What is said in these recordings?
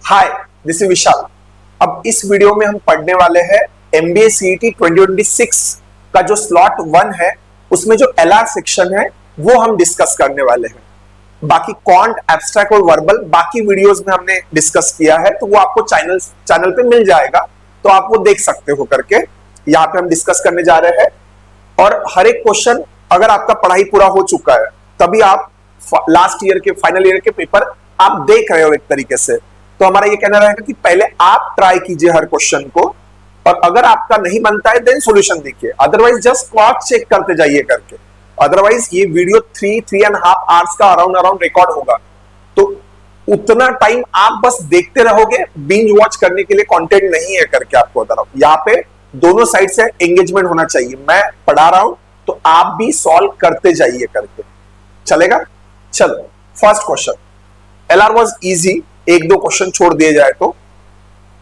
Hi, this is विशाल। अब इस video में हम पढ़ने वाले हैं एमबीए सीईटी 2026 का जो स्लॉट 1 है, उसमें जो एलआर सेक्शन है वो हम डिस्कस करने वाले हैं। बाकी क्वांट, एब्स्ट्रैक्ट और वर्बल बाकी वीडियोस में हमने डिस्कस किया है, तो वो आपको चैनल पे मिल जाएगा, तो आप वो देख सकते हो करके। यहाँ पे हम डिस्कस करने जा रहे हैं और हर एक क्वेश्चन, अगर आपका पढ़ाई पूरा हो चुका है तभी आप लास्ट ईयर के, फाइनल ईयर के पेपर आप देख रहे हो एक तरीके से, तो हमारा ये कहना रहेगा कि पहले आप ट्राई कीजिए हर क्वेश्चन को, और अगर आपका नहीं बनता है देन सॉल्यूशन देखिए, अदरवाइज जस्ट क्रॉस चेक करते जाइए करके। अदरवाइज ये वीडियो 3.5 आवर्स का अराउंड रिकॉर्ड होगा, तो उतना टाइम आप बस देखते रहोगे, बिंज वॉच करने के लिए कंटेंट नहीं है करके आपको बता रहा हूं। यहाँ पे दोनों साइड से एंगेजमेंट होना चाहिए, मैं पढ़ा रहा हूं तो आप भी सॉल्व करते जाइए करके, चलेगा। चलो, first question, LR was easy, एक दो क्वेश्चन छोड़ दिए जाए तो,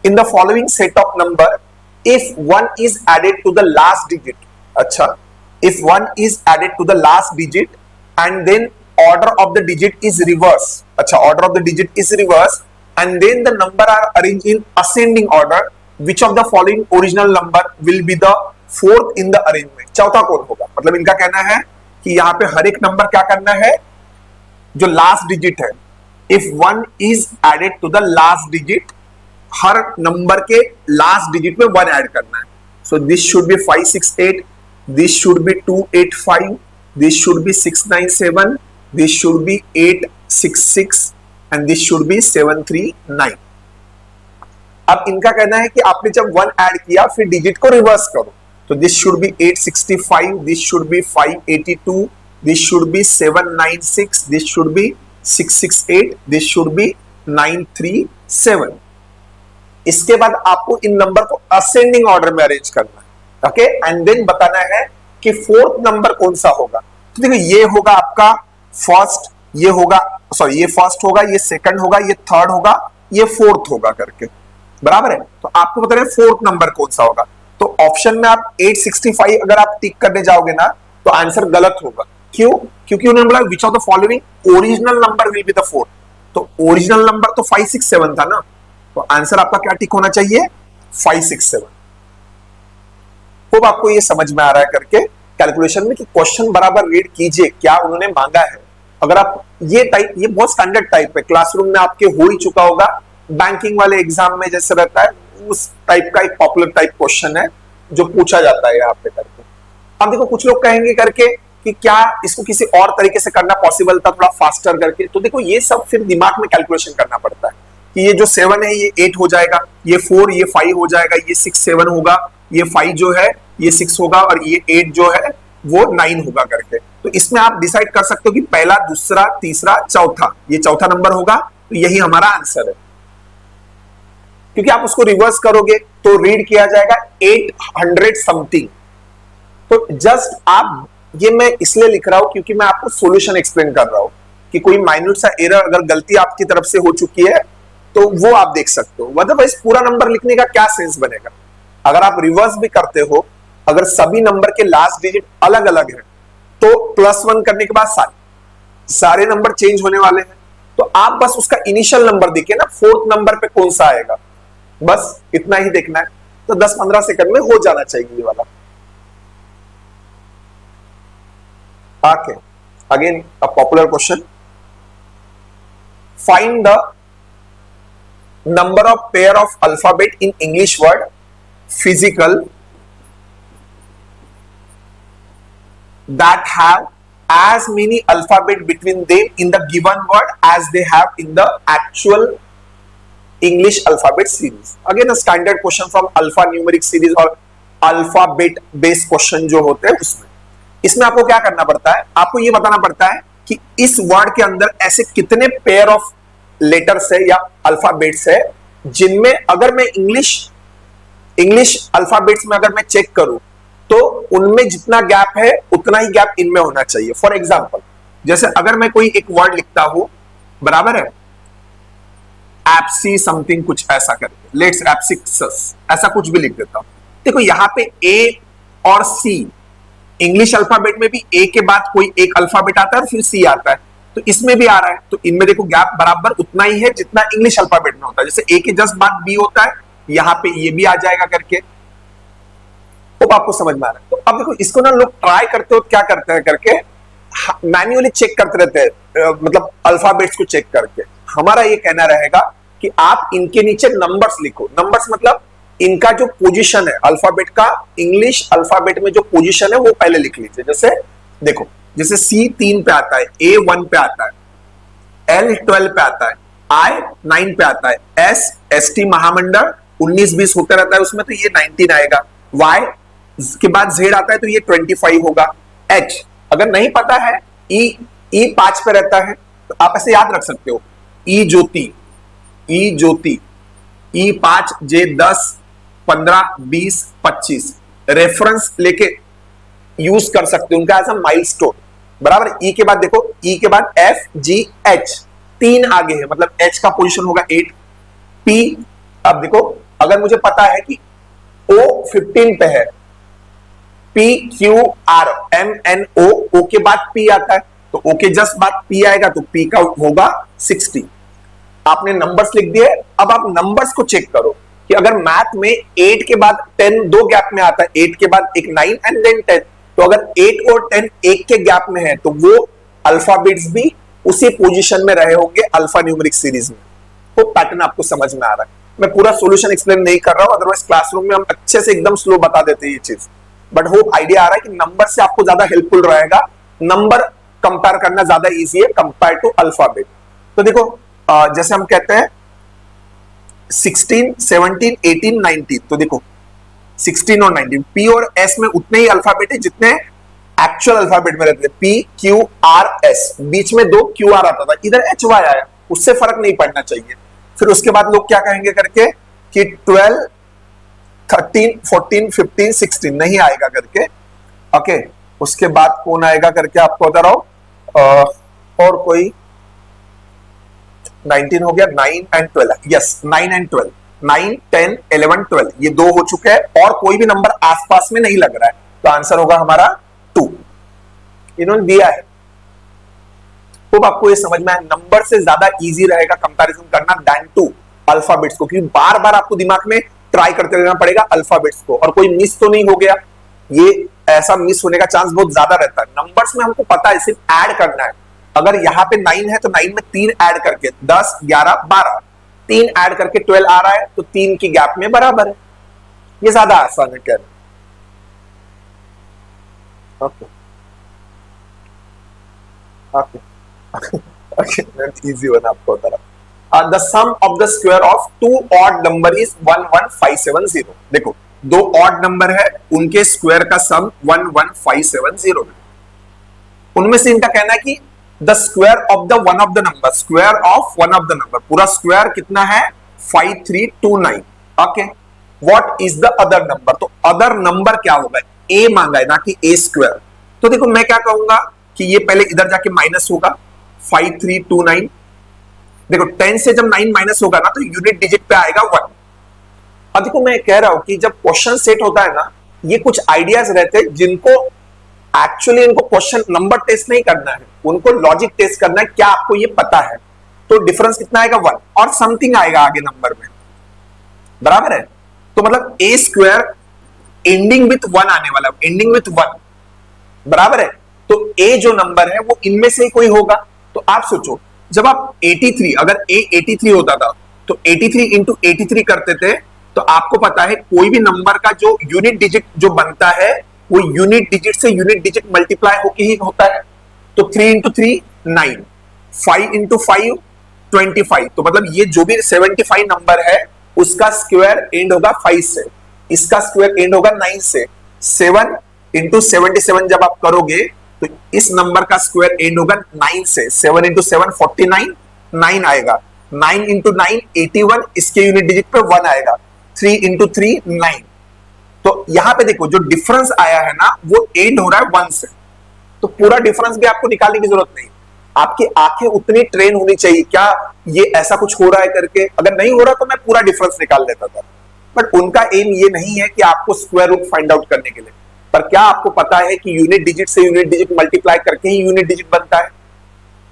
in the following set of number if 1 is added to the last digit, अच्छा, if 1 is added to the last digit and then order of the digit is reverse, अच्छा, order of the digit is reverse and then the number are arranged in ascending order, which of the following original number will be the fourth in the arrangement, चौथा कौन होगा। मतलब इनका कहना है कि यहाँ पे हर एक नंबर क्या करना है, जो लास्ट डिजिट है, if 1 is added to the last digit, her number के लास्ट डिजिट में 1 ऐड करना है। so this should be 568, this should be 285, this should be 697, this should be 866 and this should be 739। अब इनका कहना है कि आपने जब 1 ऐड किया फिर डिजिट को रिवर्स करो, तो this should B 865, this should B 582, this should B 796, this should B 668, this should B 937। इसके बाद आपको इन नंबर को असेंडिंग ऑर्डर में अरेंज करना है, ओके, एंड देन बताना है कि फोर्थ नंबर कौन सा होगा। तो देखो, ये होगा आपका फर्स्ट, ये होगा, सॉरी, ये फर्स्ट होगा, ये सेकंड होगा, ये थर्ड होगा, ये फोर्थ होगा करके, बराबर है। तो आपको बता रहे फोर्थ नंबर कौन सा होगा, तो ऑप्शन में आप 865 अगर आप टिक करने जाओगे ना तो आंसर गलत होगा। क्यों? क्योंकि उन्होंने बोला विच of the following original number will be the fourth, तो ओरिजिनल नंबर तो 567 था ना, तो आंसर आपका क्या टिक होना चाहिए, 567। खूब आपको ये समझ में आ रहा है करके कैलकुलेशन में कि क्वेश्चन बराबर रीड कीजिए क्या उन्होंने मांगा है। अगर आप ये टाइप, ये बहुत स्टैंडर्ड टाइप है, क्लासरूम में आपके हो ही चुका होगा, बैंकिंग वाले एग्जाम में जैसे रहता है उस टाइप का एक पॉपुलर टाइप क्वेश्चन है जो पूछा जाता है यहाँ पे करके। अब देखो, कुछ लोग कहेंगे करके कि क्या इसको किसी और तरीके से करना पॉसिबल था, थोड़ा फास्टर करके, तो देखो ये सब फिर दिमाग में कैलकुलेशन करना पड़ता है कि ये जो 7 है ये 8 हो जाएगा, ये 4, ये 5 हो जाएगा, ये 6 7 होगा, ये 5 जो है ये 6 होगा और ये 8 जो है वो 9 होगा करके। तो इसमें आप डिसाइड कर सकते हो कि पहला, दूसरा, तीसरा, चौथा, ये चौथा नंबर होगा, तो यही हमारा आंसर है। क्योंकि आप उसको रिवर्स करोगे तो रीड किया जाएगा 800 समथिंग। तो जस्ट आप, ये मैं इसलिए लिख रहा हूं क्योंकि मैं आपको सॉल्यूशन एक्सप्लेन कर रहा हूं कि कोई माइन्यूट सा एरर अगर गलती आपकी तरफ से हो चुकी है तो वो आप देख सकते हो, अदरवाइज पूरा नंबर लिखने का क्या सेंस बनेगा। अगर आप रिवर्स भी करते हो, अगर सभी नंबर के लास्ट डिजिट अलग अलग है तो +1 करने के बाद सारे नंबर चेंज होने वाले हैं, तो आप बस उसका इनिशियल नंबर देखिए ना, फोर्थ नंबर पे कौन सा आएगा, बस इतना ही देखना है। तो 10-15 सेकंड में हो जाना चाहिए ये वाला। Okay, again a popular question, find the number of pair of alphabet in English word physical that have as many alphabet between them in the given word as they have in the actual English alphabet series। Again a standard question from alphanumeric series और alphabet based question जो होते हैं उसमें, इसमें आपको क्या करना पड़ता है, आपको ये बताना पड़ता है कि इस वर्ड के अंदर ऐसे कितने पेयर ऑफ लेटर्स है या अल्फाबेट्स है जिनमें अगर मैं इंग्लिश अल्फाबेट्स में अगर मैं चेक करूं तो उनमें जितना गैप है उतना ही गैप इनमें होना चाहिए। फॉर एग्जांपल, जैसे अगर मैं कोई एक वर्ड लिखता हूं, बराबर है, एप्सी समथिंग कुछ ऐसा करके, लेट्स एप्सिक्सस, ऐसा कुछ भी लिख देता हूं। देखो यहां पे ए और सी, इंग्लिश अल्फाबेट में भी ए के बाद कोई एक अल्फाबेट आता है और फिर सी आता है, तो इसमें भी आ रहा है, तो इनमें देखो गैप बराबर उतना ही है जितना इंग्लिश अल्फाबेट में होता है। जैसे ए के जस्ट बाद बी होता है, यहां पे ये भी आ जाएगा करके। तो आपको समझ में आ रहा है। तो अब देखो इसको ना लोग ट्राई करते हो, क्या करते हैं करके मैन्युअली चेक करते रहते हैं, मतलब अल्फाबेट्स को चेक करके। हमारा ये कहना रहेगा कि आप इनके नीचे नंबर्स लिखो। नंबर्स मतलब इनका जो पोजीशन है अल्फाबेट का, इंग्लिश अल्फाबेट में जो पोजीशन है वो पहले लिख लीजिए। जैसे देखो, जैसे C 3 पे आता है, A 1 पे आता है, L 12 पे आता है, I 9 पे आता है, S T महामंडल 19 20 होता रहता है उसमें, तो ये 19 आएगा। Y के बाद Z आता है तो ये 25 होगा। H अगर नहीं पता है, E 5 पे रहता है तो आप ऐसे याद रख सकते हो, E ज्योति, E 5, J 10 15 20 25 रेफरेंस लेके यूज कर सकते हो उनका एज अ माइलस्टोन, बराबर। ई के बाद देखो, ई के बाद F G H 3 आगे है, मतलब H का पोजीशन होगा 8। P, अब देखो अगर मुझे पता है कि O 15 पे है, P Q R M N O, O के बाद P आता है तो O के जस्ट बाद P आएगा तो P का होगा 60। आपने नंबर्स लिख दिए। अब आप नंबर्स को चेक करो कि अगर मैथ में 8 के बाद 10 दो गैप में आता है, 8 के बाद एक 9 एंड देन 10, तो अगर 8 और 10 एक के गैप में है तो वो अल्फाबेट्स भी उसी पोजीशन में रहे होंगे अल्फा न्यूमेरिक सीरीज में। वो पैटर्न आपको समझ में आ रहा है। मैं पूरा सॉल्यूशन एक्सप्लेन नहीं कर रहा हूं, अदरवाइज क्लासरूम में हम अच्छे से एकदम स्लो बता देते हैं ये चीज, बट होप आइडिया आ रहा है कि नंबर से आपको ज्यादा हेल्पफुल रहेगा। नंबर कंपेयर करना ज्यादा इजी है कंपेयर टू अल्फाबेट। तो देखो जैसे हम कहते हैं 16 17 18 19, तो देखो 16 और 19, P और S में उतने ही अल्फाबेट है जितने एक्चुअल अल्फाबेट में रहते थे। P Q R S, बीच में 2 Q R आता था, इधर H Y आया, उससे फर्क नहीं पड़ना चाहिए। फिर उसके बाद लोग क्या कहेंगे करके कि 12 13 14 15 16 नहीं आएगा करके। ओके, उसके बाद कौन आएगा करके आपको बता रहा हूं, और कोई 19 हो गया, 9 एंड 12, यस 9 एंड 12, 9 10 11 12 ये दो हो चुके हैं और कोई भी नंबर आसपास में नहीं लग रहा है, तो आंसर होगा हमारा 2। इन्होंने दिया है। तो आपको ये समझ में आया, नंबर से ज्यादा इजी रहेगा कंपैरिजन करना दैन टू अल्फाबेट्स को, क्योंकि बार बार आपको दिमाग में ट्राई करते रहना पड़ेगा अल्फाबेट्स को, और कोई मिस तो नहीं हो गया, ये ऐसा मिस होने का चांस बहुत ज्यादा रहता है। नंबर्स में हमको पता है सिर्फ ऐड करना है। अगर यहाँ पे 9 है तो 9 में 3 ऐड करके 10 11 12, 3 ऐड करके 12 आ रहा है तो 3 की गैप में बराबर है। ये ज्यादा आसान है कहना। ओके ओके इजी वन आपको बता रहा। The sum of the square of 2 odd number is 11570। देखो 2 ऑड नंबर है, उनके स्क्वायर का सम 11570 है। उनमें से इनका कहना है कि the square of the one of the number, square of one of the number, पूरा स्क्वायर कितना है 5329। Okay, what is the other number, तो अदर नंबर क्या होगा, ए मांगा है ना कि ए स्क्वायर। तो देखो मैं क्या कहूंगा कि ये पहले इधर जाके माइनस होगा 5329। देखो 10 से जब 9 माइनस होगा ना तो यूनिट डिजिट पे आएगा 1। अब देखो मैं कह रहा हूं कि जब क्वेश्चन सेट होता है ना, ये कुछ आइडियाज रहते हैं जिनको एक्चुअली इनको क्वेश्चन नंबर टेस्ट नहीं करना है, उनको लॉजिक टेस्ट करना है, क्या आपको ये पता है। तो डिफरेंस कितना आएगा 1 और समथिंग आएगा आगे नंबर में, बराबर है। तो मतलब ए स्क्वायर एंडिंग विथ 1 आने वाला, एंडिंग विथ 1, बराबर है। तो ए जो नंबर है वो इनमें से ही कोई होगा। तो आप सोचो जब आप 83, अगर ए 83 होता था तो 83 इंटू 83 करते थे, तो आपको पता है कोई भी नंबर का जो यूनिट डिजिट जो बनता है वो यूनिट डिजिट से यूनिट डिजिट मल्टीप्लाई होके ही होता है। तो 3 इंटू 3 9, 5 इंटू 5 25, तो मतलब ये जो भी 75 नंबर है उसका स्क्वायर एंड होगा 5 से, इसका स्क्वायर एंड होगा 9 से। 7 इंटू 77 जब आप करोगे तो इस नंबर का स्क्वायर एंड होगा 9 से, 7 इंटू 7 49, 9 आएगा, 9 इंटू 9 81, इसके यूनिट डिजिट पे 1 आएगा, 3 इंटू 3 9। तो यहां पे देखो जो डिफरेंस आया है ना वो एंड हो रहा है 1 से, तो पूरा डिफरेंस भी आपको निकालने की जरूरत नहीं, आपकी आंखें उतनी ट्रेन होनी चाहिए क्या ये ऐसा कुछ हो रहा है करके। अगर नहीं हो रहा तो मैं पूरा डिफरेंस निकाल लेता था, बट उनका एम ये नहीं है कि आपको स्क्वायर रूट फाइंड आउट करने के लिए। पर क्या आपको पता है कि यूनिट डिजिट से यूनिट डिजिट मल्टीप्लाई करके ही यूनिट डिजिट बनता है।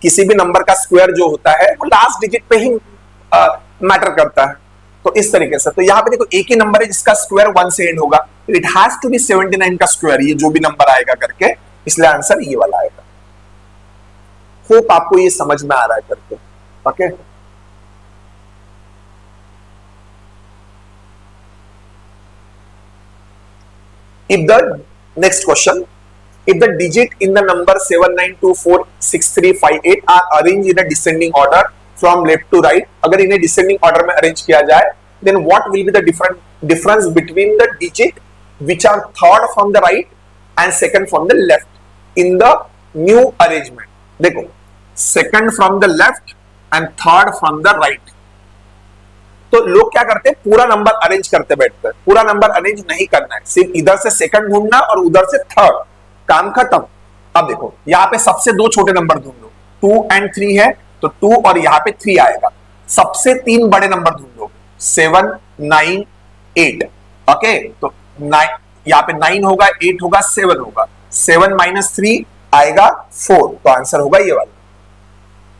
किसी भी नंबर का स्क्वायर जो होता है वो लास्ट डिजिट पे ही मैटर करता है। तो इस तरीके से, तो यहाँ पे देखो एक ही नंबर है जिसका स्क्वायर 1 से एंड होगा, इट हैज टू बी 79 का स्क्वायर, ये जो भी नंबर आएगा करके, इसलिए आंसर ये वाला आएगा। होप आपको ये समझ में आ रहा है करके। Okay, if the next question, if the digit in the number 79246358 are arranged in a descending order from left to right, अगर इन्हें descending order में arrange किया जाए, then what will be the difference between the digit which are third from the right and second from the left in the new arrangement? देखो, second from the left and third from the right. तो लोग क्या करते हैं, पूरा number arrange करते बैठते हैं। पूरा नंबर अरेंज नहीं करना है, सिर्फ इधर से सेकंड ढूंढना और उधर से थर्ड, काम खत्म। अब देखो यहाँ पे सबसे दो छोटे नंबर ढूंढ लो, 2 और 3 है तो 2 और यहाँ पे 3 आएगा। सबसे 3 बड़े नंबर ढूंढ लो, 7 9 8। ओके, तो 9 यहाँ पे 9 होगा, 8 होगा, 7 होगा, 7 - 3 आएगा 4, तो आंसर होगा ये वाला।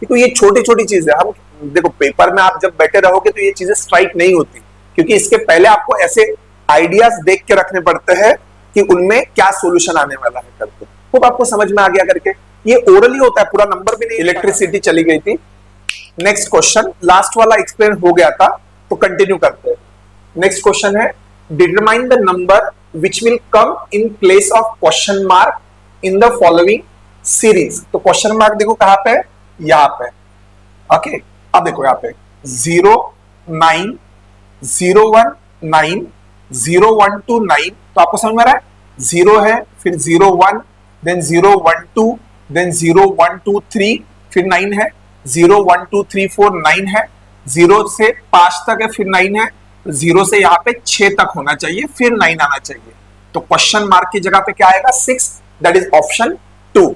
तो ये छोटी छोटी चीजें, हम देखो पेपर में आप जब बैठे रहोगे तो ये चीजें स्ट्राइक नहीं होती, क्योंकि इसके पहले आपको ऐसे आइडियाज देख के रखने पड़ते हैं कि उनमें क्या सॉल्यूशन आने वाला है करके। तो आपको समझ में आ गया करके, ये ओरली होता है, पूरा नंबर भी नहीं। इलेक्ट्रिसिटी चली गई थी। नेक्स्ट क्वेश्चन, लास्ट वाला एक्सप्लेन हो गया था तो कंटिन्यू करते हैं। नेक्स्ट क्वेश्चन है, determine the number which will come in place of question mark in the following series. तो क्वेश्चन मार्क देखो कहां पे, यहां पे। ओके, अब देखो यहाँ पे 0 9 0 1 9 0 1 2 9, तो आपको समझ में आ रहा है, 0 है, फिर 0 1, देन 0 1 2, देन 0 1 2 3, फिर 9 है, 0 1 2 3 4 9 है, 0 से 5 तक है, फिर 9 है, 0 से यहाँ पे 6 तक होना चाहिए, फिर 9 आना चाहिए। तो क्वेश्चन मार्क की जगह पे क्या आएगा, 6, दैट इज ऑप्शन 2।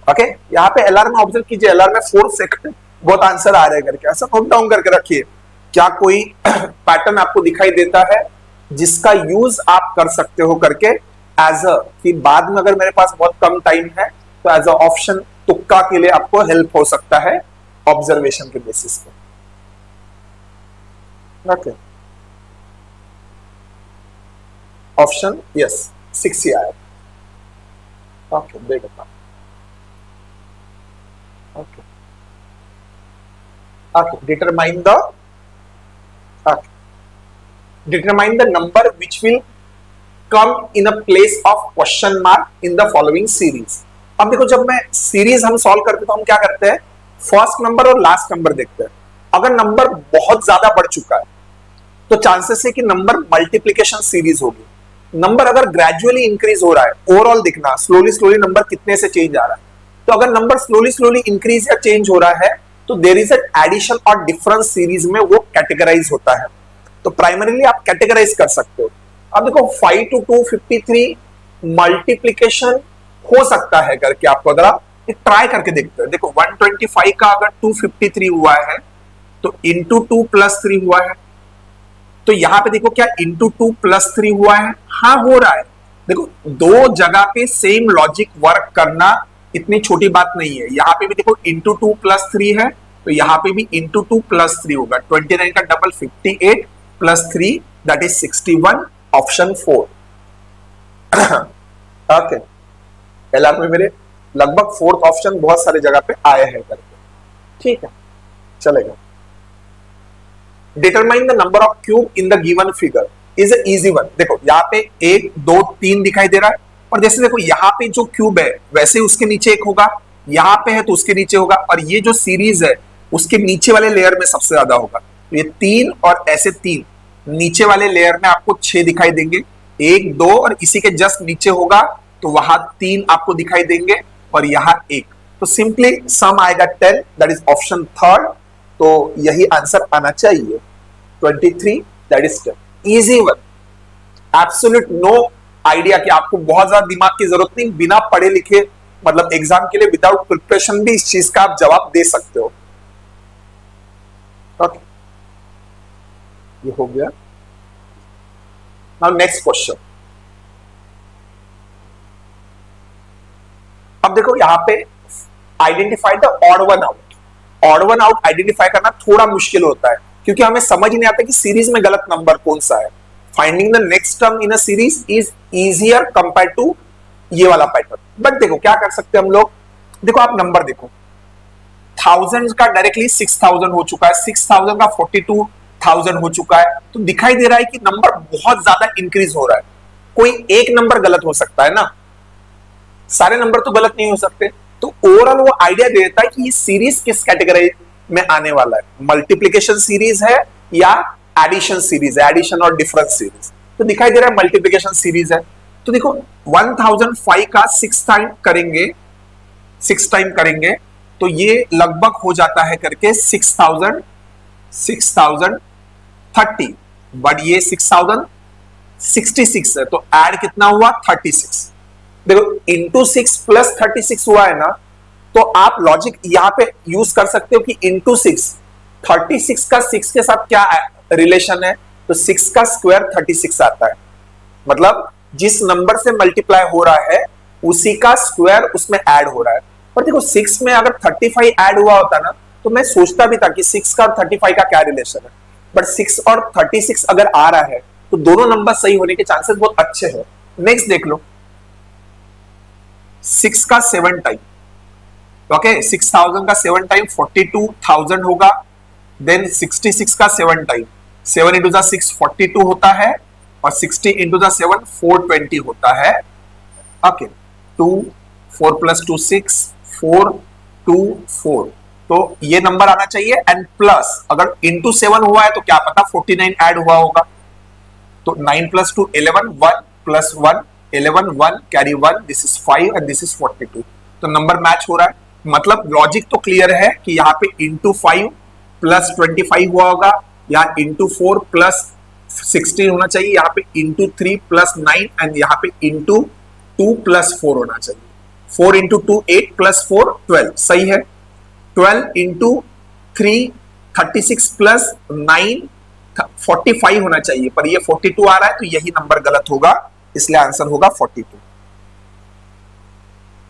ओके, यहाँ पे एलआर में ऑब्जर्व कीजिए, एलआर में 4 सेकंड बहुत आंसर आ रहे हैं करके, ऐसा नोट डाउन करके रखिए। क्या कोई पैटर्न आपको दिखाई देता है जिसका यूज आप कर सकते हो करके एज अ, कि बाद में अगर मेरे पास बहुत कम टाइम है तो एज अ ऑप्शन तुक्का के लिए आपको हेल्प हो सकता है ऑब्जर्वेशन के बेसिस पे। ओके, ऑप्शन यस 6 ही आया। ओके, देखो। Okay, okay, determine the number which will come in a place of question mark in the following series। अब देखो, जब मैं सीरीज हम सॉल्व करते तो हम क्या करते हैं, फर्स्ट नंबर और लास्ट नंबर देखते हैं। अगर नंबर बहुत ज्यादा बढ़ चुका है तो चांसेस है कि नंबर मल्टीप्लीकेशन सीरीज होगी। नंबर अगर ग्रेजुअली इंक्रीज हो रहा है, ओवरऑल दिखना स्लोली स्लोली नंबर कितने से चेंज आ रहा है, तो अगर नंबर स्लोली स्लोली इंक्रीज या चेंज हो रहा है तो देयर इज एन एडिशन और डिफरेंस सीरीज में वो कैटेगराइज होता है। तो प्राइमरीली आप कैटेगराइज कर सकते हो। अब देखो 5 to 253 मल्टीप्लीकेशन हो सकता है करके आपको जरा ट्राई करके देखते हैं। देखो 125 का अगर 253 हुआ है तो इंटू 2 + 3 हुआ है, तो यहां पे देखो क्या इंटू 2 + 3 हुआ है, हाँ हो रहा है। देखो दो जगह पे सेम लॉजिक वर्क करना इतनी छोटी बात नहीं है। यहाँ पे भी देखो इंटू 2 + 3 है तो यहाँ पे भी इंटू 2 + 3 होगा। 29 का double 58 + 3 that is 61, option 4। Okay, LR में मेरे लगभग 4th ऑप्शन बहुत सारे जगह पे आए हैं करके, ठीक है, चलेगा। Determine the number of cube in the given figure is a easy one. देखो यहाँ पे 1 2 3 दिखाई दे रहा है, और जैसे देखो यहाँ पे जो क्यूब है वैसे उसके नीचे एक होगा, यहाँ पे है तो उसके नीचे होगा, और ये जो सीरीज है उसके नीचे वाले लेयर में सबसे ज्यादा होगा। तो ये 3 और ऐसे 3 नीचे वाले लेयर में आपको 6 दिखाई देंगे, 1 2 और इसी के जस्ट नीचे होगा तो वहां 3 आपको दिखाई देंगे और यहाँ 1। तो सिंपली सम आएगा 10, दैट इज ऑप्शन 3rd। तो यही आंसर आना चाहिए 23, that is 10। Easy one, absolute no idea कि आपको बहुत ज्यादा दिमाग की जरूरत नहीं, बिना पढ़े लिखे मतलब एग्जाम के लिए विदाउट प्रिपरेशन भी इस चीज का आप जवाब दे सकते हो। ओके, ये हो गया। Now next question. अब देखो यहां पे identify the odd one out. Odd one out identify करना थोड़ा मुश्किल होता है क्योंकि हमें समझ नहीं आता कि सीरीज में गलत नंबर कौन सा है। Finding the next term in a series is easier compare to ये वाला पैटर्न। बट देखो क्या कर सकते हैं हम लोग, देखो आप नंबर देखो, 1000 का डायरेक्टली 6000 हो चुका है, 6000 का 42000 हो चुका है, तो दिखाई दे रहा है कि नंबर बहुत ज्यादा इंक्रीज हो रहा है। कोई एक नंबर गलत हो सकता है ना, सारे नंबर तो गलत नहीं हो सकते। तो ओवरऑल वो आइडिया देता है कि ये सीरीज किस कैटेगरी में आने वाला है, मल्टीप्लिकेशन सीरीज है या एडिशन सीरीज है, एडिशन और डिफरेंस सीरीज। तो दिखाई दे रहा है मल्टीप्लिकेशन सीरीज है। तो देखो 1005 का 6 टाइम करेंगे, 6 टाइम करेंगे तो ये लगभग हो जाता है करके 6030, बट ये 6066 है, तो ऐड कितना हुआ 36। देखो इंटू 6 प्लस 36 हुआ है ना, तो आप लॉजिक यहां पे यूज कर सकते हो कि इंटू 6, 36 का 6 के साथ क्या रिलेशन है, तो 6 का स्क्वायर 36 आता है। मतलब जिस नंबर से मल्टीप्लाई हो रहा है उसी का स्क्वायर उसमें ऐड हो रहा है। पर देखो 6 में अगर 35 ऐड हुआ होता ना, तो मैं सोचता भी था कि 6 का और 35 का क्या रिलेशन है, बट 6 और 36 अगर आ रहा है तो दोनों नंबर सही होने के चांसेस बहुत अच्छे हैं। नेक्स्ट देख लो, 6 का 7 टाइम, ओके 6000 का 7 टाइम 42000 होगा। देन 66 का 7 टाइम, 7 इंटू 6 42 होता है, और 60 इंटू 7 420 होता है। ओके 2 4 प्लस 2 6 4 2 4, तो ये नंबर आना चाहिए। एंड प्लस अगर इंटू 7 हुआ है तो क्या पता 49 ऐड हुआ होगा, तो 9 plus 2 11, 1 plus 1 11, 1 carry 1, this is 5 and this is 42। तो नंबर मैच हो रहा है, मतलब लॉजिक तो क्लियर है कि यहाँ पे इंटू 5 प्लस 25 हुआ होगा, यहाँ इंटू 4 प्लस 16 होना चाहिए, यहाँ पे इंटू 3 प्लस 9 एंड यहाँ पे इंटू 2 प्लस 4 होना चाहिए। 4 इंटू 2 8 प्लस 4 12, सही है। 12 इंटू 3 36 प्लस 9 45 होना चाहिए, पर ये 42 आ रहा है, तो यही नंबर गलत होगा, इसलिए आंसर होगा 42।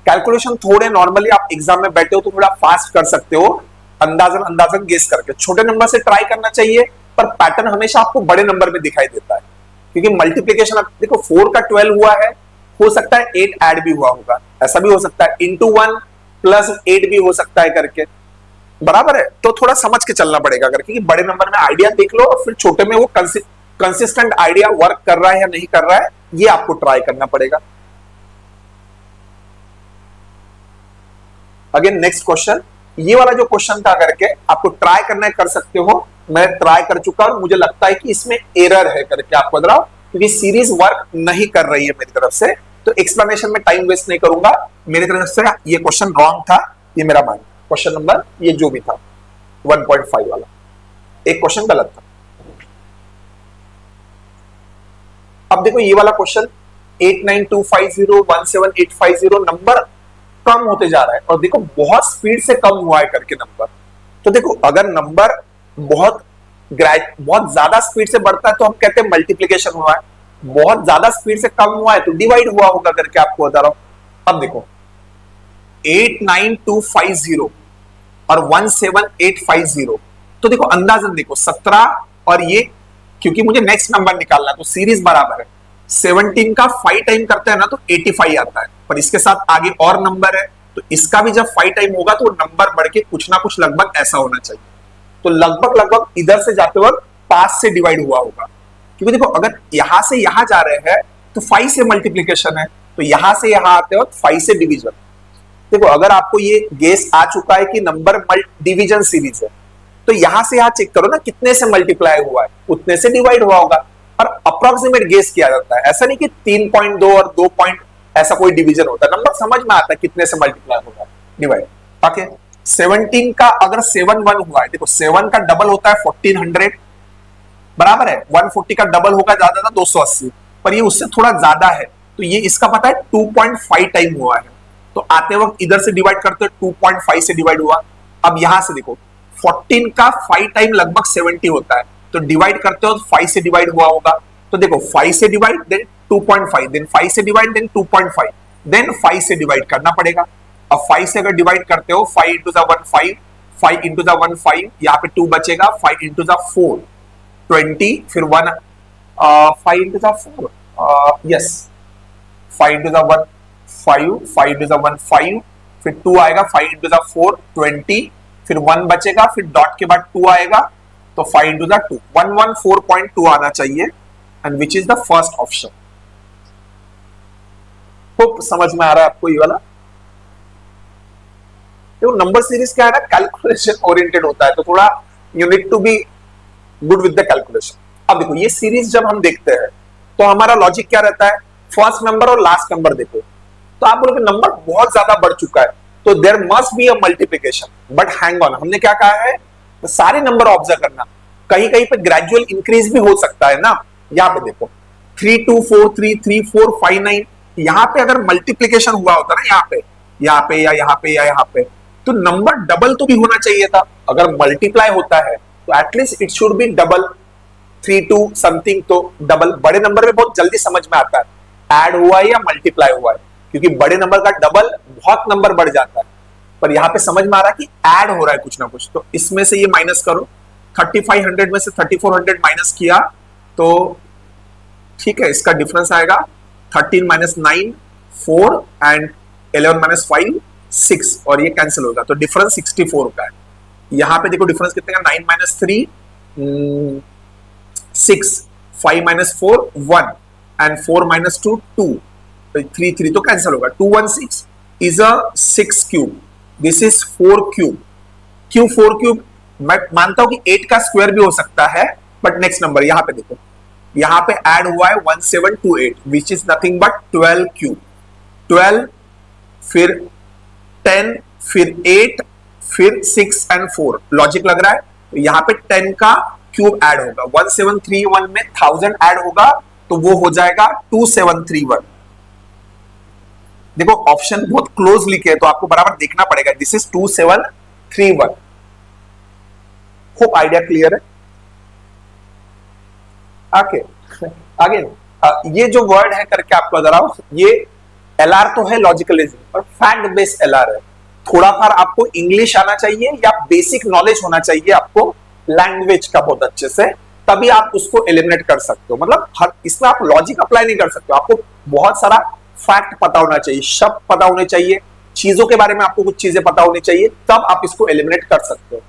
कैलकुलेशन थोड़े नॉर्मली आप एग्जाम में बैठे हो तो थोड़ा फास्ट कर सकते हो, अंदाजन अंदाजन गेस करके। छोटे नंबर से ट्राई करना चाहिए, पर पैटर्न हमेशा आपको बड़े नंबर में दिखाई देता है, क्योंकि मल्टीप्लिकेशन देखो 4 का 12 हुआ है, हो सकता है 8 ऐड भी हुआ होगा, ऐसा भी हो सकता है, इंटू 1 प्लस 8 भी हो सकता है करके, बराबर है। तो थोड़ा समझ के चलना पड़ेगा करके, कि बड़े नंबर में आइडिया देख लो और फिर छोटे में वो कंसिस्टेंट आइडिया वर्क कर रहा है या नहीं कर रहा है, ये आपको ट्राई करना पड़ेगा। अगेन नेक्स्ट क्वेश्चन, ये वाला जो क्वेश्चन था करके आपको ट्राई करना है, कर सकते हो, मैं ट्राई कर चुका हूं, मुझे लगता है कि इसमें एरर है करके आपको बता रहा हूं, क्योंकि सीरीज वर्क नहीं कर रही है मेरी तरफ से, तो एक्सप्लेनेशन में टाइम वेस्ट नहीं करूंगा। मेरी तरफ से ये क्वेश्चन रॉन्ग था, ये मेरा मान, क्वेश्चन नंबर ये जो भी था 1.5 वाला एक क्वेश्चन गलत था। अब देखो ये वाला क्वेश्चन 89250 17850 नंबर कम होते जा रहा है, और देखो बहुत स्पीड से कम हुआ है करके नंबर। तो देखो अगर नंबर बहुत ज्यादा स्पीड से बढ़ता है तो हम कहते हैं मल्टीप्लिकेशन हुआ है, बहुत ज्यादा स्पीड से कम हुआ है तो डिवाइड हुआ होगा करके आपको बता रहा हूं। अब देखो 89250 और 17850, तो देखो अंदाजन देखो 17 और ये, क्योंकि मुझे नेक्स्ट नंबर निकालना है तो सीरीज बराबर है, 17 का 5 टाइम करते हैं ना तो 85 आता है, पर इसके साथ आगे और नंबर है, तो इसका भी जब 5 टाइम होगा तो नंबर बढ़ के कुछ ना कुछ लगभग ऐसा होना चाहिए। तो लगभग लगभग इधर से जाते वक्त 5 से डिवाइड हुआ होगा, क्योंकि देखो अगर यहां से यहां जा रहे हैं तो 5 से मल्टीप्लीकेशन है, तो यहां से यहां आते वक्त 5 से डिवीजन। देखो अगर आपको ये गेस आ चुका है कि नंबर डिवीजन सीरीज है, तो यहां से यहां चेक करो ना कितने से मल्टीप्लाई हुआ है, उतने से डिवाइड हुआ होगा, और अप्रोक्सीमेट गेस किया जाता है, ऐसा नहीं कि 3.2 और 2 पॉइंट ऐसा कोई डिवीजन होता है, नंबर समझ में आता है कितने से मल्टीप्लाई होगा डिवाइड। ओके 17 का अगर 7 1 हुआ है, देखो 7 का डबल होता है 1400, बराबर है, 140 का डबल होगा ज्यादा था 280, पर ये उससे थोड़ा ज्यादा है, तो ये इसका पता है 2.5 टाइम हुआ है, तो आते वक्त इधर से डिवाइड करते हो 2.5 से डिवाइड हुआ। अब यहां से देखो 14 का 5 टाइम लगभग 70 होता है, तो डिवाइड करते हो 5 से डिवाइड हुआ होगा, तो देखो 5 से डिवाइड देन 2.5 देन 5 से डिवाइड देन 2.5 देन 5 से डिवाइड करना पड़ेगा। अब 5 से अगर डिवाइड करते हो 5 इंटू द 1 5, 5 इंटू द 1 5, यहाँ पे 2 बचेगा, 5 इंटू द 4 20, फिर 1 5 into the 4 yes 5 into the 1 5, 5 into the 1 5, फिर 2 आएगा, 5 इंटू द 4 20, फिर 1 बचेगा, फिर डॉट के बाद 2 आएगा, तो 5 इंटू द 2 114.2 आना चाहिए, and which is the first option. खूब समझ में आ रहा है आपको ये वाला? तो नंबर सीरीज क्या है ना, कैलकुलेशन ओरिएंटेड होता है, तो थोड़ा you need to be good with the calculation. अब देखो ये सीरीज जब हम देखते हैं तो हमारा लॉजिक क्या रहता है, फर्स्ट नंबर और लास्ट नंबर देखो, तो आप बोलोगे नंबर बहुत ज्यादा बढ़ चुका है तो there must be a multiplication, but hang on, हमने क्या कहा है, तो सारे नंबर ऑब्जर्व करना, कहीं कहीं पे ग्रेजुअल इंक्रीज भी हो सकता है ना। यहाँ पे देखो 3 2 4 3 3 4 5 9, यहाँ पे अगर मल्टीप्लीकेशन हुआ होता ना, यहाँ पे या यहाँ पे या यहाँ पे, तो नंबर डबल तो भी होना चाहिए था। अगर मल्टीप्लाई होता है तो at least it should be double, 3 2 something, तो डबल। बड़े नंबर में बहुत जल्दी समझ में आता है ऐड हुआ है या मल्टीप्लाई हुआ है, क्योंकि बड़े नंबर का डबल बहुत नंबर बढ़ जाता है, पर यहाँ पे समझ में आ रहा है कि ऐड हो रहा है कुछ ना कुछ। तो इसमें से ये माइनस करो, 3500 में से 3400 माइनस किया तो ठीक है, इसका डिफरेंस आएगा 13 माइनस 9 4 एंड 11 माइनस 5 6, और ये कैंसिल होगा, तो डिफरेंस 64 का है। यहाँ पे देखो डिफरेंस कितने का, 9 माइनस 3 6, 5 माइनस 4 1 एंड 4 माइनस 2 2, 3 3 तो कैंसिल होगा, 216 is a 6 cube, this is 4 cube. क्यों 4 क्यूब? मैं मानता हूं कि 8 का स्क्वायर भी हो सकता है, बट नेक्स्ट नंबर यहाँ पे देखो, यहाँ पे ऐड हुआ है 1728 which is nothing but 12 cube, 12 फिर 10 फिर 8 फिर 6 एंड 4, लॉजिक लग रहा है। तो यहाँ पे 10 का क्यूब ऐड होगा, 1731 में 1000 ऐड होगा तो वो हो जाएगा 2731। देखो ऑप्शन बहुत क्लोज लिखे हैं तो आपको बराबर देखना पड़ेगा, this is 2731। Hope idea clear है? ओके आगे ये जो वर्ड है करके आपको बता रहा हूं, ये एलआर तो है लॉजिकलिज्म, और फैक्ट बेस्ड एलआर है। थोड़ा फार आपको इंग्लिश आना चाहिए या बेसिक नॉलेज होना चाहिए आपको लैंग्वेज का बहुत अच्छे से, तभी आप उसको एलिमिनेट कर सकते हो। मतलब हर इसमें आप लॉजिक अप्लाई नहीं कर सकते हो, आपको बहुत सारा फैक्ट पता होना चाहिए, शब्द पता होने चाहिए, चीजों के बारे में आपको कुछ चीजें पता होनी चाहिए, तब आप इसको एलिमिनेट कर सकते हो।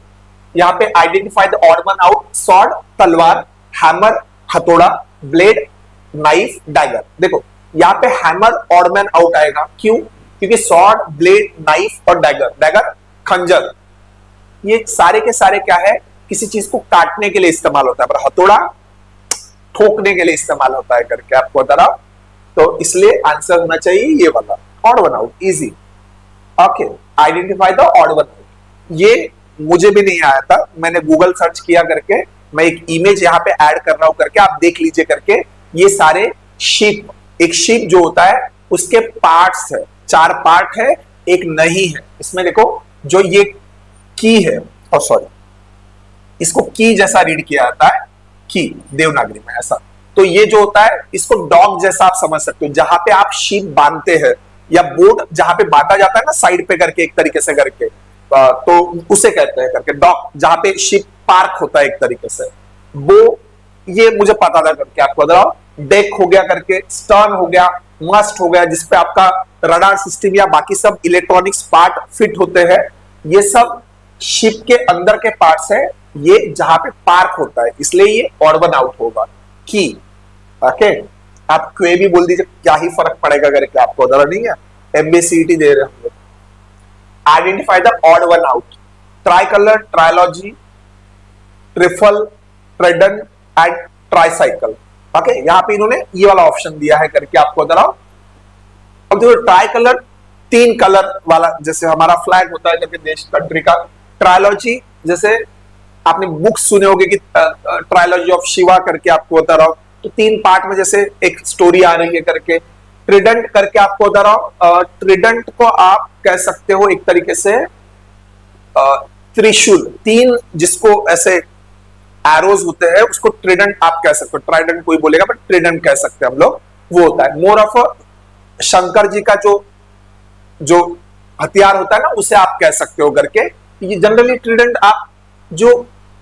यहाँ पे identify the odd one out, sword तलवार, हैमर हथौड़ा, ब्लेड नाइफ डैगर। देखो यहाँ पे हैमर ऑड मैन आउट आएगा, क्यों? क्योंकि सॉर्ड ब्लेड नाइफ और डैगर, डैगर खंजर, ये सारे के सारे क्या है, किसी चीज को काटने के लिए इस्तेमाल होता है, पर हथौड़ा ठोकने के लिए इस्तेमाल होता है करके आपको बता रहा हूं। तो इसलिए आंसर होना चाहिए ये वाला, odd one out, easy. Okay, identify the odd one out, ये मुझे भी नहीं आया था, मैंने गूगल सर्च किया करके, मैं एक इमेज यहाँ पे ऐड कर रहा हूं करके, आप देख लीजिए करके। ये सारे शीप, एक शीप जो होता है उसके पार्ट्स है, 4 पार्ट है, एक नहीं है। इसमें देखो जो ये की है, और सॉरी इसको की जैसा रीड किया जाता है, की देवनागरी में ऐसा। तो ये जो होता है इसको डॉग जैसा आप समझ सकते हो, जहां पे आप शीप बांधते हैं, या बोट जहां पे बांधा जाता है ना साइड पे करके, एक तरीके से करके, तो उसे कहते हैं करके डॉक, जहां पे शिप पार्क होता है एक तरीके से, वो ये मुझे पता था करके आपको बता रहा हूं। डेक हो गया करके, स्टर्न हो गया, मस्ट हो गया जिसपे आपका रडार सिस्टम या बाकी सब इलेक्ट्रॉनिक्स पार्ट फिट होते हैं, ये सब शिप के अंदर के पार्ट्स है, ये जहां पे पार्क होता है, इसलिए ये ऑड वन आउट होगा की। ओके, आप कोई भी बोल दीजिए, क्या ही फर्क पड़ेगा करके, आपको बता नहीं है, एमबीसीटी दे रहे हैं। Identify the odd one out, tricolour, trilogy, trifle, trident and tricycle. Okay, यहां पे इन्होंने ये वाला ऑप्शन दिया है करके आपको बता रहा हूं। अब देखो ट्राइकलर 3 कलर वाला, जैसे हमारा फ्लैग होता है करके देश कंट्री का। ट्रायोलॉजी जैसे आपने बुक्स सुने होंगे कि ट्रायोलॉजी ऑफ शिवा करके आपको बता रहा हूं, तो 3 पार्ट में जैसे एक स्टोरी आ रही है करके। ट्रिडेंट करके आपको बता रहा हूं, ट्रिडेंट को आप कह सकते हो एक तरीके से त्रिशूल, 3 जिसको ऐसे एरोज होते हैं उसको ट्रिडेंट आप कह सकते हो, ट्राइडेंट कोई बोलेगा बट ट्रिडेंट कह सकते हैं हम लोग, वो होता है। मोर ऑफ शंकर जी का जो हथियार होता है ना, उसे आप कह सकते हो करके। ये जनरली ट्रिडेंट आप जो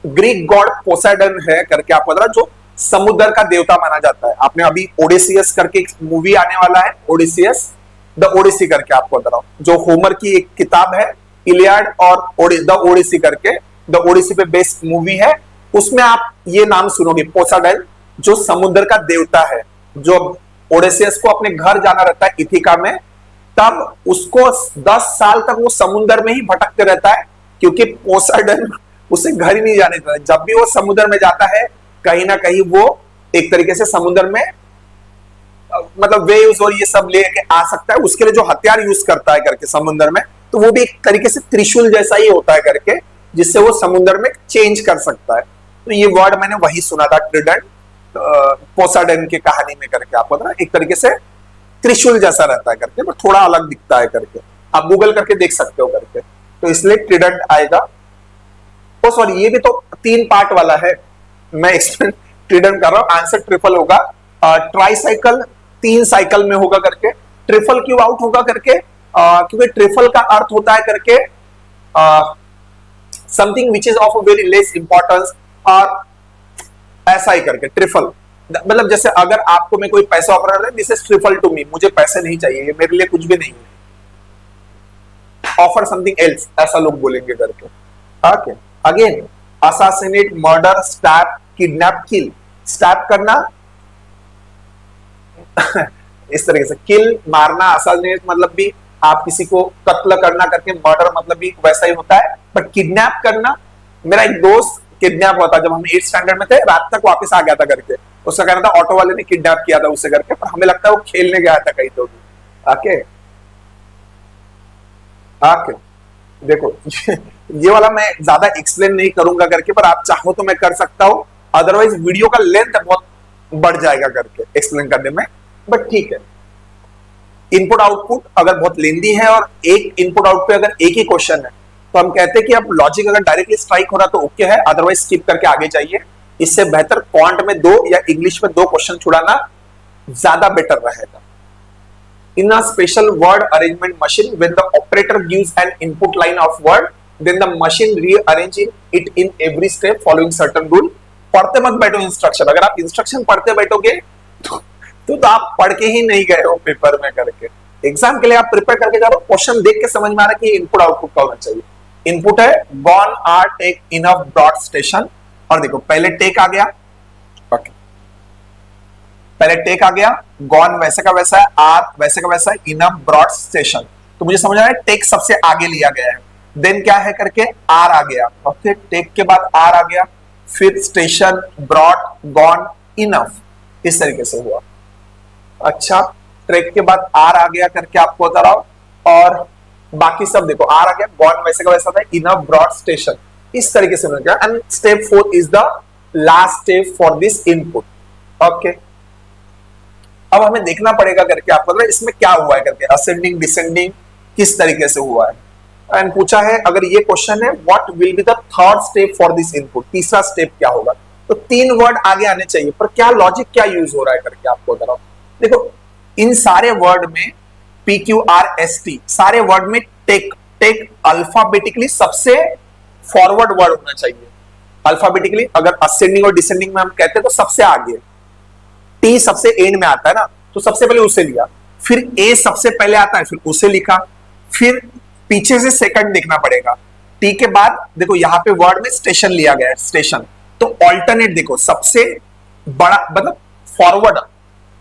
ग्रीक गॉड पोसाइडन है करके आपको बता, जो समुद्र का देवता माना जाता है। आपने अभी ओडिसियस करके एक मूवी आने वाला है, ओडिसियस द ओडिसी करके, आपको बता रहा हूं, जो होमर की एक किताब है इलियाड और द ओडिसी करके, द ओडिसी पे बेस्ड मूवी है। उसमें आप ये नाम सुनोगे, पोसाइडन, जो समुद्र का देवता है। जो ओडिसियस को अपने घर जाना रहता है इथिका में, तब उसको 10 साल तक वो समुद्र में ही भटकते रहता है, क्योंकि पोसाइडन उसे घर ही नहीं जाने देता। जब भी वो समुद्र में जाता है, कहीं ना कहीं वो एक तरीके से समुद्र में मतलब वेव्स और ये सब लेके आ सकता है। उसके लिए जो हथियार यूज करता है करके समुद्र में, तो वो भी एक तरीके से त्रिशूल जैसा ही होता है करके, जिससे वो समुद्र में चेंज कर सकता है। तो ये वर्ड मैंने वही सुना था, ट्रिडेंट पोसाइडन की कहानी में करके, आपको ना एक तरीके से त्रिशूल जैसा रहता है करके, पर थोड़ा अलग दिखता है करके। आप गूगल करके देख सकते हो करके। तो इसलिए ट्रिडेंट आएगा। ओ सॉरी, ये भी तो 3 पार्ट वाला है, मैं एक्सप्लेन ट्रिडेंट कर रहा हूं। आंसर ट्रिपल होगा। ट्राईसाइकिल 3 साइकिल में होगा करके। ट्रिपल क्यों आउट होगा करके? क्योंकि ट्रिपल का अर्थ होता है करके something which is of very less importance, और ऐसा ही करके ट्रिपल, मतलब जैसे अगर आपको मैं कोई पैसा ऑफर कर रहा है, this is triple to me, मुझे पैसे नहीं चाहिए, ये मेरे लिए कुछ भी नहीं है, ऑफर समथिंग एल्स, ऐसा लोग बोलेंगे करके। Okay, again assassinate, murder, stab, kidnap, kill. Stab करना इस तरीके से, किल मारना, असासिनेट मतलब भी आप किसी को कत्ल करना करके, मर्डर मतलब भी वैसा ही होता है। बट किडनैप करना, मेरा एक दोस्त किडनैप हुआ था जब हम 8th स्टैंडर्ड में थे, रात तक वापस आ गया था करके। उसका कहना था ऑटो वाले ने किडनैप किया था उसे करके, पर हमें लगता है वो खेलने गया था कहीं तो। ओके ओके, देखो ये वाला मैं ज्यादा एक्सप्लेन नहीं करूंगा करके, पर आप चाहो तो मैं कर सकता हूं, अदरवाइज वीडियो का लेंथ बहुत बढ़ जाएगा करके एक्सप्लेन करने में, बट ठीक है। इनपुट आउटपुट अगर बहुत लेंदी है और एक इनपुट आउट पे अगर एक ही क्वेश्चन है, तो हम कहते हैं कि अब लॉजिक अगर डायरेक्टली स्ट्राइक हो रहा तो ओके है, अदरवाइज स्किप करके आगे जाइए। इससे बेहतर क्वांट में 2 या इंग्लिश में 2 क्वेश्चन छुड़ाना ज्यादा बेटर रहेगा। In a special word arrangement machine, when the operator gives an input line of word, then the machine rearranges it in every step following certain rule. पढ़ते मत बैठो इंस्ट्रक्शन, अगर आप इंस्ट्रक्शन पढ़ते बैठोगे तो आप पढ़ के ही नहीं गए हो पेपर में करके। एग्जाम के लिए आप प्रिपेयर करके जा रहे हो, क्वेश्चन देख के समझ में आ रहा है कि इनपुट आउटपुट का होना चाहिए। इनपुट है gone are take enough broad station, और देखो पहले टेक आ गया, ओके, पहले टेक आ गया, गॉन वैसे का वैसा है, आर वैसे का वैसा है, इनफ ब्रॉड स्टेशन। तो मुझे समझ आ रहा है टेक सबसे आगे लिया गया है, देन क्या है करके आर आ गया, ओके, टेक के बाद आर आ गया, फिर स्टेशन, ब्रॉड, गॉन, इनफ, इस तरीके से हुआ। अच्छा, ट्रेक के बाद आर आ गया करके आपको बता रहा हूं, और बाकी सब देखो आर आ गया, गॉन वैसे का वैसा था, इनफ, ब्रॉड, स्टेशन, इस तरीके से मिल गया। And step 4 is the last step for this input. Okay, अब हमें देखना पड़ेगा करके आपको पता है इसमें क्या हुआ है करके, असेंडिंग डिसेंडिंग किस तरीके से हुआ है। एंड पूछा है अगर ये क्वेश्चन है what will be the third step for this input, तीसरा स्टेप क्या होगा, तो 3 वर्ड आगे आने चाहिए, पर क्या लॉजिक क्या यूज हो रहा है करके आपको बता रहा हूं। देखो इन सारे वर्ड में PQRST, सारे वर्ड में टेक, टेक अल्फाबेटिकली सबसे फॉरवर्ड वर्ड होना चाहिए। अल्फाबेटिकली अगर असेंडिंग और डिसेंडिंग में हम कहते हैं तो सबसे आगे, टी सबसे एंड में आता है ना, तो सबसे पहले उसे लिया, फिर ए सबसे पहले आता है, फिर उसे लिखा, फिर पीछे से सेकंड देखना पड़ेगा। टी के बाद देखो यहां पे वर्ड में स्टेशन लिया गया है, स्टेशन, तो ऑल्टरनेट देखो सबसे बड़ा मतलब फॉरवर्ड,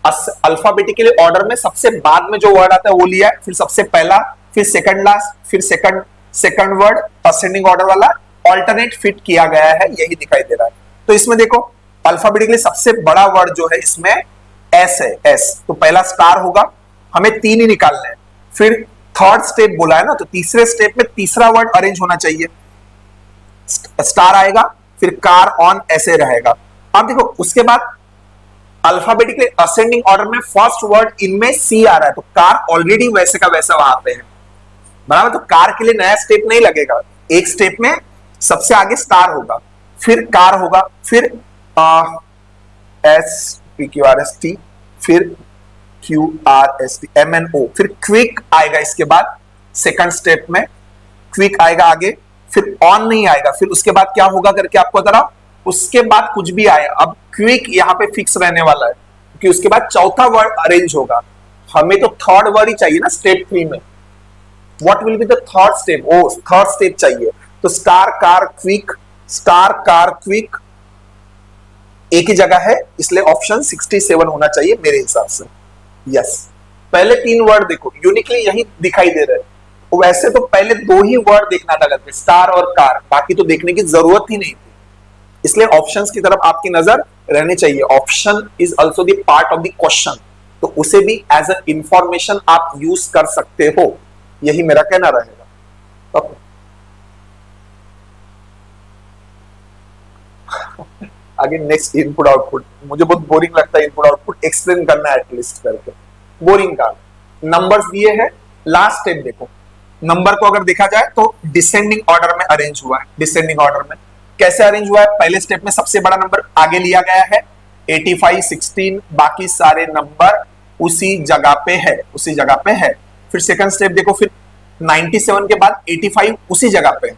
अल्फाबेटिकली ऑर्डर में सबसे बाद में जो वर्ड आता है वो लिया है, फिर सबसे पहला, फिर सेकंड लास्ट, फिर सेकंड वर्ड, असेंडिंग ऑर्डर वाला ऑल्टरनेट फिट किया गया है, यही दिखाई दे रहा है। तो इसमें देखो अल्फाबेटिकली सबसे बड़ा वर्ड जो है इसमें एस है, एस, तो पहला स्टार होगा, हमें 3 ही निकालने हैं। फिर थर्ड स्टेप बोला है ना, तो तीसरे स्टेप में तीसरा वर्ड अरेंज होना चाहिए, स्टार आएगा, फिर कार ऑन ऐसे रहेगा। अब देखो उसके बाद अल्फाबेटिकली असेंडिंग ऑर्डर में फर्स्ट वर्ड इनमें सी आ रहा है, तो कार ऑलरेडी वैसे का वैसा वहां पे है, बराबर, तो कार के लिए नया स्टेप नहीं लगेगा, एक स्टेप में सबसे आगे स्टार होगा, फिर कार होगा, फिर SPQRST, फिर QRST, MNO, फिर क्विक आएगा इसके बाद, सेकंड स्टेप में क्विक आएगा आगे, फिर ऑन नहीं आएगा, फिर उसके बाद क्या होगा करके आपको बता रहा हूं। उसके बाद कुछ भी आए, अब क्विक यहाँ पे फिक्स रहने वाला है क्योंकि उसके बाद चौथा वर्ड अरेंज होगा। हमें तो थर्ड वर्ड ही चाहिए ना स्टेप 3 में। What will be the third step? Oh third step चाहिए, तो star car quick, star car quick एक ही जगह है, इसलिए ऑप्शन 67 होना चाहिए मेरे हिसाब से। यस, पहले 3 वर्ड देखो यूनिकली यही दिखाई दे रहे हैं। वैसे तो पहले 2 ही वर्ड देखना था करके, स्टार और कार, बाकी तो देखने की जरूरत ही नहीं थी, इसलिए ऑप्शंस की तरफ आपकी नजर रहनी चाहिए। Option is also the part of the question, तो उसे भी एज अ इंफॉर्मेशन आप यूज कर सकते हो, यही मेरा कहना रहेगा। ओके, आगे नेक्स्ट इनपुट आउटपुट। मुझे बहुत बोरिंग लगता है इनपुट आउटपुट एक्सप्लेन करना है एटलीस्ट करके, बोरिंग का। नंबर्स दिए हैं, लास्ट स्टेप देखो। नंबर को अगर देखा जाए तो डिसेंडिंग ऑर्डर में अरेंज हुआ है। डिसेंडिंग ऑर्डर में कैसे अरेंज हुआ है? पहले स्टेप में सबसे बड़ा नंबर आगे लिया गया है 85, 16, बाकी सारे नंबर उसी जगह पे है, उसी जगह पे है। फिर सेकंड स्टेप देखो, फिर 97 के बाद 85 उसी जगह पे है,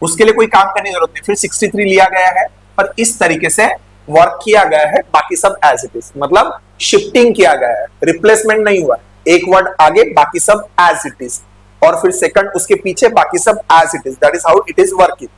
उसके लिए कोई काम करने की जरूरत नहीं। फिर 63 लिया गया है और इस तरीके से वर्क किया गया है, बाकी सब एज इट इज, मतलब शिफ्टिंग किया गया है, रिप्लेसमेंट नहीं हुआ है। एक वर्ड आगे, बाकी सब एज इट इज, और फिर सेकंड उसके पीछे, बाकी सब as it is. That is how it is working.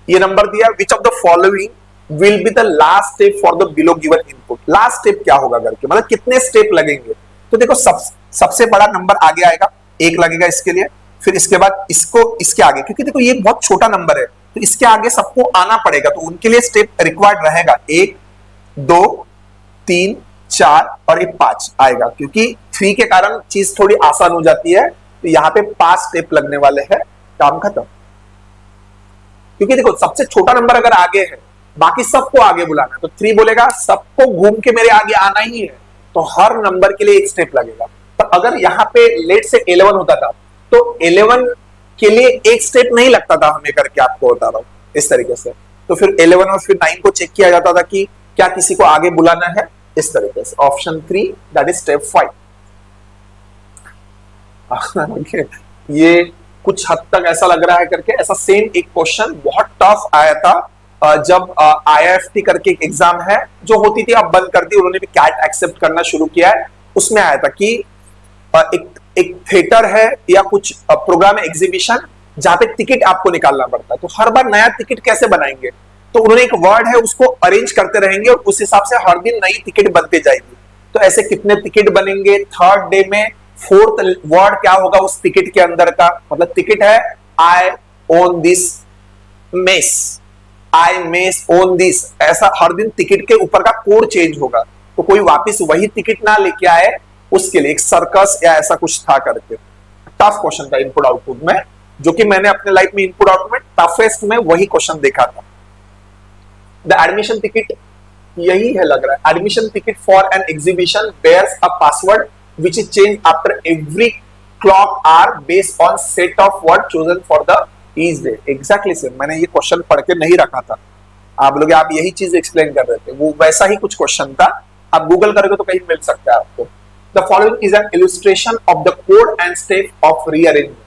ये नंबर दिया, which of the following will be the last step for the below given input. Last step क्या होगा करके, मतलब कितने स्टेप लगेंगे। तो देखो सबसे बड़ा नंबर आगे आएगा, 1 लगेगा इसके लिए, फिर इसके बाद इसको इसके आगे, क्योंकि देखो ये बहुत छोटा नंबर है तो इसके आगे सबको आना पड़ेगा, तो उनके लिए स्टेप रिक्वायर्ड रहेगा 1, 2, 3, 4 और एक 5 आएगा, क्योंकि 3 के कारण चीज थोड़ी आसान हो जाती है। तो यहाँ पे 5 स्टेप लगने वाले हैं, काम खत्म। क्योंकि देखो सबसे छोटा नंबर अगर आगे है, बाकी सबको आगे बुलाना है, तो 3 बोलेगा सबको घूम के मेरे आगे आना ही है, तो हर नंबर के लिए 1 स्टेप लगेगा। पर अगर यहाँ पे लेट से 11 होता था तो 11 के लिए 1 स्टेप नहीं लगता था हमें करके, आपको बता रहा हूं इस तरीके से। तो फिर 11 और फिर 9 को चेक किया जाता था कि क्या किसी को आगे बुलाना है, इस तरीके से। Option 3 that is step 5। ये कुछ हद तक ऐसा लग रहा है करके, ऐसा सेम एक क्वेश्चन बहुत टफ आया था जब IIFT करके एक एग्जाम है जो होती थी, अब बंद कर दी उन्होंने, भी कैट एक्सेप्ट करना शुरू किया है। उसमें आया था कि एक थिएटर है या कुछ प्रोग्राम एग्जीबिशन जहां पे टिकट आपको निकालना पड़ता है, तो हर बार नया टिकट कैसे बनाएंगे, तो उन्होंने एक वर्ड है उसको अरेंज करते रहेंगे और उस हिसाब से हर दिन नई टिकट बनते जाएगी। तो ऐसे कितने टिकट बनेंगे, थर्ड डे में फोर्थ वर्ड क्या होगा उस टिकट के अंदर का, मतलब टिकट है I own this mess, I mess own this, ऐसा हर दिन टिकट के ऊपर का कोड चेंज होगा, तो कोई वापस वही टिकट ना लेके आए, उसके लिए एक सर्कस या ऐसा कुछ था करके। टफ क्वेश्चन था इनपुट आउटपुट में, जो कि मैंने अपने लाइफ में इनपुट आउटपुट में टफेस्ट में वही क्वेश्चन देखा था। द एडमिशन टिकट यही है लग रहा है, admission ticket for an exhibition bears a password which is changed after every clock hour based on set of word chosen for the each day। exactly same, मैंने ये question पढ़ के नहीं रखा था, आप लोग आप यही चीज एक्सप्लेन कर रहे थे, वो वैसा ही कुछ क्वेश्चन था, आप गूगल करोगे तो कहीं मिल सकता है आपको। The following is an illustration of the code and step of rearrangement.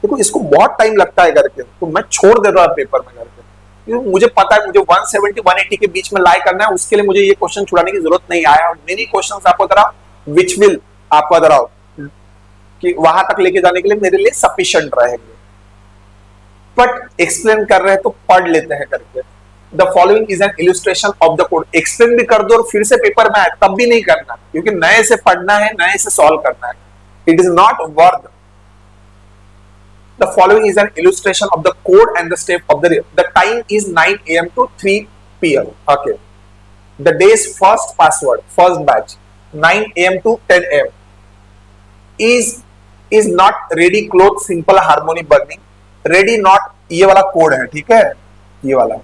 देखो इसको बहुत टाइम लगता है करके, तो मैं छोड़ दे रहा हूँ पेपर में करके, मुझे पता है मुझे 170 180 के बीच में लाई करना है, उसके लिए मुझे ये क्वेश्चन छुड़ाने की जरूरत नहीं आया। और मेनी क्वेश्चन आपको तरह विच विल आपको अदराओ कि वहां तक लेके जाने के लिए मेरे लिए सफिशिएंट रहेंगे, बट एक्सप्लेन कर रहे हैं तो पढ़ लेते हैं करके। The following is an illustration of the code. Explain भी कर दो और फिर से पेपर में आए तब भी नहीं करना, क्योंकि नए से पढ़ना है, नए से सॉल्व करना है, it is not worth. The following is an illustration of the code and the step of the time is 9 AM to 3 PM। Okay, the days first password first batch 9 AM to 10 AM is not ready cloth simple harmony burning, ready not ये वाला code है, ठीक है, ये वाला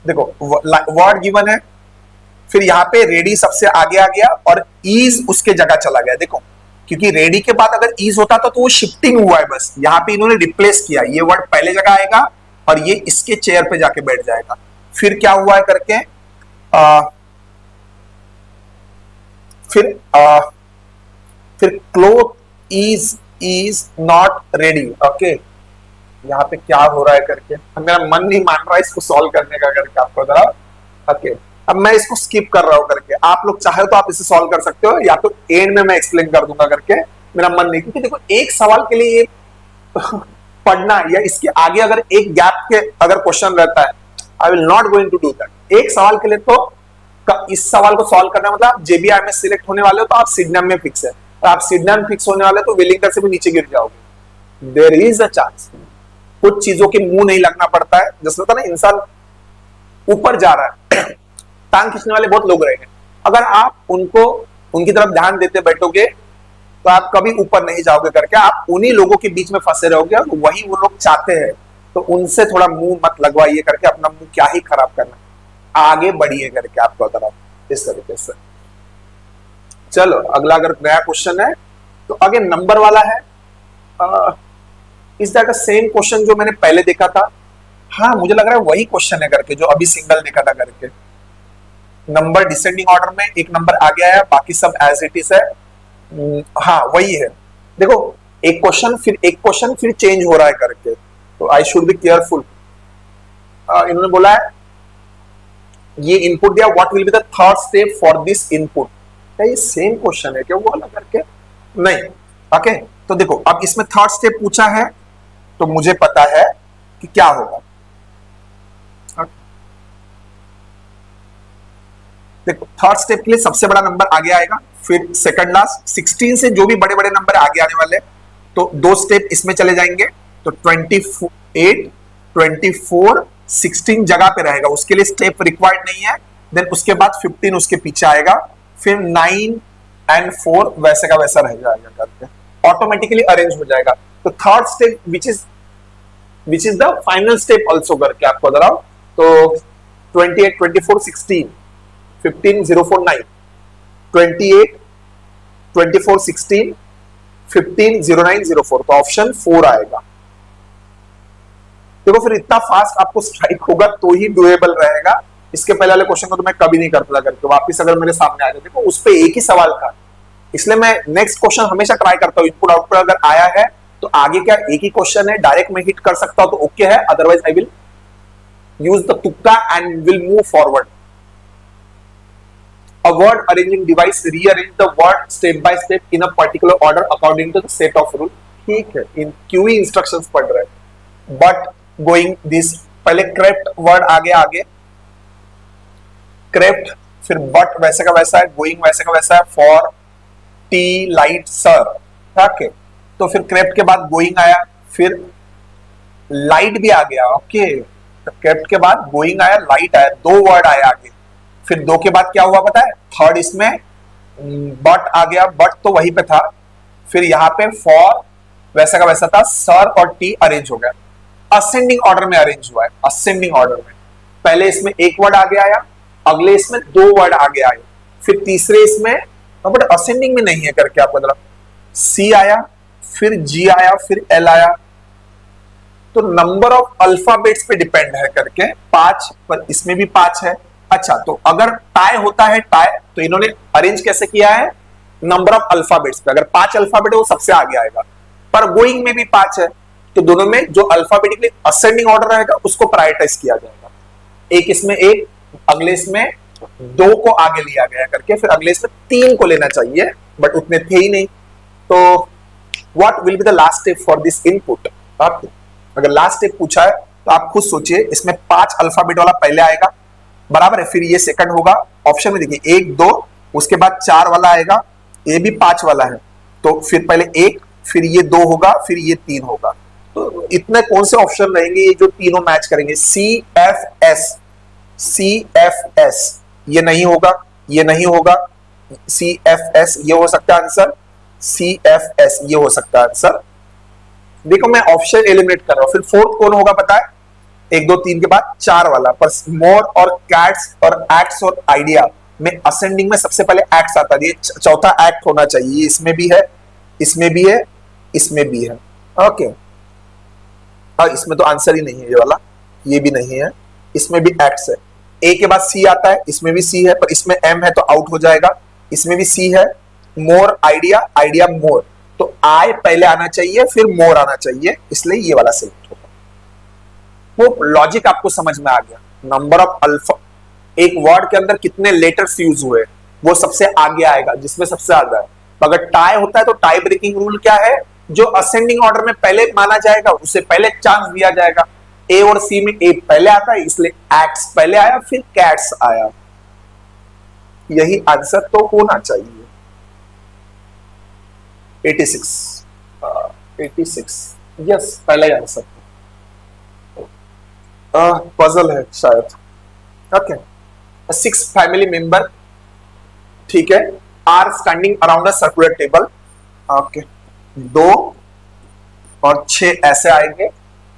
देखो word given है, फिर यहाँ पे रेडी सबसे आगे आ गया और ईज उसके जगह चला गया। देखो क्योंकि रेडी के बाद अगर ईज होता था तो वो शिफ्टिंग हुआ है, बस यहाँ पे इन्होंने रिप्लेस किया, ये वर्ड पहले जगह आएगा और ये इसके चेयर पे जाके बैठ जाएगा। फिर क्या हुआ है करके फिर फिर cloth is not ready. Okay, यहाँ पे क्या हो रहा है करके मेरा मन नहीं मान रहा है इसको सॉल्व करने का करके आपको जरा। ओके, अब मैं इसको स्किप कर रहा हूँ करके, आप लोग चाहे तो आप इसे सॉल्व कर सकते हो या तो एंड में मैं एक्सप्लेन कर दूंगा करके, मेरा मन नहीं, क्योंकि देखो एक सवाल के लिए पढ़ना या इसके आगे अगर एक गैप के अगर क्वेश्चन रहता है, I will not going to do that. एक सवाल के लिए तो इस सवाल को सॉल्व करना मतलब आप जेबीआई में सिलेक्ट होने वाले हो तो आप सिडनम में फिक्स है, और आप सिडनम फिक्स होने वाले तो वेलिंगटन से भी नीचे गिर जाओगे। There is a chance. कुछ चीजों के मुंह नहीं लगना पड़ता है, जैसे होता है ना इंसान ऊपर जा रहा है टांग खींचने वाले बहुत लोग रहेंगे, अगर आप उनको उनकी तरफ ध्यान देते बैठोगे तो आप कभी ऊपर नहीं जाओगे करके, आप उन्हीं लोगों के बीच में फंसे रहोगे और वही वो लोग चाहते हैं, तो उनसे थोड़ा मुंह मत लगवाइए करके, अपना मुंह क्या ही खराब करना, आगे बढ़िए करके आपको तरफ इस तरीके से। चलो अगला अगर नया क्वेश्चन है तो आगे नंबर वाला है। इस दैट सेम क्वेश्चन जो मैंने पहले देखा था, हाँ मुझे लग रहा है वही क्वेश्चन है करके जो अभी सिंगल देखा था करके। नंबर डिसेंडिंग ऑर्डर में एक नंबर आगे आया, बाकी सब एज इट इज है। हाँ वही है, देखो एक क्वेश्चन फिर चेंज हो रहा है करके, तो आई शुड बी केयरफुल। इन्होंने बोला है ये इनपुट दिया, what will be the third step for this input. क्या ये सेम क्वेश्चन है क्या वो वाला करके? नहीं। ओके, तो देखो अब इसमें थर्ड स्टेप पूछा है तो मुझे पता है कि क्या होगा। देखो थर्ड स्टेप के लिए सबसे बड़ा नंबर आगे आएगा, फिर सेकंड लास्ट 16 से जो भी बड़े बड़े नंबर आगे आने वाले, तो दो स्टेप इसमें चले जाएंगे, तो 28, 24, 16 जगह पे रहेगा, उसके लिए स्टेप रिक्वायर्ड नहीं है। देन उसके बाद 15 उसके पीछे आएगा, फिर 9 एंड 4 वैसे का वैसा रह जाएगा करके, ऑटोमेटिकली अरेंज हो जाएगा। तो third step which is the final step also करके आपको बताओ, तो 28, 24, 16, 15, 0, 4, 9, 28, 24, 16, 15, 0, 9, 0, 4, तो ऑप्शन 4 आएगा। देखो फिर इतना फास्ट आपको स्ट्राइक होगा तो ही डुएबल रहेगा, इसके पहले वाले क्वेश्चन को तो मैं कभी नहीं करता करके, वापस अगर मेरे सामने आ जाए, देखो उस पे एक ही सवाल था, इसलिए मैं नेक्स्ट क्वेश्चन हमेशा ट्राई करता हूँ। इनपुट आउटपुट अगर आया है तो आगे क्या एक ही क्वेश्चन है, डायरेक्ट में हिट कर सकता हूं तो ओके है, otherwise I will use the तुक्का and will move forward. A word arranging device rearrange the word step by step in a particular order according to the set of rule। ठीक है, इन QE instructions पढ़ रहे हैं, but going this पहले crept word आगे crept, फिर but वैसे का वैसा है, गोइंग वैसे का वैसा है, for, T, light, sir. Okay, तो फिर क्रेप्ट के बाद गोइंग आया, फिर लाइट भी आ गया। ओके, तो क्रेप्ट के बाद गोइंग आया, लाइट आया, दो वर्ड आया आगे, फिर दो के बाद क्या हुआ पता है, थर्ड इसमें बट आ गया, बट तो वहीं पे था, फिर यहाँ पे फॉर वैसा का वैसा था, सर और टी अरेंज हो गया, असेंडिंग ऑर्डर में अरेंज हुआ है। असेंडिंग ऑर्डर में पहले इसमें एक वर्ड आगे आया, अगले इसमें दो वर्ड आगे आए, फिर तीसरे इसमें बट असेंडिंग में नहीं है करके आपको मतलब सी आया, फिर जी आया, फिर एल आया, तो नंबर ऑफ अल्फाबेट्स पे डिपेंड है करके 5, पर इसमें भी 5 है। अच्छा, तो अगर टाई होता है टाई, तो इन्होंने अरेंज कैसे किया है, नंबर ऑफ अल्फाबेट्स पे, अगर 5 अल्फाबेट है वो सबसे आगे आएगा, पर गोइंग में भी 5 है, तो दोनों में जो अल्फाबेटिकली असेंडिंग ऑर्डर रहेगा उसको प्रायोरिटाइज किया जाएगा। एक इसमें एक, अगले इसमें 2 को आगे लिया गया करके, फिर अगले इसमें 3 को लेना चाहिए, बट उतने थे ही नहीं। तो what will be the last step for this input. अगर लास्ट स्टेप पूछा है तो आप खुद सोचिए, इसमें 5 अल्फाबेट वाला पहले आएगा, बराबर है, फिर ये सेकंड होगा, ऑप्शन में देखिए 1, 2, उसके बाद 4 वाला आएगा, ये भी 5 वाला है, तो फिर पहले 1, फिर ये 2 होगा, फिर ये 3 होगा, तो इतने कौन से ऑप्शन रहेंगे ये जो तीनों मैच करेंगे, CFS, ये नहीं होगा, ये नहीं होगा, CFS ये हो सकता है आंसर, CFS ये हो सकता है आंसर। देखो मैं ऑप्शन एलिमिनेट कर रहा हूं, फिर फोर्थ कौन होगा पता है, 1, 2, 3 के बाद 4 वाला, पर मोर और कैट्स और एक्ट्स और आइडिया में असेंडिंग में सबसे पहले एक्ट्स आता है, ये चौथा एक्ट होना चाहिए, इसमें भी है, इसमें भी है, इसमें भी है। ओके, और इसमें तो आंसर ही नहीं है ये वाला, ये भी नहीं है, इसमें भी एक्ट्स है। ए के बाद सी आता है, इसमें भी सी है, पर इसमें एम है तो आउट हो जाएगा, इसमें भी सी है, मोर आइडिया, आइडिया मोर, तो आई पहले आना चाहिए फिर मोर आना चाहिए, इसलिए ये वाला सिलेक्ट होगा। वो लॉजिक आपको समझ में आ गया। नंबर ऑफ अल्फा, एक वर्ड के अंदर कितने लेटर्स यूज हुए वो सबसे आगे आएगा, जिसमें सबसे ज्यादा है। अगर टाई होता है तो टाई ब्रेकिंग रूल क्या है, जो असेंडिंग ऑर्डर में पहले माना जाएगा उसे पहले चांस दिया जाएगा। ए और सी में ए पहले आता है, इसलिए एक्स पहले आया फिर कैट्स आया। यही आंसर तो होना चाहिए। 86 86 यस, पहला ही आंसर। पजल है शायद। ओके, 6 फैमिली मेंबर, ठीक है, are standing around a circular table. Okay, 2 और 6 ऐसे आएंगे।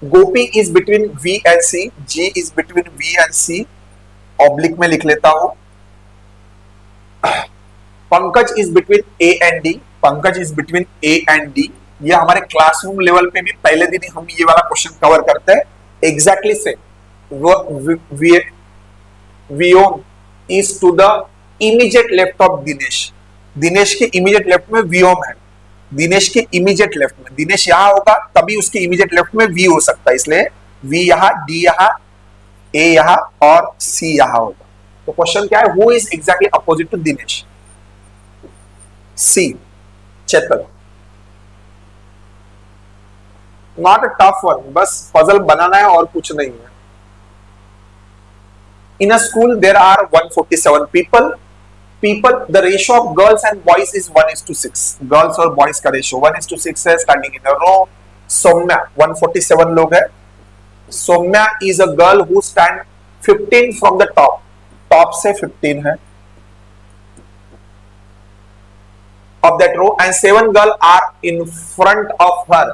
Gopi is between V and C, G is between V and C, oblique में लिख लेता हूं। Pankaj is between A and D, Pankaj is between A and D. ये हमारे क्लासरूम लेवल पे भी पहले दिन ही हम ये वाला क्वेश्चन कवर करते हैं, exactly same. Viyom is to the immediate left of Dinesh, Dinesh के इमीडिएट लेफ्ट में वियोम है, दिनेश के इमीडिएट लेफ्ट में, दिनेश यहां होगा तभी उसके इमीडिएट लेफ्ट में वी हो सकता है, इसलिए वी यहां, डी यहां, ए यहां और सी यहां होगा। तो क्वेश्चन क्या है, who is exactly opposite to Dinesh? C, Chetan. Not a tough one, बस पजल बनाना है और कुछ नहीं है। In a school there are 147 people, the ratio of girls and boys is 1:6, girls और boys का रेशियो 1:6 है, standing in a row। Saumya, 147 लोग है, Saumya is a girl who stand 15 from the top, top से 15 है of that row and 7 girls are in front of her।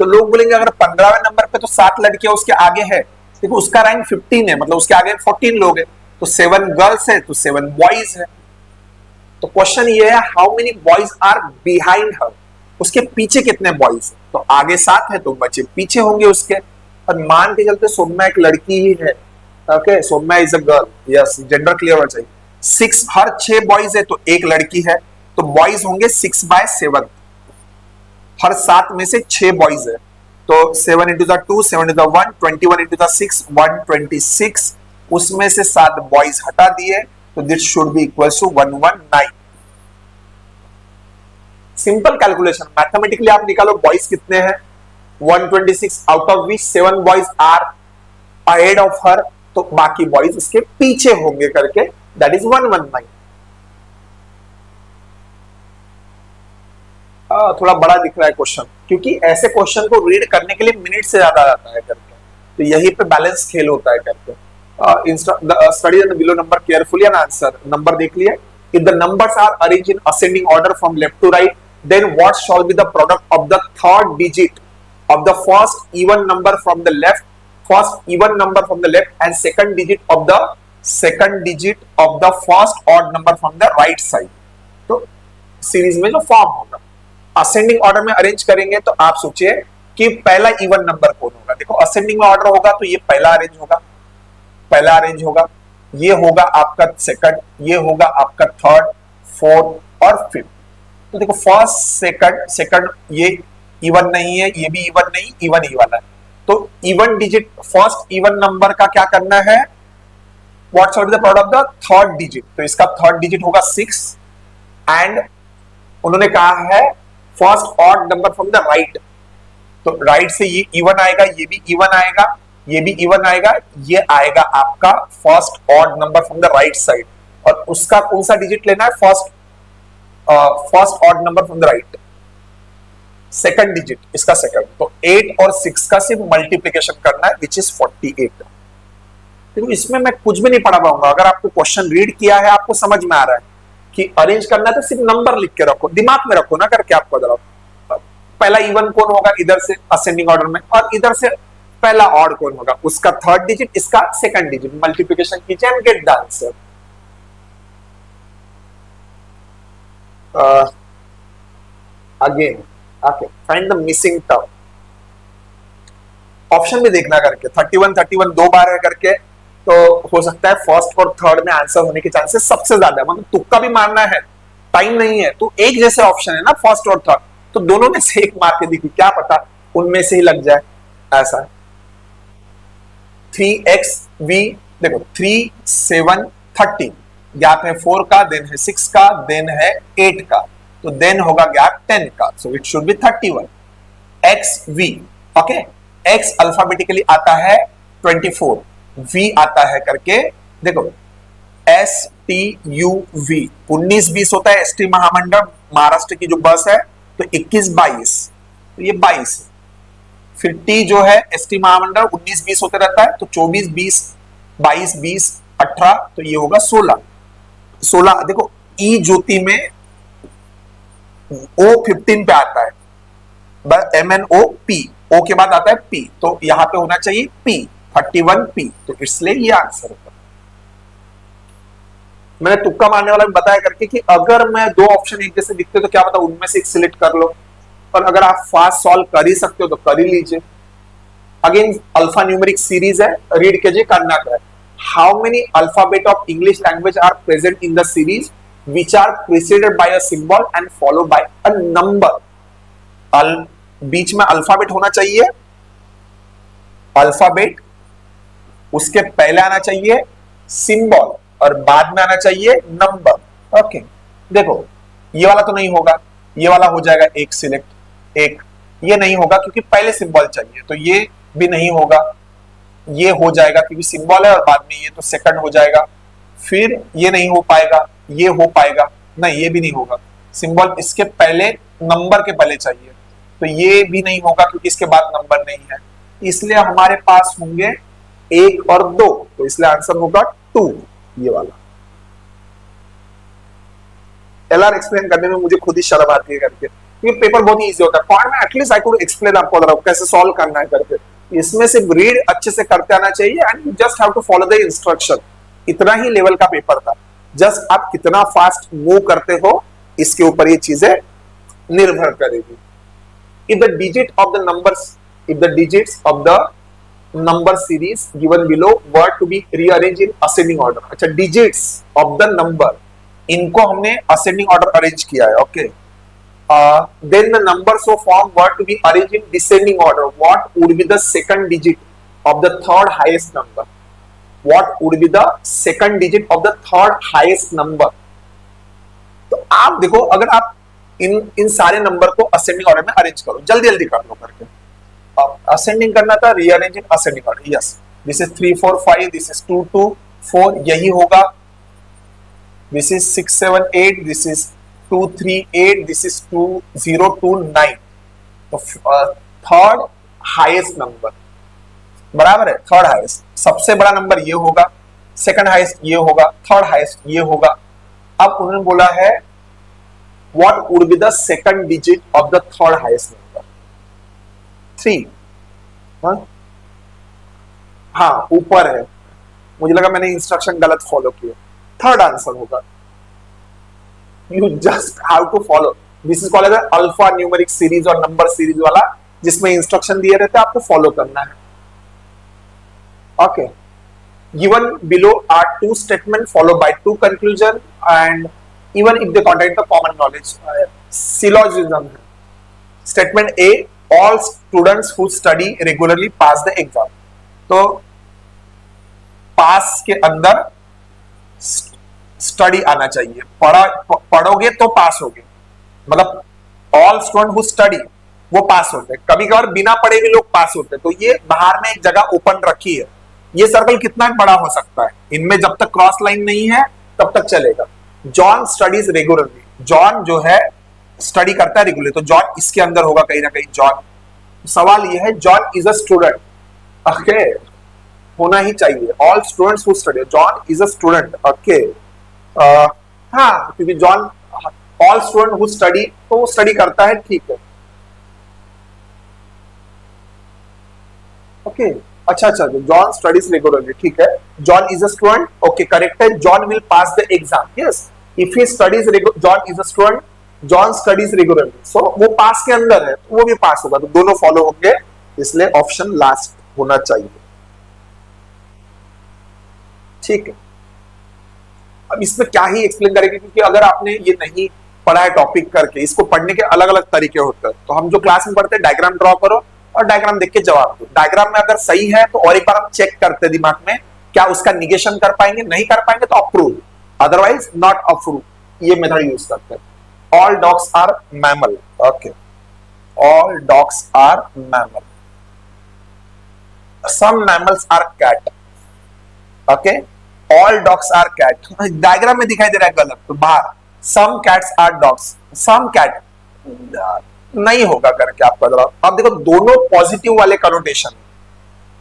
तो लोग बोलेंगे अगर 15वें नंबर पे तो 7 लड़कियां उसके आगे है, देखो उसका रैंक 15 है, मतलब उसके आगे 14 लोग हैं, तो 7 गर्ल्स है तो 7 बॉयज है। तो क्वेश्चन ये है, how many boys are behind her, उसके पीछे कितने बॉयज है? तो आगे 7 है तो बच्चे पीछे होंगे उसके। और मान के चलते सौम्या एक लड़की ही है, okay, Saumya is a girl, yes, gender clear होना चाहिए। 6, हर 6 बॉयज है तो एक लड़की है, तो बॉयज होंगे 6/7, हर 7 में से 6 बॉयज है, तो 7 into the 2, 7 into the 1, 21 into the 6, 126, उसमें से 7 बॉयज हटा दिए, तो this should be equal to 119। Simple calculation, mathematically आप निकालो बॉयज कितने हैं, 126, out of which 7 boys are ahead of her, तो बाकी बॉयज उसके पीछे होंगे करके, दैट इज 119। थोड़ा बड़ा दिख रहा है क्वेश्चन, क्योंकि ऐसे क्वेश्चन को रीड करने के लिए मिनट से ज्यादा जाता है करके, तो यही पे बैलेंस खेल होता है करके। Study the below number carefully and answer. Number देख लिए, if the numbers are arranged in ascending order from left to right, then what shall be the product of the third digit of the first even number from the left, first even number from the left and second digit of the first odd number from the right side. तो series में जो form होगा, ascending order में arrange करेंगे तो आप सोचिए कि पहला इवन नंबर कौन होगा। देखो असेंडिंग में ऑर्डर होगा तो ये पहला अरेंज होगा, ये होगा आपका सेकंड, ये होगा आपका थर्ड, फोर्थ और फिफ्थ। तो देखो फर्स्ट सेकंड ये इवन नहीं है, ये भी इवन नहीं, इवन ही वाला है। तो even digit first even number का क्या करना है, what shall be the product of the third digit, तो इसका थर्ड डिजिट होगा 6 एंड उन्होंने कहा है first odd number from the right, तो राइट से ये इवन आएगा, ये भी इवन आएगा, ये भी इवन आएगा, ये आएगा आपका first odd number from the right side, और उसका कौन सा डिजिट लेना है, first odd number from the right, second digit इसका सेकंड। तो 8 और 6 का सिर्फ मल्टीप्लीकेशन करना है, विच इज 48। देखो इसमें मैं कुछ भी नहीं पढ़ा पाऊंगा, अगर आपको क्वेश्चन रीड किया है, आपको समझ में आ रहा है कि अरेंज करना है, तो सिर्फ नंबर लिख के रखो, दिमाग में रखो ना करके आपको जरा, पहला इवन कौन होगा इधर से असेंडिंग ऑर्डर में, और इधर से पहला ऑड कौन होगा, उसका थर्ड डिजिट, इसका सेकंड डिजिट, मल्टीप्लिकेशन कीजिए and gate the answer. Again okay, find the missing term. Option भी देखना करके, 31 दो बार है करके, तो हो सकता है फर्स्ट और थर्ड में आंसर होने के चांसेस सबसे ज्यादा है, मतलब तुक्का भी मारना है टाइम नहीं है, तो एक जैसे ऑप्शन है ना फर्स्ट और थर्ड, तो दोनों में से एक मार के देखिए, क्या पता उनमें से ही लग जाए, ऐसा है। 3xv, देखो 3 7 13, गैप है 4 का, देन है 6 का, देन है 8 का, तो देन होगा गैप 10 का, so it should be 31। xv, okay, x alphabetically आता है 24, v आता है करके, देखो STUV, 19-20 होता है ST महामंडल महाराष्ट्र की जो बस है, तो 21-22, तो ये 22, फिर T जो है ST महामंडल 19-20 होते रहता है, तो 24-20 22-20 18, तो ये होगा 16। देखो E ज्योति में O 15 पे आता है, MNOP, O के बाद आता है P, तो यहां पे होना चाहिए P 31P, तो इसलिए ये आंसर होगा। मैंने तुक्का मारने वाला भी बताया करके कि अगर मैं दो ऑप्शन एक जैसे दिखते तो क्या पता उनमें से एक सिलेक्ट कर लो, पर अगर आप फास्ट सॉल्व कर ही सकते हो तो कर ही लीजिए। अगेन अल्फा न्यूमेरिक सीरीज है, रीड कीजिए करना क्या है। How many alphabet of English language are present in the series which are preceded by a symbol and followed by a number. बीच में अल्फाबेट होना चाहिए, अल्फाबेट, उसके पहले आना चाहिए सिंबल और बाद में आना चाहिए नंबर। ओके, देखो ये वाला तो नहीं होगा, ये वाला हो जाएगा एक सिलेक्ट, एक ये नहीं होगा क्योंकि पहले सिंबल चाहिए, तो ये भी नहीं होगा, ये हो जाएगा क्योंकि सिंबल है और बाद में ये, तो सेकंड हो जाएगा। फिर ये नहीं हो पाएगा, ये हो पाएगा, नहीं ये भी नहीं होगा, सिंबल इसके पहले नंबर के पहले चाहिए, तो ये भी नहीं होगा क्योंकि इसके बाद नंबर नहीं है, इसलिए हमारे पास होंगे 1 और 2, तो इसलिए आंसर होगा 2, ये वाला। एलआर एक्सप्लेन करने में मुझे खुद ही शर्म आती है करके, ये पेपर बहुत ही इजी होता है, पॉइंट में एटलीस्ट आई कुड एक्सप्लेन आपको कैसे सॉल्व करना है करके, इसमें सिर्फ रीड अच्छे से करते आना चाहिए and you just have to follow the instruction. इतना ही लेवल का पेपर था, जस्ट आप कितना फास्ट मूव करते हो इसके ऊपर ये चीजें निर्भर करेगी। if the digit of the numbers if the digits of the number series given below were to be rearranged in ascending order, अच्छा digits of the number इनको हमने ascending order arrange किया है, okay, then the numbers so formed were to be arranged in descending order, what would be the second digit of the third highest number? What would be the second digit of the third highest number? तो आप देखो, अगर आप इन सारे number को ascending order में arrange करो, जल्दी जल्दी कर लो करके। असेंडिंग करना था, rearrange in ascending order, yes, this is 3 4 5, this is 2 2 4, यही होगा, this is 6 7 8, this is 2 3 8, this is 2 0 2 9, तो थर्ड हाईएस्ट नंबर बराबर है, थर्ड हाईएस्ट, सबसे बड़ा नंबर ये होगा, सेकंड हाईएस्ट ये होगा, थर्ड हाईएस्ट ये होगा। अब उन्होंने बोला है what would be the second digit of the third highest number? 3, हाँ ऊपर है, मुझे लगा मैंने इंस्ट्रक्शन गलत फॉलो किया, थर्ड आंसर होगा, you just have to follow, this is called as alpha numeric series और नंबर सीरीज वाला, जिसमें इंस्ट्रक्शन दिए रहते हैं, आपको फॉलो करना है। Okay, given below are 2 statement followed by 2 conclusion and even if they contain the common knowledge, syllogism है। Statement A, all students who study regularly pass the exam, तो पास के अंदर स्टडी आना चाहिए, पढ़ोगे तो पास होगे, मतलब all students who study वो पास होते हैं, कभी कभार बिना पढ़े भी लोग पास होते हैं, तो ये बाहर में एक जगह ओपन रखी है, ये सर्कल कितना बड़ा हो सकता है, इनमें जब तक क्रॉस लाइन नहीं है तब तक चलेगा। जॉन स्टडीज रेगुलरली, जॉन जो है स्टडी करता है रेगुलरली, तो जॉन इसके अंदर होगा कहीं ना कहीं, जॉन, सवाल ये है John is a student, okay, होना ही चाहिए, all students who study, John is a student, okay, हाँ क्योंकि John all student who study, तो वो स्टडी करता है, ठीक है, ओके, अच्छा अच्छा, जॉन स्टडीज रेगुलरली, ठीक है, John is a student, okay correct है, John will pass the exam, yes, if he studies, John is a student, John studies regularly, so वो पास के अंदर है, तो वो भी पास होगा, तो दोनों फॉलो होंगे, इसलिए ऑप्शन लास्ट होना चाहिए, ठीक है। अब इसमें क्या ही एक्सप्लेन करेंगे, क्योंकि अगर आपने ये नहीं पढ़ा है टॉपिक करके, इसको पढ़ने के अलग अलग तरीके होते हैं। तो हम जो क्लास में पढ़ते हैं डायग्राम ड्रॉ करो और डायग्राम देख के जवाब दो। डायग्राम में अगर सही है तो और एक बार हम चेक करते हैं दिमाग में, क्या उसका निगेशन कर पाएंगे, नहीं कर पाएंगे तो अप्रूव, अदरवाइज नॉट अप्रूव। ये मेथड यूज करते हैं। All dogs are mammal, okay, all dogs are mammal, some mammals are cat, okay, all dogs are cat. Diagram में दिखाई दे रहा है गलत, तो बाहर some cats are dogs, some cat नहीं होगा करके आपका जवाब। अब देखो दोनों पॉजिटिव वाले कनोटेशन,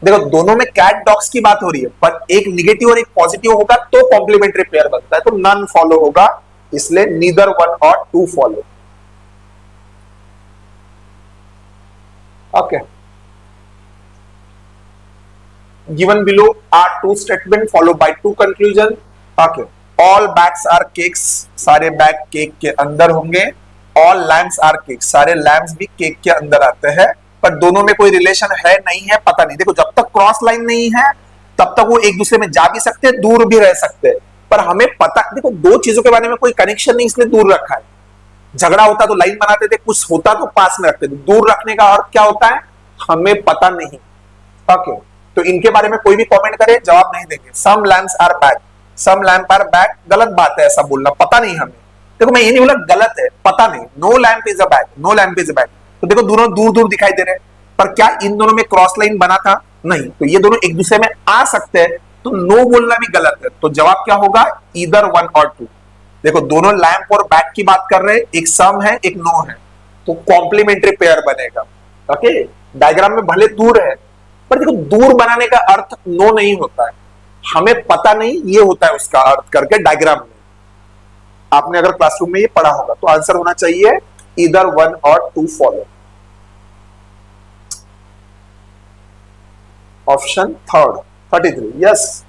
देखो दोनों में कैट डॉग्स की बात हो रही है, पर एक निगेटिव और एक पॉजिटिव होगा तो कॉम्प्लीमेंट्री पेयर बनता है, तो नन फॉलो होगा, इसलिए नीदर वन और two follow. Okay, given below are two statement followed by two conclusion। okay, all bags are cakes, सारे बैग केक के अंदर होंगे। all lambs are cakes, सारे लैम्स भी केक के अंदर आते हैं, पर दोनों में कोई रिलेशन है नहीं है पता नहीं। देखो जब तक क्रॉस लाइन नहीं है तब तक वो एक दूसरे में जा भी सकते हैं, दूर भी रह सकते हैं, पर हमें पता, देखो दो चीजों के बारे में कोई कनेक्शन नहीं इसलिए दूर रखा है। झगड़ा होता तो लाइन बनाते थे, कुछ होता तो पास में रखते थे। दूर रखने का अर्थ क्या होता है, हमें पता नहीं। ओके, तो इनके बारे में कोई भी कमेंट करे जवाब नहीं देंगे। Some lamps are bad, some lamp are bad, गलत बात है ऐसा बोलना, पता नहीं हमें। देखो मैं ये नहीं बोला गलत है, पता नहीं। No lamp is a bed, no lamp is a bed. तो देखो दोनों दूर दूर दिखाई दे रहे हैं, पर क्या इन दोनों में क्रॉस लाइन बना था, नहीं। तो ये दोनों एक दूसरे में आ सकते हैं, तो नो बोलना भी गलत है। तो जवाब क्या होगा, ईदर वन और टू। देखो दोनों लैम्प और बैट की बात कर रहे हैं, एक सम है एक नो है, तो कॉम्प्लीमेंट्री पेयर बनेगा। ओके, डायग्राम में भले दूर है, पर देखो दूर बनाने का अर्थ नो नहीं होता है, हमें पता नहीं ये होता है उसका अर्थ करके डायग्राम में। आपने अगर क्लासरूम में ये पढ़ा होगा, तो आंसर होना चाहिए ईदर वन और two follow. Option third 33, yes.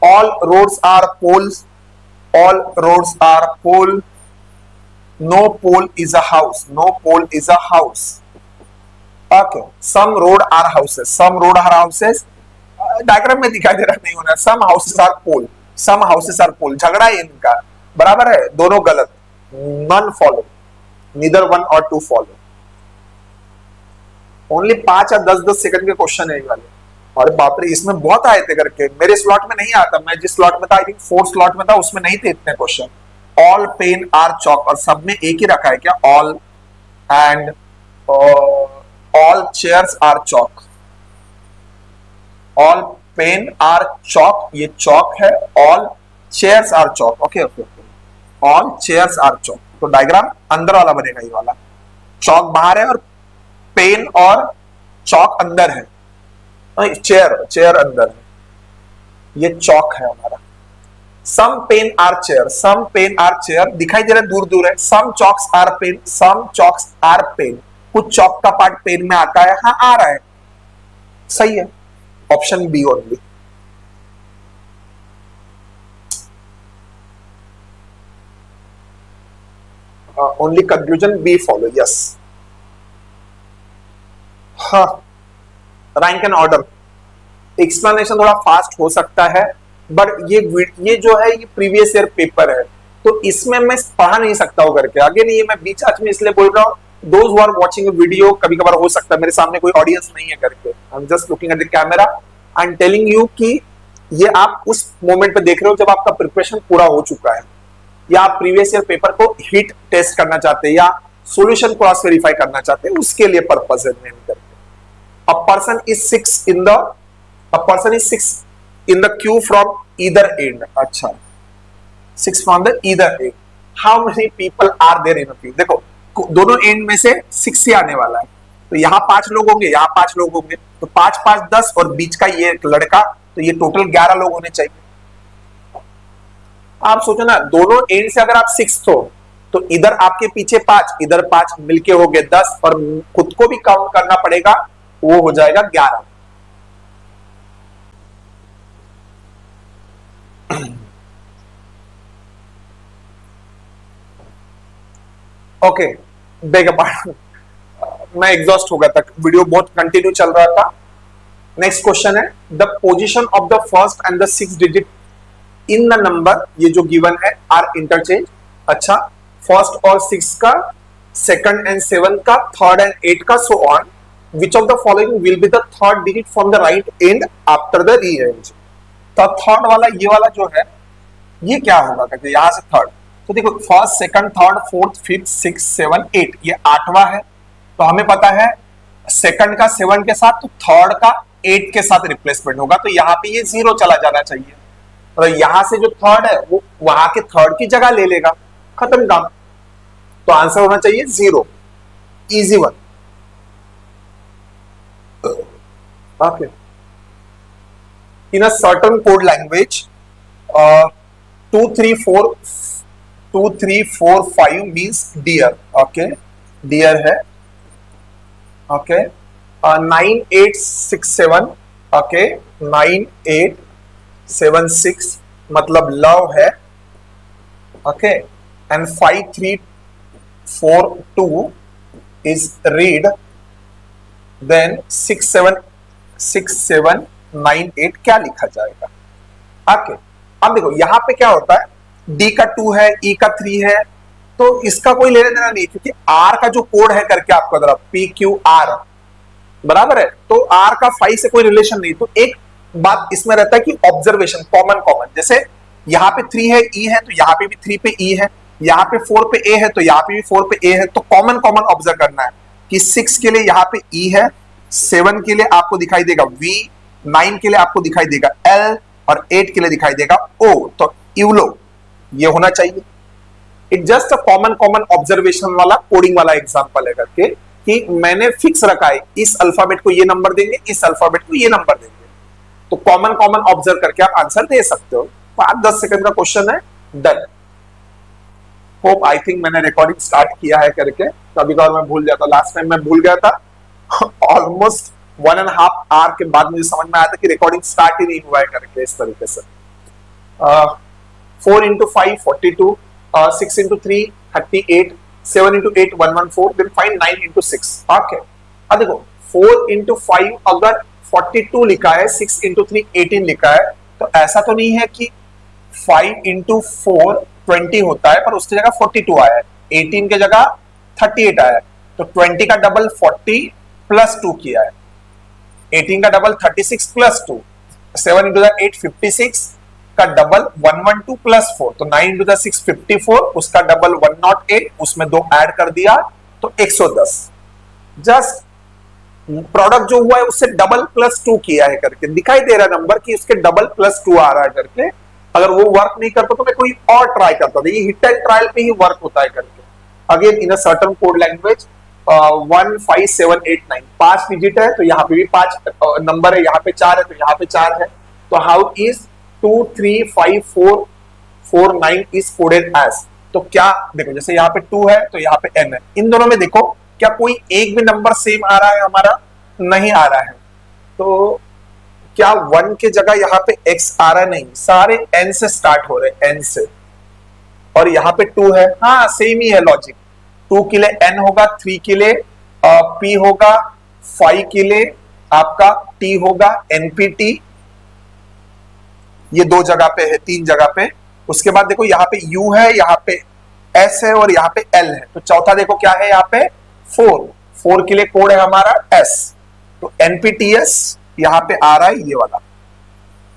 All roads are poles, all roads are pole, no pole is a house, no pole is a house। okay, some road are houses, some road are houses, diagram में दिखाई दे रहा नहीं होना। some houses are pole, some houses are pole, झगड़ा है इनका, बराबर है, दोनों गलत। none follow, neither one or two follow। Only 5 या 10 सेकंड के क्वेश्चन है ये वाले। अरे बाप रे, इसमें बहुत आए थे करके, मेरे स्लॉट में नहीं आता। मैं जिस स्लॉट में था, आई थिंक 4th स्लॉट में था, उसमें नहीं थे इतने question. All pen are chalk, और सब में एक ही रखा है क्या, all, and all chairs are chalk, all pen are chalk, ये चॉक है। All chairs are chalk, okay okay okay, all chairs are chalk. तो डायग्राम अंदर वाला बनेगा ये वाला, चॉक बाहर है और पेन और चॉक अंदर है, चेयर अंदर है, ये चौक है हमारा। Some pen are chair, some pen are chair दिखाई दे रहा है, दूर दूर है। Some chalks are pen, some chalks are pen, कुछ चौक का पार्ट पेन में आता है, हाँ आ रहा है, सही है। Option B only. Only conclusion B follow, yes. हाँ, रैंक एंड ऑर्डर एक्सप्लेनेशन थोड़ा फास्ट हो सकता है, बट ये जो है ये प्रीवियस ईयर पेपर है, तो इसमें मैं पढ़ा नहीं सकता हूँ करके। आगे नहीं, मैं बीच आज में इसलिए बोल रहा हूँ, those who are watching video, कभी कभार हो सकता है मेरे सामने कोई ऑडियंस नहीं है करके, I am just looking at the camera, I am telling you कि ये आप उस मोमेंट पे देख रहे हो जब आपका प्रिपरेशन पूरा हो चुका है, या आप प्रीवियस ईयर पेपर को हिट टेस्ट करना चाहते हैं या सोल्यूशन क्रॉस वेरीफाई करना चाहते हैं, उसके लिए पर्पज है मेन करके। A person is six in the queue from either end। अच्छा, 6 from the either end। How many people are there in a queue? देखो दोनों एंड में से 6 ही आने वाला है, तो यहाँ 5 लोग होंगे, यहाँ 5 लोग होंगे, तो 5 5 10 और बीच का ये एक लड़का, तो ये टोटल 11 लोग होने चाहिए। आप सोचो ना, दोनों एंड से अगर आप 6 हो, तो इधर आपके पीछे 5, इधर 5, मिलके हो गए 10, और खुद को भी काउंट करना पड़ेगा, वो हो जाएगा 11। ओके, बेग अपार्ट, मैं एग्जॉस्ट हो गया था, वीडियो बहुत कंटिन्यू चल रहा था। नेक्स्ट क्वेश्चन है, the position of the first and the 6th digit in the number, ये जो गिवन है, आर इंटरचेंज। अच्छा, फर्स्ट और 6 का, सेकंड एंड 7 का, थर्ड एंड 8 का, so on. Which of the following will be the third digit from the right and after the rearrange. तो third वाला ये वाला जो है ये क्या होगा कहते यहां से थर्ड। तो देखो first second third fourth fifth six seven eight, ये आठवां है। तो हमें पता है सेकंड का 7 के साथ, तो थर्ड का 8 के साथ रिप्लेसमेंट होगा, तो यहाँ पे ये 0 चला जाना चाहिए। और यहां से जो थर्ड है वो वहां के थर्ड की जगह ले लेगा, खत्म काम। तो आंसर होना चाहिए 0, easy one. Okay, in a certain code language 2 3 4 5 means dear. Okay, dear है। ओके, 9 8 6 7, ओके 9 8 7 6 मतलब लव है। Okay, and 5 3 4 2 is read. Then 6 7 9 8 क्या लिखा जाएगा? ओके, अब देखो यहां पे क्या होता है, डी का 2 है, ई का 3 है, तो इसका कोई लेना देना नहीं, क्योंकि आर का जो कोड है करके आपको जरा पी क्यू आर बराबर है, तो आर का 5 से कोई रिलेशन नहीं। तो एक बात इसमें रहता है कि ऑब्जर्वेशन कॉमन कॉमन, जैसे यहाँ पे 3 है, ई है, तो यहाँ पे भी 3 पे ई है, यहाँ पे 4 पे ए है, तो यहाँ पे भी 4 पे ए है। तो कॉमन कॉमन ऑब्जर्व करना है कि 6 के लिए यहाँ पे ई है, 7 के लिए आपको दिखाई देगा वी, 9 के लिए आपको दिखाई देगा एल, और 8 के लिए दिखाई देगा ओ। तो यूलो ये होना चाहिए। It just a common common observation वाला कोडिंग वाला एग्जांपल है करके कि मैंने फिक्स रखा है इस अल्फाबेट को ये नंबर देंगे, इस अल्फाबेट को ये नंबर देंगे। तो कॉमन कॉमन ऑब्जर्व करके आप आंसर दे सकते हो। 5-10 सेकंड का क्वेश्चन है, डन। होप आई थिंक मैंने रिकॉर्डिंग स्टार्ट किया है करके, कभी कभार मैं भूल जाता, लास्ट टाइम मैं भूल गया था। ऑलमोस्ट 1.5 आवर के बाद मुझे समझ में आया था कि रिकॉर्डिंग स्टार्ट ही नहीं हुआ है करके, इस तरीके से। 4 into 5 42, 6 into 3 38, 7 into 8 114, then find 9 into 6। Okay, अब देखो 4 into 5 अगर 42 लिखा है, 6 into 3 18 लिखा है, तो ऐसा तो नहीं है कि 5 into 4 20 होता है, पर उसकी जगह 42 आया है, 18 की जगह 38 आया है। तो 20 का डबल 40 प्लस 2 किया है, 18 का डबल 36 प्लस 2, 7 into 8 56 का डबल 112 प्लस 4, तो 9 into 6 54, उसका डबल 108, उसमें 2 ऐड कर दिया तो 110। जस्ट प्रोडक्ट जो हुआ है उससे डबल प्लस 2 किया है करके दिखाई दे रहा नंबर कि उसके डबल प्लस 2 आ रहा है करके। अगर वो वर्क नहीं करता तो मैं कोई और ट्राई करता था, ये हिट एंड ट्रायल पे ही वर्क होता है करके। Again in a certain code language 1 5 7 8 9, 5 digit है, तो यहाँ पे भी 5 नंबर है, यहाँ पे 4 है, तो यहाँ पे 4 है। तो how is 2 3 5 4 4 9 is coded as? तो क्या देखो, जैसे यहाँ पे 2 है तो यहाँ पे n है, इन दोनों में देखो क्या कोई एक भी नंबर सेम आ रहा है? हमारा नहीं आ रहा है। तो क्या 1 के जगह यहाँ पे x आ रहा है? नहीं, सारे n से स्टार्ट हो रहे हैं, n से। और यहाँ पे 2 है, हाँ सेम ही है लॉजिक। 2 के लिए n होगा, 3 के लिए p होगा, 5 के लिए आपका t होगा, npt। ये 2 जगह पे है, 3 जगह पे। उसके बाद देखो यहाँ पे u है, यहाँ पे s है, और यहाँ पे l है। तो चौथा देखो क्या है यहाँ पे 4 के लिए कोड है हमारा s, तो npts यहाँ पे आ रहा है ये वाला,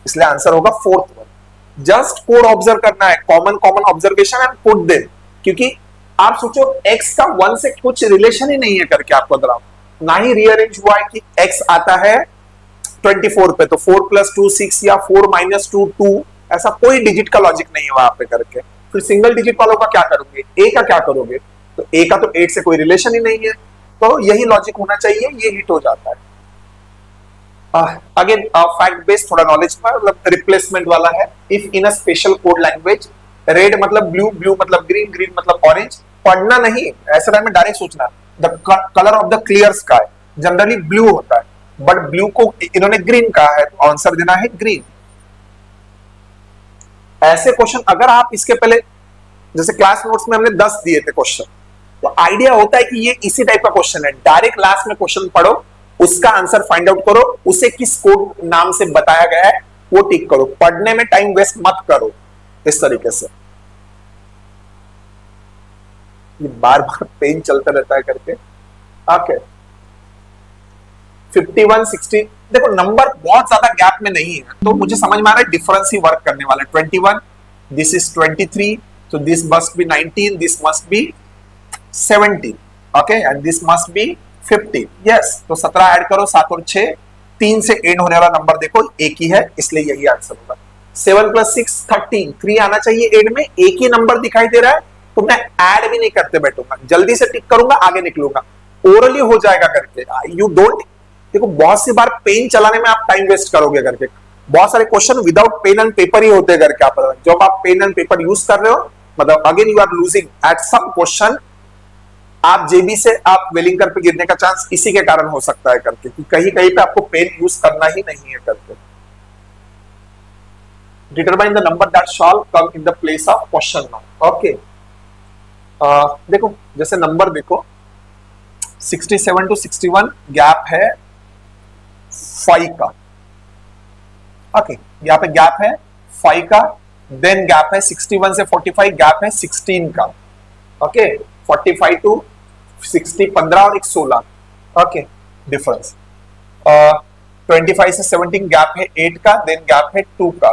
इसलिए आंसर होगा 4th one. Just code observe करना है, common common observation and put them, क्योंकि आप सोचो x का 1 से कुछ रिलेशन ही नहीं है करके आपको बताऊं, ना ही रीअरेंज हुआ है कि x आता है 24 पे तो 4 + 2 6 या 4 - 2 2, ऐसा कोई डिजिट का लॉजिक नहीं है वहां पे करके। फिर सिंगल डिजिट वालों का क्या करोगे? a का क्या करोगे? तो a का तो 8 से कोई रिलेशन ही नहीं है, तो यही लॉजिक होना चाहिए, ये हिट हो जाता है। अगेन फैक्ट बेस्ड थोड़ा नॉलेज पर, मतलब रिप्लेसमेंट वाला है। If in a special code language, red मतलब ब्लू, ब्लू मतलब ग्रीन, ग्रीन मतलब ऑरेंज। पढ़ना नहीं, ऐसे टाइम में डायरेक्ट सोचना, the colour of the clear sky generally blue होता है, बट ब्लू को इन्होंने ग्रीन कहा है, तो आंसर देना है ग्रीन। ऐसे क्वेश्चन अगर आप इसके पहले, जैसे क्लास नोट्स में हमने 10 दिए थे क्वेश्चन, तो आइडिया होता है कि ये इसी टाइप का क्वेश्चन है। डायरेक्ट लास्ट में क्वेश्चन पढ़ो, उसका आंसर फाइंड आउट करो, उसे किस कोड नाम से बताया गया है वो टिक करो, पढ़ने में टाइम वेस्ट मत करो इस तरीके से। ये बार बार पेन चलता रहता है करके। ओके 51 60, देखो नंबर बहुत ज्यादा गैप में नहीं है, तो मुझे समझ में आ रहा है डिफरेंस ही वर्क करने वाला है। 21, this is 23, so this must be 19, this must be 17, okay, and this must be 15, yes, तो 17 ऐड करो, 7 और 6, 3 से एंड होने वाला नंबर देखो एक ही है, इसलिए यही आंसर होगा। 7 + 6 13, 3 आना चाहिए एंड में, एक ही नंबर दिखाई दे रहा है, तो मैं ऐड भी नहीं करते बैठूंगा, जल्दी से टिक करूंगा, आगे निकलूंगा, ओरली हो जाएगा करके। यू डोंट, देखो बहुत सी बार पेन चलाने में आप टाइम वेस्ट करोगे करके, बहुत सारे question without pen and paper ही होते हैं करके। आप जब आप पेन एंड पेपर यूज कर रहे हो, मतलब again you are losing at some question, आप जेबी से आप वेलिंगर पे गिरने का चांस इसी के कारण हो सकता है करके, कि कहीं कहीं पे आपको पेन यूज करना ही नहीं है करके। Determine the number that shell come in the place of question now. Okay देखो जैसे नंबर देखो 67 to 61 गैप है 5 का। ओके यहाँ पे गैप है 5 का, देन गैप है 61 से 45 गैप है 16 का। ओके 45 to 60 15 और 1 16। ओके डिफरेंस 25 से 17 गैप है 8 का, देन गैप है 2 का,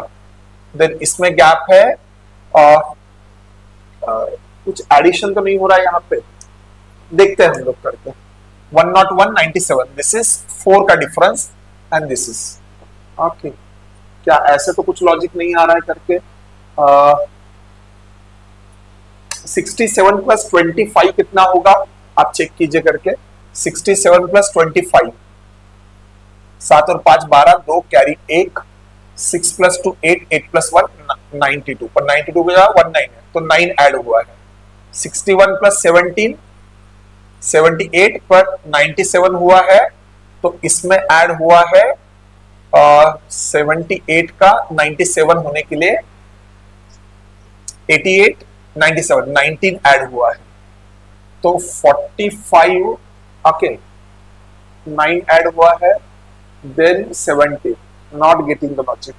देन इसमें गैप है कुछ एडिशन तो नहीं हो रहा है यहाँ पे, देखते हैं हम लोग करके। 101 97, दिस इज 4 का difference and this is okay. क्या ऐसे तो कुछ लॉजिक नहीं आ रहा है करके। 67 + 25 कितना होगा आप चेक कीजिए करके। 67 + 25, 7 और 5 12, 2 कैरी 1, 6 + 2 8, 8 + 1 92, पर 92 की जगह 19 है तो 9 ऐड हुआ है। 61 + 17 78 पर 97 हुआ है, तो इसमें ऐड हुआ है 78 का 97 होने के लिए 88 97 19 ऐड हुआ है, तो 45 ओके 9 ऐड हुआ है, then 70, not getting the logic.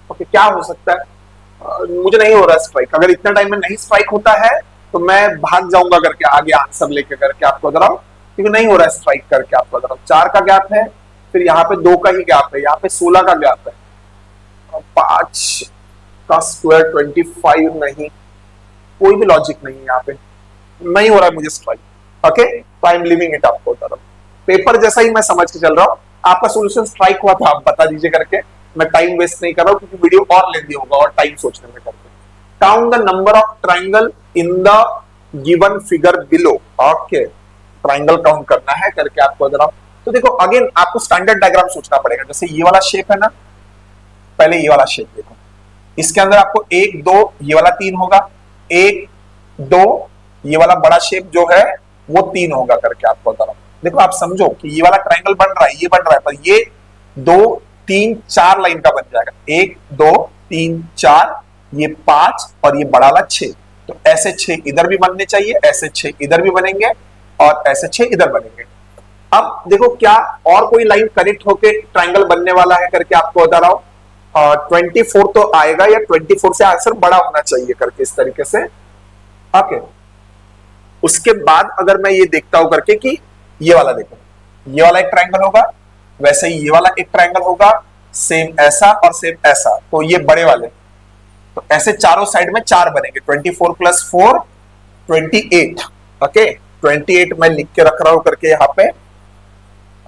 Okay क्या हो सकता है, मुझे नहीं हो रहा स्ट्राइक। अगर इतना टाइम में नहीं स्ट्राइक होता है तो मैं भाग जाऊंगा करके आगे आंसर लेके करके आपको बता रहा हूं, क्योंकि नहीं हो रहा है स्ट्राइक करके आपको बता रहा हूं। 4 का गैप है, फिर यहाँ पे 2 का ही गैप है, यहाँ पे 16 का गैप है, 5 का स्क्वायर 25 नहीं, कोई भी लॉजिक नहीं है यहाँ पे, नहीं हो रहा है मुझे स्ट्राइक। ओके तो आई एम लिविंग इट, आपको बता रहा हूँ। पेपर जैसा ही मैं समझ के चल रहा हूँ, आपका सोल्यूशन स्ट्राइक हुआ था आप बता दीजिए करके, मैं टाइम वेस्ट नहीं कर रहा हूँ क्योंकि वीडियो और लेंदी होगा और टाइम सोचने में करके। Count the number of triangle in the given figure below. Okay triangle count करना है करके आपको बता रहा हूं। तो देखो अगेन आपको स्टैंडर्ड डायग्राम सोचना पड़ेगा। जैसे ये वाला शेप है ना, पहले ये वाला शेप देखो, इसके अंदर आपको 1 2 ये वाला 3 होगा, 1 2 ये वाला बड़ा शेप जो है वो 3 होगा करके आपको बता रहा हूं। देखो आप समझो कि ये वाला ट्राइंगल बन रहा है, ये बन रहा है, पर ये 2 3 4 लाइन का बन जाएगा, 1 2 3 4, ये 5 और ये बड़ा वाला 6, तो ऐसे 6 इधर भी बनने चाहिए, ऐसे 6 इधर भी बनेंगे और ऐसे 6 इधर बनेंगे। अब देखो क्या और कोई लाइन कनेक्ट होके ट्राइंगल बनने वाला है करके आपको बता रहा हूं। 24 तो आएगा, या 24 से आंसर बड़ा होना चाहिए करके इस तरीके से। ओके उसके बाद अगर मैं ये देखता हूं करके कि ये वाला देखो, ये वाला एक ट्राइंगल होगा, वैसे ही ये वाला एक ट्राइंगल होगा, सेम ऐसा और सेम ऐसा, तो ये बड़े वाले, तो ऐसे चारों साइड में 4 बनेंगे। 24 + 4 28। ओके 28 मैं लिख के रख रहा हूं करके यहाँ पे।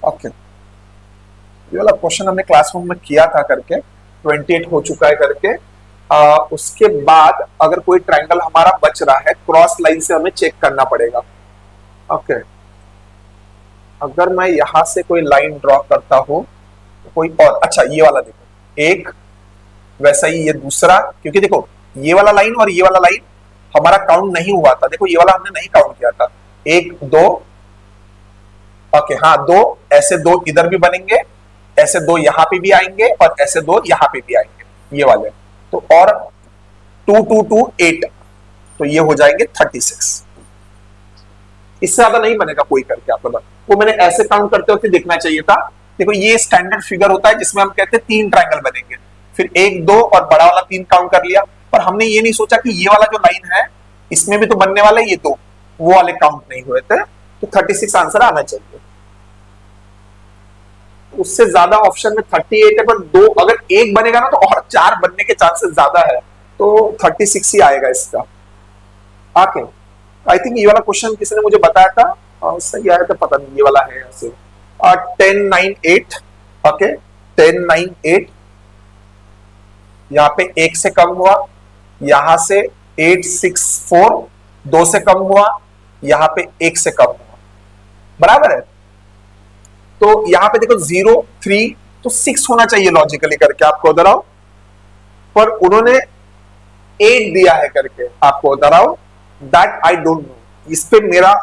ओके ये वाला क्वेश्चन हमने क्लासरूम में किया था करके, 28 हो चुका है करके। उसके बाद अगर कोई ट्राइंगल हमारा बच रहा है, क्रॉस लाइन से हमें चेक करना पड़ेगा। ओके अगर मैं यहां से कोई लाइन ड्रॉ करता हूं तो कोई और, अच्छा ये वाला देखो, एक वैसा ही ये दूसरा, क्योंकि देखो ये वाला लाइन और ये वाला लाइन हमारा काउंट नहीं हुआ था, देखो ये वाला हमने नहीं काउंट किया था। 1 2 ओके हाँ 2, ऐसे 2 इधर भी बनेंगे, ऐसे 2 यहां पे भी आएंगे और ऐसे 2 यहां पे भी आएंगे ये वाले, तो और 2 2 2 8, तो ये हो जाएंगे 36। इससे ज्यादा नहीं बनेगा कोई करके आपको बता, वो मैंने ऐसे काउंट करते वक्त देखना चाहिए था। देखो ये स्टैंडर्ड फिगर होता है जिसमें हम कहते हैं 3 ट्राइंगल बनेंगे, फिर 1 2 और बड़ा वाला 3 काउंट कर लिया, पर हमने ये नहीं सोचा कि ये वाला जो लाइन है इसमें भी तो बनने वाला है ये 2, वो वाले काउंट नहीं हुए थे, तो 36 आंसर आना चाहिए। उससे ज्यादा ऑप्शन में 38 है, पर दो अगर एक बनेगा ना तो और चार बनने के चांसेस ज्यादा है, तो 36 ही आएगा इसका। आके आई थिंक ये वाला क्वेश्चन किसी ने मुझे बताया था, सही आया था, पता नहीं ये वाला है ऐसे। 1098, ओके 1098, यहाँ पे एक से कम हुआ, यहां से 864, दो से कम हुआ, यहां पे एक से कम हुआ, बराबर है। तो यहां पे देखो 0 3, तो 6 होना चाहिए लॉजिकली करके, आपको उधर आओ, पर उन्होंने 8 दिया है करके, आपको उधर आओ, दैट आई डोंट नो। इस पे मेरा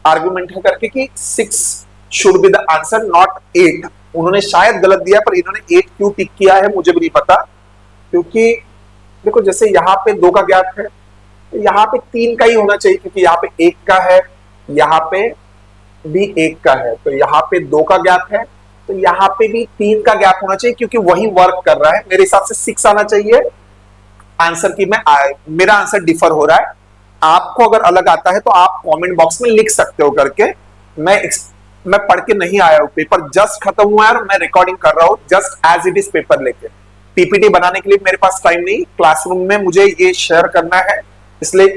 आर्गुमेंट है करके कि 6 should be the answer not 8। उन्होंने शायद गलत दिया, पर इन्होंने 8 क्यों टिक किया है मुझे भी नहीं पता, क्योंकि देखो जैसे यहाँ पे 2 का गैप है, तो यहाँ पे 3 का ही होना चाहिए, क्योंकि यहाँ पे 1 का है, यहाँ पे भी 1 का है, तो यहाँ पे 2 का गैप है, तो यहाँ पे भी 3 का गैप होना चाहिए, क्योंकि वही वर्क कर रहा है। मेरे हिसाब से 6 आना चाहिए आंसर की। मेरा आंसर डिफर हो रहा है, आपको अगर अलग आता है तो आप कमेंट बॉक्स में लिख सकते हो करके। मैं पढ़ के नहीं आया हूं, पेपर जस्ट खत्म हुआ है और मैं रिकॉर्डिंग कर रहा हूं just as it is paper लेके। पीपीटी बनाने के लिए मेरे पास टाइम नहीं, क्लासरूम में मुझे ये शेयर करना है, इसलिए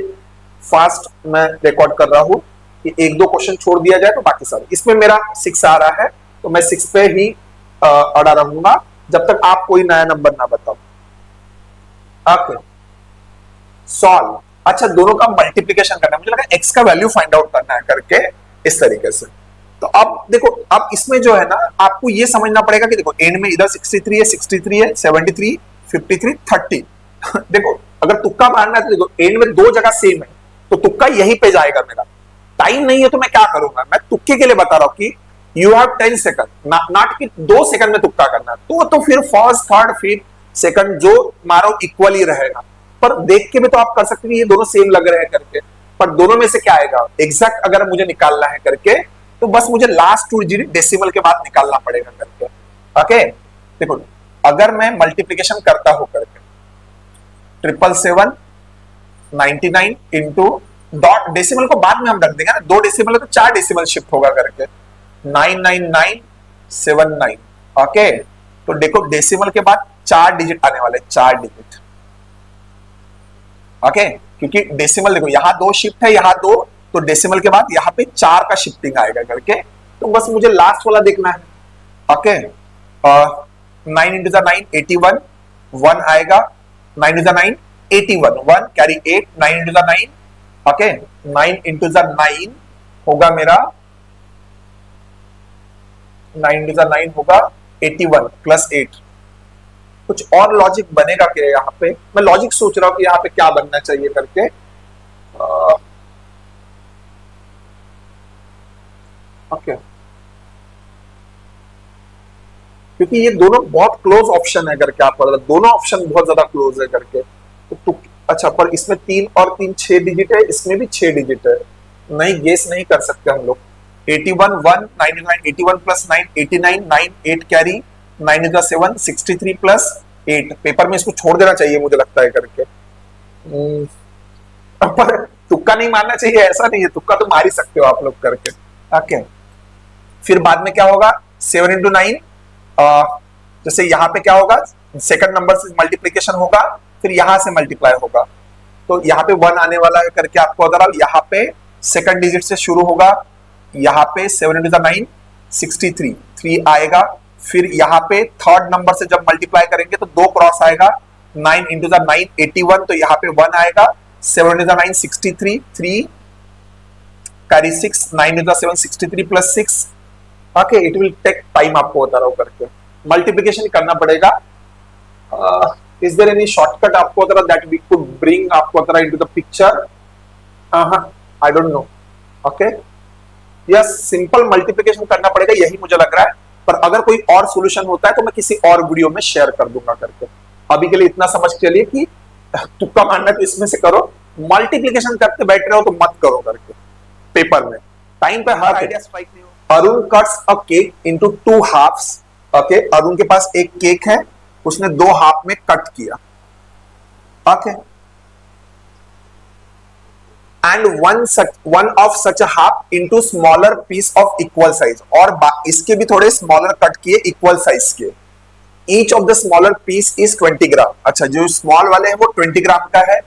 फास्ट मैं रिकॉर्ड कर रहा हूं कि एक दो क्वेश्चन छोड़ दिया जाए तो बाकी सारे। इसमें मेरा 6 आ रहा है, तो मैं 6 पे ही अड़ा रहूंगा जब तक आप कोई नया नंबर ना बताओ। Okay solve. अच्छा, दोनों का मल्टीप्लीकेशन करना है, मुझे लगा एक्स का वैल्यू फाइंड आउट करना है करके, इस तरीके से। तो अब देखो, अब इसमें जो है ना, आपको ये समझना पड़ेगा कि देखो एंड में इधर 63 है, 63 है, 73, 53, 30। देखो अगर तुक्का मारना है तो देखो एंड में 2 जगह सेम है, तो तुक्का यहीं पे जाएगा मेरा। टाइम नहीं है तो मैं क्या करूंगा, मैं तुक्के के लिए बता रहा हूं कि यू हैव 10 सेकंड, नॉट कि 2 सेकंड में तुक्का करना, तो फिर फर्स्ट थर्ड फिफ्थ सेकंड जो मारो इक्वली रहेगा। पर देख के भी तो आप कर सकते हैं ये दोनों सेम लग रहे हैं करके, पर दोनों में से क्या आएगा एग्जैक्ट अगर मुझे निकालना है करके, तो बस मुझे लास्ट 2 डिजिट डेसिमल के बाद निकालना पड़ेगा करके। ओके देखो, अगर मैं मल्टीप्लीकेशन करता हूं करके 777 99 इंटू डॉट, डेसिमल को बाद में हम रख देंगे ना, 2 डेसिमल है तो 4 डेसिमल शिफ्ट होगा करके, 99979। ओके तो देखो डेसिमल के बाद 4 डिजिट आने वाले, 4 डिजिट। ओके क्योंकि डेसिमल देखो यहाँ 2 शिफ्ट है, यहाँ 2, तो डेसिमल के बाद यहाँ पे 4 का शिफ्टिंग आएगा करके, तो बस मुझे लास्ट वाला देखना है। ओके 9 इंटू 9 81, 1 आएगा, 9 into 9 81, 1 carry 8, 9 into 9, okay 9 into 9 होगा मेरा, 9 इंटू 9 होगा 81 प्लस 8। कुछ और लॉजिक बनेगा क्या यहाँ पे, मैं लॉजिक सोच रहा हूँ कि यहाँ पे क्या बनना चाहिए करके। ओके क्योंकि ये दोनों बहुत क्लोज ऑप्शन है करके, आप दोनों ऑप्शन बहुत ज्यादा क्लोज है करके, तो अच्छा पर इसमें 3 और 3 6 डिजिट है, इसमें भी 6 डिजिट है, नहीं गेस नहीं कर सकते हम लोग। 81 1 99 81 plus 9 89 9 8 carry 9 is 7 63 plus 8। Paper में इसको छोड़ देना चाहिए मुझे लगता है करके, पर तुक्का नहीं मारना चाहिए ऐसा नहीं है, तुक्का तो मार ही सकते हो आप लोग करके। ओके फिर बाद में क्या होगा, 7 इंटू 9, जैसे यहाँ पे क्या होगा, सेकंड नंबर से मल्टीप्लीकेशन होगा, फिर यहां से मल्टीप्लाई होगा, तो यहाँ पे 1 आने वाला है करके आपको अगर यहाँ पे सेकंड डिजिट से शुरू होगा, यहाँ पे 7 इंटू 9 63, 3 आएगा, फिर यहाँ पे थर्ड नंबर से जब मल्टीप्लाई करेंगे तो 2 क्रॉस आएगा, 9 इंटू 9 81, तो यहाँ पे 1 आएगा, 7 into 9 63, 3 carry 6, 9 into 7 63 plus 6। Okay it will take time, आपको बता रहा हूं करके, मल्टीप्लिकेशन करना पड़ेगा। इज देयर एनी शॉर्टकट आपको बता दैट वी कुड ब्रिंग आपको बता into the picture? I don't know. Okay yes simple multiplication करना पड़ेगा, यही मुझे लग रहा है, पर अगर कोई और सॉल्यूशन होता है तो मैं किसी और वीडियो में शेयर कर दूंगा करके। अभी के लिए इतना समझ चलिए कि तुक्का मारना तो इसमें से करो, मल्टीप्लिकेशन करके बैठ रहे हो तो मत करो करके पेपर में, टाइम पे हर आइडिया स्ट्राइक नहीं हो। Arun cuts a cake into 2 halves. Okay Arun के पास एक केक है, उसने 2 हाफ में कट किया। Okay and one of such a half into smaller piece of equal size, और इसके भी थोड़े smaller कट किए equal size के. each of the smaller piece is 20 ग्राम. अच्छा, जो small वाले हैं वो 20 ग्राम का है.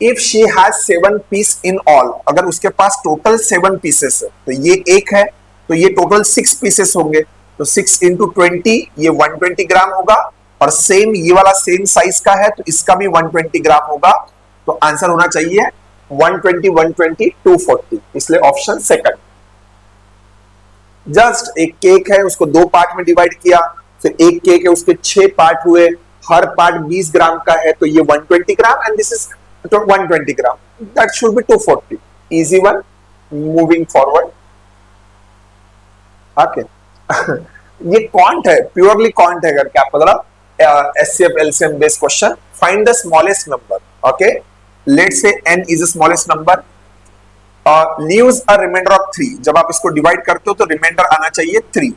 if she has 7 piece in all, अगर उसके पास total 7 pieces है तो ये एक है, तो ये total 6 pieces होंगे, तो 6 into 20 ये 120 ग्राम होगा, और सेम ये वाला सेम साइज का है तो इसका भी 120 ग्राम होगा. तो आंसर होना चाहिए 120, 120, 240, इसलिए ऑप्शन सेकंड. जस्ट एक केक है, उसको दो पार्ट में डिवाइड किया, फिर एक केक है उसके 6 पार्ट हुए, हर पार्ट 20 ग्राम का है, तो ये 120 gram and this is 120 gram. That should B 240. Easy one. Moving forward. Okay. ये क्वांट है, प्योरली क्वांट है करके आप मतलब SCF LCM based question. Find the smallest number. Okay, let's say n is the smallest number. Leaves a remainder of 3. जब आप इसको divide करते हो तो रिमाइंडर आना चाहिए 3.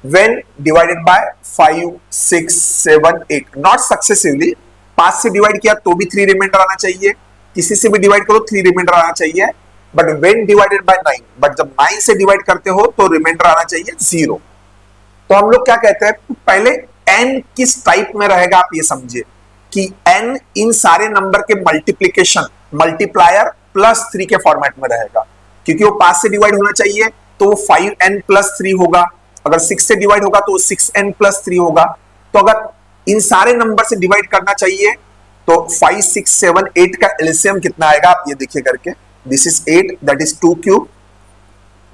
When divided by 5, 6, 7, 8, not successively. 5 से डिवाइड किया तो भी 3 रिमाइंडर आना चाहिए, किसी से भी डिवाइड करो 3 रिमाइंडर आना चाहिए. But when divided by 9, but जब 9 से डिवाइड करते हो तो रिमाइंडर आना चाहिए 0. तो हम लोग क्या कहते हैं, पहले n किस टाइप में रहेगा आप ये समझिए कि n इन सारे नंबर के मल्टीप्लीकेशन, मल्टीप्लायर प्लस 3 के फॉर्मेट में रहेगा, क्योंकि वो 5 से डिवाइड होना चाहिए तो वो 5n प्लस 3 होगा, अगर 6 से डिवाइड होगा तो 6n प्लस 3 होगा. तो अगर इन सारे नंबर से डिवाइड करना चाहिए तो 5, 6, 7, 8 का एलसीएम कितना आएगा आप ये देखिए करके. This is 8, that is 2 cube,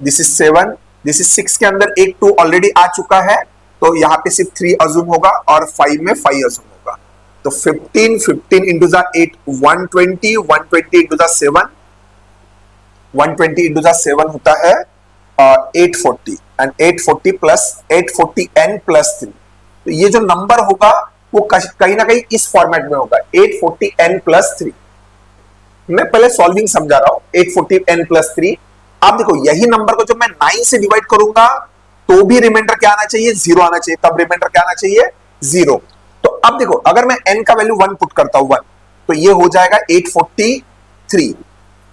this is 7, this is 6 के अंदर एक 2 ऑलरेडी आ चुका है तो यहाँ पे सिर्फ 3 अज्यूम होगा और 5 में 5 अज्यूम होगा. तो 15, 15 into the 8, 120, 120 into the 7, 120 into the 7 होता है 840, एंड 840 प्लस 840n प्लस 3. तो ये जो नंबर होगा वो कहीं ना कहीं इस फॉर्मेट में होगा 840n प्लस 3. मैं पहले सॉल्विंग समझा रहा हूं. 840n plus 3. आप देखो यही नंबर को जब मैं 9 से डिवाइड करूंगा तो भी रिमाइंडर क्या आना चाहिए, 0 आना चाहिए. तब रिमाइंडर क्या आना चाहिए, 0. तो अब देखो अगर मैं n का वैल्यू 1 पुट करता हूं 1, तो ये हो जाएगा 843.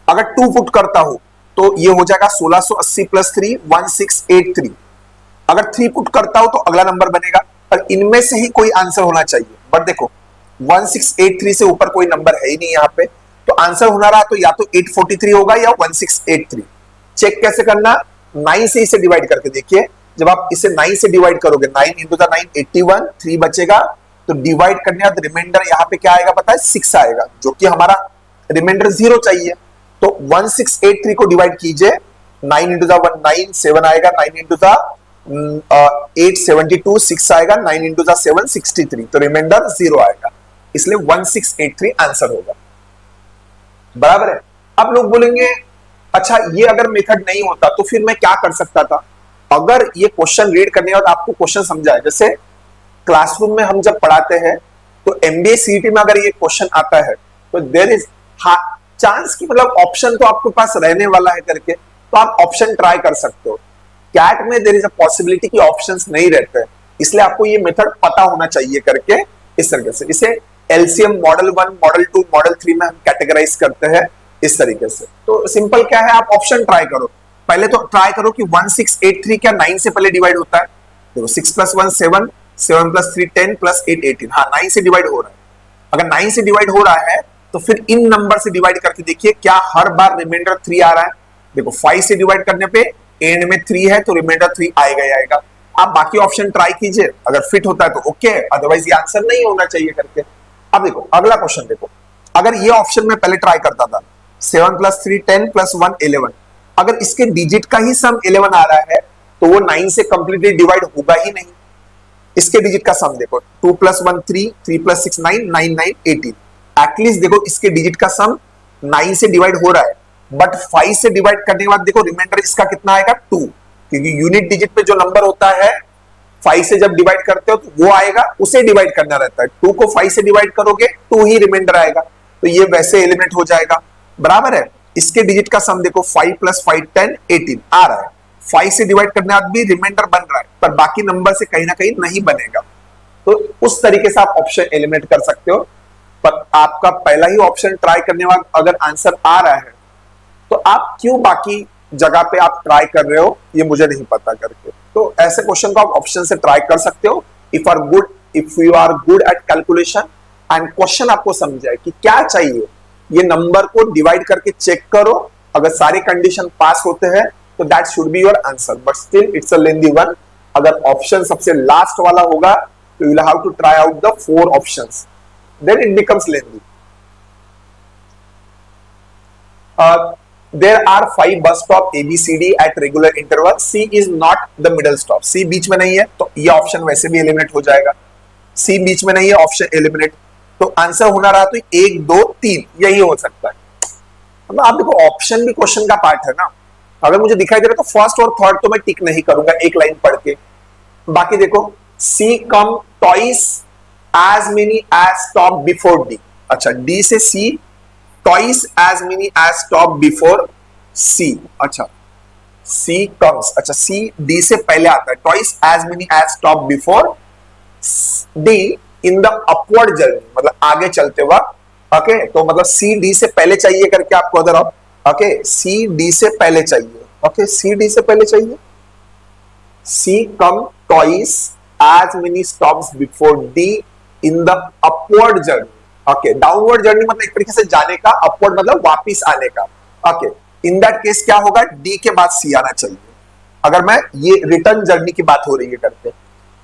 अगर 2 पुट करता हूं तो ये हो जाएगा 1680 प्लस 3, 1683. अगर 3 पुट करता हूं तो अगला नंबर बनेगा, पर इनमें से ही कोई आंसर होना चाहिए. बट देखो 1683 से ऊपर कोई नंबर है ही नहीं यहाँ पे, तो आंसर होना रहा तो या तो 843 होगा या 1683. चेक कैसे करना, 9 से इसे डिवाइड करके देखिए. जब आप इसे 9 से डिवाइड करोगे, 9 into the 9, 81, 3 बचेगा, तो डिवाइड करने के बाद रिमाइंडर यहाँ पे क्या आएगा पता है, 6 आएगा, जो कि हमारा रिमाइंडर 0 चाहिए. तो 1683 को डिवाइड कीजिए, 9 into the 1, 9, 7 आएगा, 9 into the 8, 72, 6 आएगा, 9 into the 7, 63. तो रिमाइंडर 0 आएगा, इसलिए 1683 आंसर होगा. बराबर है. अब लोग बोलेंगे अच्छा ये अगर मेथड नहीं होता तो फिर मैं क्या कर सकता था. अगर ये क्वेश्चन रीड करने के बाद आपको क्वेश्चन समझा है, जैसे क्लासरूम में हम जब पढ़ाते हैं तो एमबीए सीईटी में अगर ये क्वेश्चन आता है तो देयर इज चांस की मतलब ऑप्शन तो आपके पास रहने वाला है करके, तो आप ऑप्शन ट्राई कर सकते हो. कैट में देयर इज अ पॉसिबिलिटी कि ऑप्शंस नहीं रहते हैं, इसलिए आपको ये मेथड पता होना चाहिए करके इस तरीके से. इसे एलसीएम मॉडल 1, मॉडल 2, मॉडल 3 में हम कैटेगराइज करते हैं इस तरीके से. तो सिंपल क्या है, आप ऑप्शन ट्राई करो. पहले तो ट्राई करो कि 1683 क्या 9 से पहले डिवाइड होता है. देखो 6 + 1 7, 7 + 3 10 + 8 18. हाँ 9 से डिवाइड हो रहा है. अगर 9 से डिवाइड हो रहा है तो फिर इन नंबर से डिवाइड करके देखिए क्या हर बार रिमाइंडर 3 आ रहा है. देखो 5 से डिवाइड करने पे एंड में 3 है तो रिमाइंडर 3 आएगा ही आएगा. आप बाकी ऑप्शन ट्राई कीजिए, अगर फिट होता है तो ओके, अदरवाइज ये आंसर नहीं होना चाहिए करके. अब देखो अगला क्वेश्चन देखो, अगर ये ऑप्शन में पहले ट्राई करता था 7 + 3 10 + 1 11, अगर इसके डिजिट का ही सम 11 आ रहा है तो वो 9 से कंप्लीटली डिवाइड होगा ही नहीं. इसके डिजिट का सम देखो 2 + 1 3, 3 + 6 9, 9 9 18. एटलीस्ट देखो इसके डिजिट का सम 9 से डिवाइड हो रहा है, बट 5 से डिवाइड करने के बाद देखो रिमाइंडर इसका कितना आएगा 2, क्योंकि यूनिट डिजिट पे जो नंबर होता है 5 से जब डिवाइड करते हो तो वो आएगा, उसे डिवाइड करना रहता है. 2 को 5 से डिवाइड करोगे 2 ही रिमाइंडर आएगा, तो ये वैसे एलिमिनेट हो जाएगा. बराबर है. इसके डिजिट का सम देखो 5 + 5 10 18 आ रहा है. 5 से डिवाइड करने बाद भी रिमाइंडर बन रहा है, पर बाकी नंबर से कहीं ना कहीं नहीं बनेगा. तो उस तरीके से आप ऑप्शन एलिमिनेट कर सकते हो. पर आपका पहला ही ऑप्शन ट्राई करने बाद अगर आंसर आ रहा है तो आप क्यों बाकी जगह पे आप ट्राई कर रहे हो ये मुझे नहीं पता करके। तो ऐसे क्वेश्चन को आप ऑप्शन से ट्राई कर सकते हो if you are good at calculation and question आपको समझ आए कि क्या चाहिए, ये नंबर को डिवाइड करके चेक करो, अगर सारे कंडीशन पास होते हैं तो that should be your answer, but still it's a lengthy one. अगर ऑप्शन सबसे लास्ट वाला होगा तो you will have to try out the 4 options, then it becomes lengthy. There are 5 bus stop A B C D at regular interval. C is not the middle stop. C बीच में नहीं है तो ये option वैसे भी eliminate हो जाएगा। C बीच में नहीं है, ऑप्शन एलिमिनेट। तो आंसर होना रहा तो 1 2 3 यही हो सकता है। अब आप देखो ऑप्शन भी क्वेश्चन का पार्ट है ना, अगर मुझे दिखाई दे रहा तो फर्स्ट और थर्ड तो मैं टिक नहीं करूंगा एक लाइन पढ़ के। बाकी देखो C come twice as many as stop before D। अच्छा D से C twice as many as stop before C। अच्छा C comes, अच्छा C D से पहले आता है, twice as many as stop before D in the upward journey, मतलब आगे चलते वक्त। ओके तो मतलब C D से पहले चाहिए करके आपको अगर आप ओके C D से पहले चाहिए, ओके C D से पहले चाहिए। C come twice as many stops before D in the upward journey। Okay downward journey मतलब एक तरीके से जाने का, अपवर्ड मतलब वापिस आने का। ओके इन दैट केस क्या होगा, डी के बाद सी आना चाहिए। अगर मैं ये रिटर्न जर्नी की बात हो रही है करते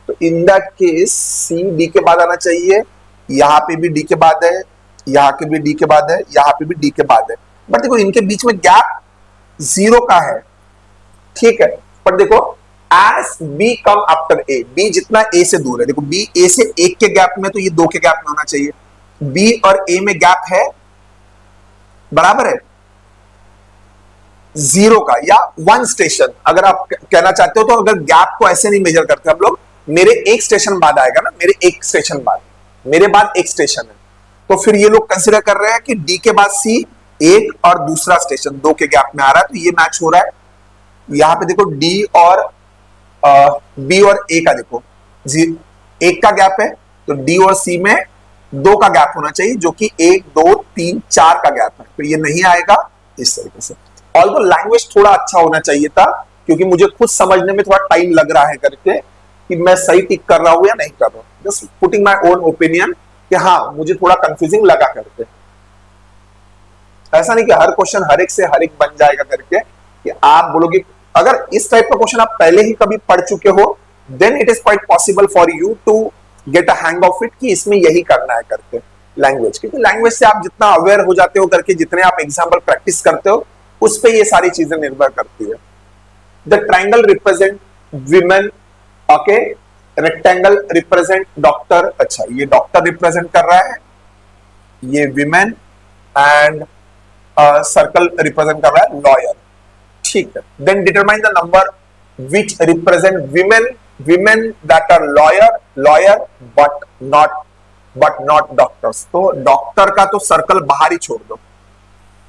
तो in that case C D के बाद आना चाहिए, यहाँ पे भी डी के बाद है, यहाँ के भी डी के बाद है, यहाँ पे भी डी के बाद है। बट देखो इनके बीच में गैप 0 का है, ठीक है। पर देखो as B come after a, B जितना ए से दूर है, देखो बी ए से 1 के गैप में तो ये 2 के गैप में होना चाहिए। बी और ए में गैप है बराबर है 0 का या 1 स्टेशन। अगर आप कहना चाहते हो तो अगर गैप को ऐसे नहीं मेजर करते हम लोग, मेरे 1 स्टेशन बाद आएगा ना, मेरे 1 स्टेशन बाद, मेरे बाद 1 स्टेशन है, तो फिर ये लोग कंसीडर कर रहे हैं कि डी के बाद सी 1 और दूसरा स्टेशन 2 के गैप में आ रहा है, तो ये मैच हो रहा है। यहां पे देखो डी और बी और ए का देखो 1 का गैप है, तो डी और सी में 2 का गैप होना चाहिए, जो कि 1 2 3 4 का गैप है, तो ये नहीं आएगा इस तरीके से। ऑल्दो लैंग्वेज थोड़ा अच्छा होना चाहिए था, क्योंकि मुझे खुद समझने में थोड़ा टाइम लग रहा है करके कि मैं सही टिक कर रहा हूं या नहीं कर रहा हूं। Just putting my own opinion कि हाँ मुझे थोड़ा कंफ्यूजिंग लगा करके। ऐसा नहीं कि हर क्वेश्चन हर एक से हर एक बन जाएगा करके कि आप बोलोगे। अगर इस टाइप का क्वेश्चन आप पहले ही कभी पढ़ चुके हो, then it is quite possible for you to get a hang of it कि इसमें यही करना है करके लैंग्वेज। क्योंकि लैंग्वेज से आप जितना अवेयर हो जाते हो करके, जितने आप एग्जाम्पल प्रैक्टिस करते हो, उस पे ये सारी चीजें निर्भर करती है। The triangle represent women, okay rectangle represent doctor. अच्छा ये डॉक्टर रिप्रेजेंट कर रहा है, ये विमेन, एंड सर्कल रिप्रेजेंट कर रहा है लॉयर, ठीक है। Then determine the number which represent women that are lawyer but not doctors. तो डॉक्टर का तो सर्कल बाहर ही छोड़ दो,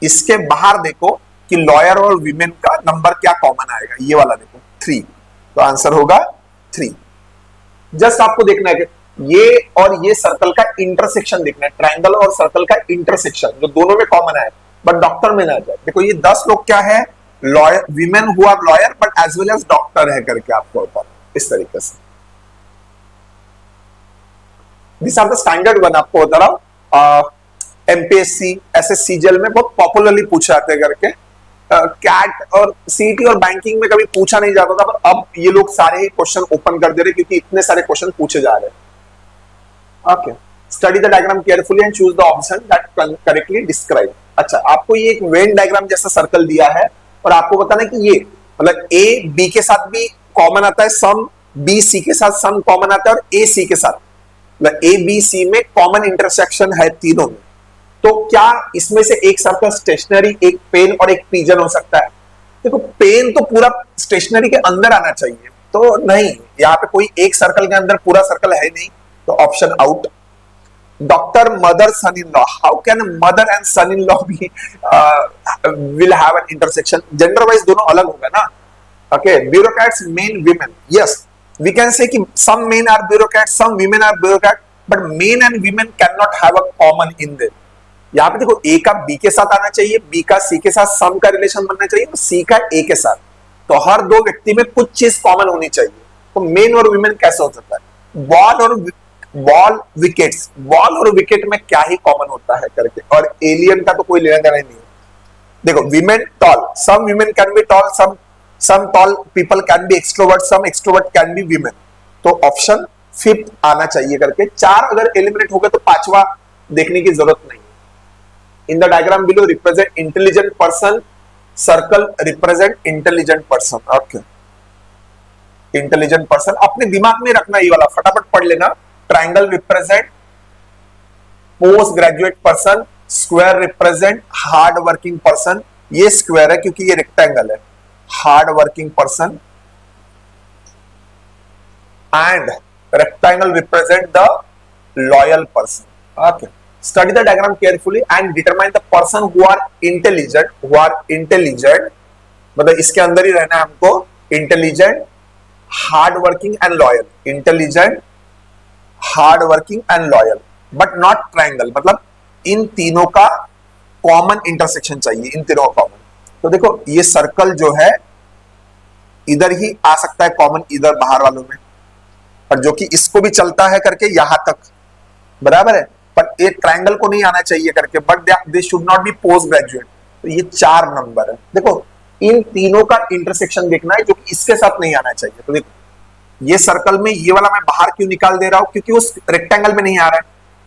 इसके बाहर देखो कि लॉयर और विमेन का नंबर क्या कॉमन आएगा, ये वाला देखो 3, तो आंसर होगा 3। जस्ट आपको देखना है कि ये और ये सर्कल का इंटरसेक्शन देखना है, ट्रायंगल और सर्कल का इंटरसेक्शन जो दोनों में कॉमन है बट डॉक्टर में ना जाए। देखो ये 10 लोग क्या है, lawyer, women who are lawyer but as well as doctor है करके आपको ऊपर इस तरीके से। This are the standard one, आपको बता रहा हूं। एमपीएससी एसएससी जेल में बहुत पॉपुलरली पूछे जाते हैं करके। कैट और सीटी और बैंकिंग में कभी पूछा नहीं जाता था, पर अब ये लोग सारे ही क्वेश्चन ओपन कर दे रहे क्योंकि इतने सारे क्वेश्चन पूछे जा रहे हैं। Okay study the diagram carefully and choose the option that correctly describe. अच्छा आपको ये एक वेन डायग्राम जैसा सर्कल दिया है और आपको बताना है कि ये मतलब ए बी के साथ भी कॉमन आता है सम, बी सी के साथ सम कॉमन आता है और ए सी के साथ, मतलब ए बी सी में कॉमन इंटरसेक्शन है तीनों में। तो क्या इसमें से एक सर्कल स्टेशनरी, एक पेन और एक पिजन हो सकता है? देखो पेन तो पूरा स्टेशनरी के अंदर आना चाहिए, तो नहीं, यहाँ पे कोई एक सर्कल के अंदर पूरा सर्कल है नहीं, तो option out. Doctor mother son in law, how can mother and son in law be will have an intersection? Gender wise दोनों अलग होगा ना। Okay bureaucrats men women, yes we can say कि some men are bureaucrat, some women are bureaucrat, but men and women can not have a common in them. यहाँ पे देखो ए का B के साथ आना चाहिए, बी का सी के साथ सम का रिलेशन बनना चाहिए, सी का ए के साथ। तो हर दो व्यक्ति में कुछ चीज कॉमन होनी चाहिए। तो मेन और वीमेन कैसे हो सकता है? बॉल विकेट्स, बॉल और विकेट में क्या ही कॉमन होता है करके, और एलियन का तो कोई लेना देना नहीं है। देखो women tall, some women can be tall, some tall people can be extrovert, some extrovert can be women. तो ऑप्शन फिफ्थ आना चाहिए करके। चार अगर एलिमिनेट हो गए तो पांचवा देखने की जरूरत नहीं। In the diagram below represent intelligent person, circle represent intelligent person. Okay, intelligent person अपने दिमाग में रखना, ये वाला फटाफट पढ़ लेना। Triangle represent post graduate person, square represent hard working person. ये स्क्वायर है क्योंकि ये रेक्टेंगल है। Hard working person and rectangle represent the loyal person. Okay, study the diagram carefully and determine the person who are intelligent, मतलब इसके अंदर ही रहना है हमको। Intelligent, hard working and loyal, intelligent, hard working and loyal, but not triangle, मतलब इन तीनों का common intersection चाहिए, इन तीनों का कॉमन। तो देखो ये सर्कल जो है इधर ही आ सकता है कॉमन, इधर बाहर वालों में, और जो कि इसको भी चलता है करके यहां तक, बराबर है, पर एक ट्रायंगल को नहीं आना चाहिए करके, but they should not be post graduate. तो ये 4 नंबर है। देखो इन तीनों का इंटरसेक्शन देखना है जो कि इसके साथ नहीं आना चाहिए। तो देखो ये सर्कल में ये वाला मैं बाहर क्यों निकाल दे रहा हूं, क्योंकि उस रेक्टेंगल में नहीं आ रहा है।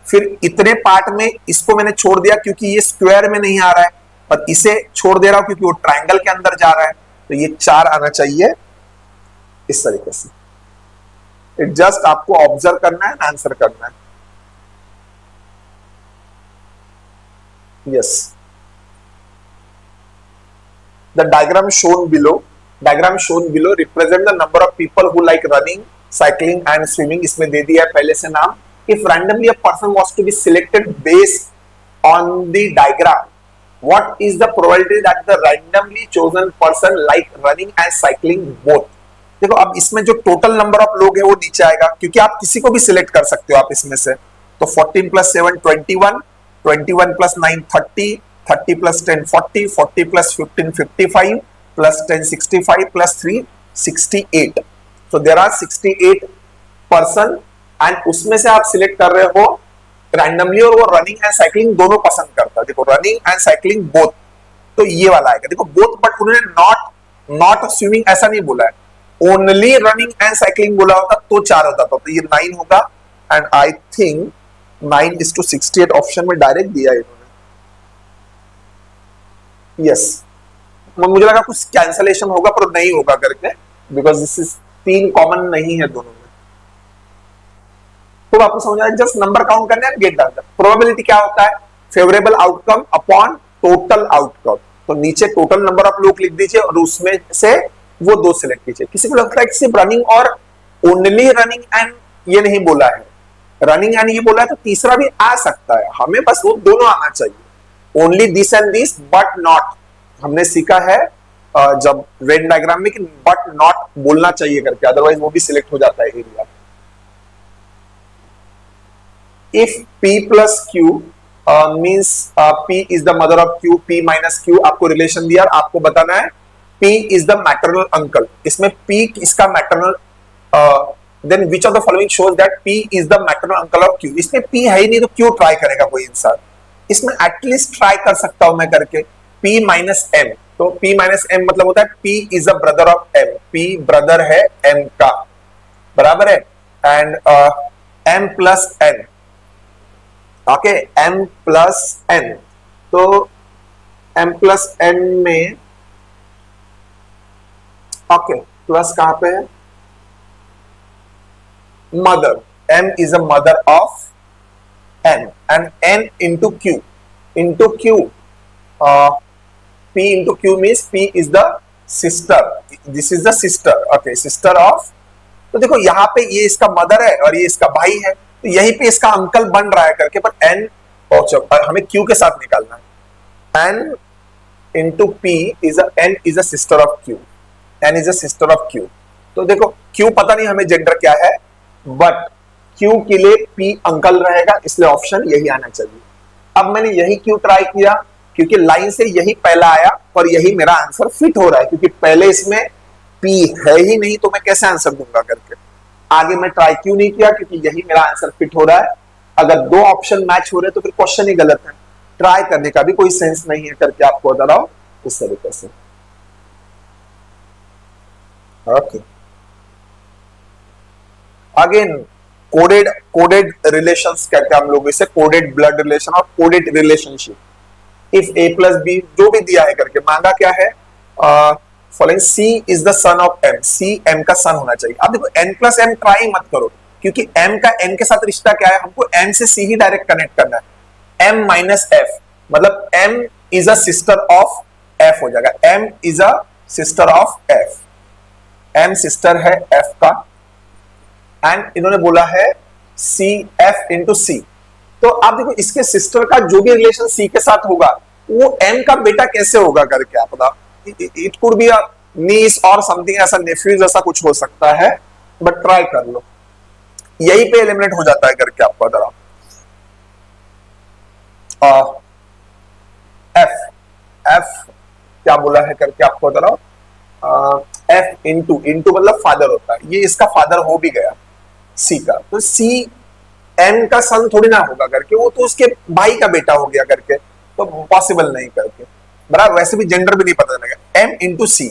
फिर इतने पार्ट में इसको मैंने छोड़ दिया क्योंकि ये स्क्वायर में नहीं आ रहा है, और इसे छोड़ दे रहा हूं क्योंकि वो ट्रायंगल के अंदर जा रहा है। तो ये 4 आना चाहिए इस तरीके से। जस्ट आपको ऑब्जर्व करना है, आंसर करना है। Yes, the diagram shown below represent the number of people who like running, cycling and swimming. इसमें दे दिया है पहले से नाम। If randomly a person was to be selected based on the diagram, what is the probability that the randomly chosen person like running and cycling both. देखो अब इसमें जो टोटल नंबर ऑफ लोग है वो नीचे आएगा, क्योंकि आप किसी को भी सिलेक्ट कर सकते हो आप इसमें से। तो 14 + 7 21, 21 + 9 30, 30 + 10 40, 40 + 15 55, + 10 65, + 3 68। so there are 68 person, and उसमें से आप सिलेक्ट कर रहे हो रैंडमली, और वो रनिंग एंड साइकिलिंग दोनों पसंद करता है। देखो रनिंग एंड साइकिलिंग बोथ, तो ये वाला आएगा। देखो बोथ, बट उन्होंने नॉट स्विमिंग ऐसा नहीं बोला है, ओनली रनिंग एंड साइकिलिंग बोला होता तो 4 होता। तो ये 9 होगा, एंड आई थिंक 9:68 ऑप्शन में डायरेक्ट दिया है इन्होंने। यस, मुझे लगा कुछ कैंसलेशन होगा पर नहीं होगा करके, बिकॉज दिस इज 3 कॉमन नहीं है दोनों में। तो आपको समझ आया, जस्ट नंबर काउंट करना है, गेट डाउन। प्रोबेबिलिटी क्या होता है? Favourable outcome upon total outcome. तो नीचे टोटल नंबर ऑफ लोग लिख दीजिए और उसमें से वो 2 सिलेक्ट कीजिए। किसी को लगता है कि सिर्फ रनिंग और ओनली रनिंग एंड ये नहीं बोला है, रनिंग एंड ये बोला है, तो तीसरा भी आ सकता है। हमें बस वो दोनों आना चाहिए, only this and this but not. हमने सीखा है जब वेन डायग्राम में कि बट नॉट बोलना चाहिए करके, अदरवाइज वो भी सिलेक्ट हो जाता है area. If P + Q means P is the mother of Q, P - Q आपको रिलेशन दिया, आपको बताना है P is the maternal uncle। इसमें P इसका maternal, then which of the following shows that P is the maternal uncle of Q। इसमें P है ही नहीं तो क्यों ट्राई करेगा कोई इंसान? इसमें एटलीस्ट ट्राई कर सकता हूं मैं करके। P - M, तो P - M मतलब होता है P is a brother of M, P brother है M का, बराबर है, and M + N। Okay, M + N, तो M + N में ओके प्लस कहां पे है? Mother, M is a mother of N, and N into Q, P into Q means P is the sister, this is the sister, okay, sister of। तो देखो यहाँ पे ये इसका मदर है और ये इसका भाई है, तो यहीं पे इसका अंकल बन रहा है करके, पर N और हमें Q के साथ निकालना है। N into P is N is a sister of Q, N is a sister of Q। तो देखो Q पता नहीं हमें जेंडर क्या है, बट क्यू के लिए पी अंकल रहेगा, इसलिए ऑप्शन यही आना चाहिए। अब मैंने यही क्यों ट्राई किया, क्योंकि लाइन से यही पहला आया और यही मेरा आंसर फिट हो रहा है, क्योंकि पहले इसमें पी है ही नहीं तो मैं कैसे आंसर दूंगा करके। आगे मैं ट्राई क्यों नहीं किया, क्योंकि यही मेरा आंसर फिट हो रहा है। अगर दो ऑप्शन मैच हो रहे हैं तो फिर क्वेश्चन ही गलत है, ट्राई करने का भी कोई सेंस नहीं है करके आपको बता रहा हूं इस तरीके से। Okay, again coded coded relations कहते हैं हम लोग इसे, कोडेड ब्लड रिलेशन और coded relationship. If A plus B जो भी दिया है करके, मांगा क्या है, following C is the son of M, C M का सन होना चाहिए। अब देखो एन प्लस एम ट्राई मत करो, क्योंकि एम का एन के साथ रिश्ता क्या है, हमको एम से सी ही डायरेक्ट कनेक्ट करना है। एम माइनस एफ मतलब M is a sister of F हो जाएगा, M is a sister of F, M sister है एफ का, एंड इन्होंने बोला है सी एफ इंटू सी। तो आप देखो इसके सिस्टर का जो भी रिलेशन सी के साथ होगा वो एम का बेटा कैसे होगा करके आप बताओ। इट कुड बी अ नीस और समथिंग, ऐसा नेफ्यूज ऐसा कुछ हो सकता है, बट ट्राई कर लो, यही पे एलिमिनेट हो जाता है करके आपको बता रहा हूं। एफ एफ क्या बोला है करके आपको बता रहा हूं, एफ इंटू इंटू मतलब फादर होता है, ये इसका फादर हो भी गया सी का, तो सी एम का सन थोड़ी ना होगा करके, वो तो उसके भाई का बेटा हो गया करके, तो पॉसिबल नहीं करके, बराबर। वैसे भी जेंडर भी नहीं पता लगेगा, एम इंटू सी।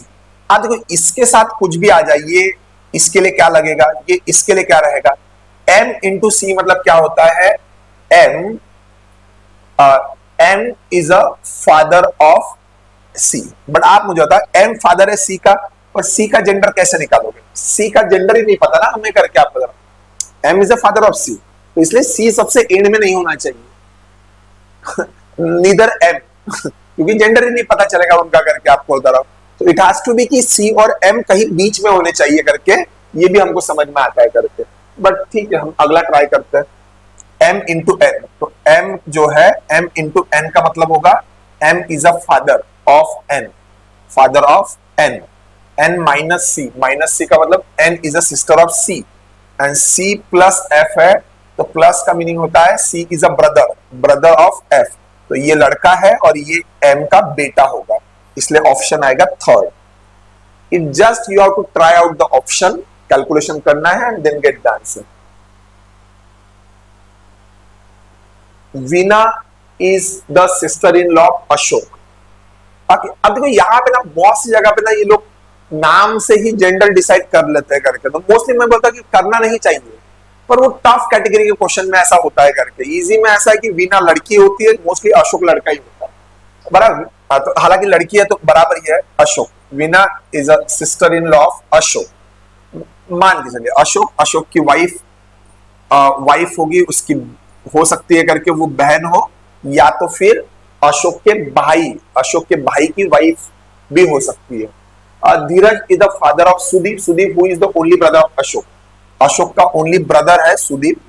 आप देखो इसके साथ कुछ भी आ जाए, ये इसके लिए क्या लगेगा, ये इसके लिए क्या रहेगा, एम इंटू सी मतलब क्या होता है, M M is a father of C. But आप मुझे बताओ एम फादर है सी का, और सी का जेंडर कैसे निकालोगे, सी का जेंडर ही नहीं पता ना हमें करके आप बता, M is a father of C, तो इसलिए सी सबसे एंड में नहीं होना चाहिए नीदर एम क्योंकि जेंडर ही नहीं पता चलेगा उनका करके आपको बता रहा हूं। तो इट हैज टू बी कि सी और एम कहीं बीच में होने चाहिए करके, ये भी हमको समझ में आता है करके, बट ठीक है हम अगला ट्राई करते हैं। एम इंटू एन, तो एम जो है एम इंटू एन का मतलब होगा M is a father of N, father of N, N minus C का मतलब N is a sister of C, and C plus F है, तो प्लस का मीनिंग होता है C is a brother, brother of F, तो ये लड़का है और ये एम का बेटा होगा, इसलिए ऑप्शन आएगा third. It just you have to try out the option, calculation करना है and then get the answer. Veena is the sister in law of Ashok. अब देखो यहाँ पे ना बहुत सी जगह पे ना ये लोग नाम से ही जेंडर डिसाइड कर लेते हैं करके, तो मोस्टली मैं बोलता कि करना नहीं चाहिए, पर वो टफ कैटेगरी के क्वेश्चन में ऐसा होता है करके। इजी में ऐसा है कि वीना लड़की होती है, मोस्टली अशोक लड़का ही होता है, बराबर। तो हालांकि लड़की है तो बराबर ही है Ashok, Veena is a sister in law of Ashok. मान के चलिए अशोक, अशोक की वाइफ वाइफ होगी उसकी, हो सकती है करके वो बहन हो, या तो फिर अशोक के भाई की वाइफ भी हो सकती है। Dheeraj is the father of Sudeep, Sudeep who is the only brother of Ashok, Ashok का ओनली ब्रदर है सुदीप,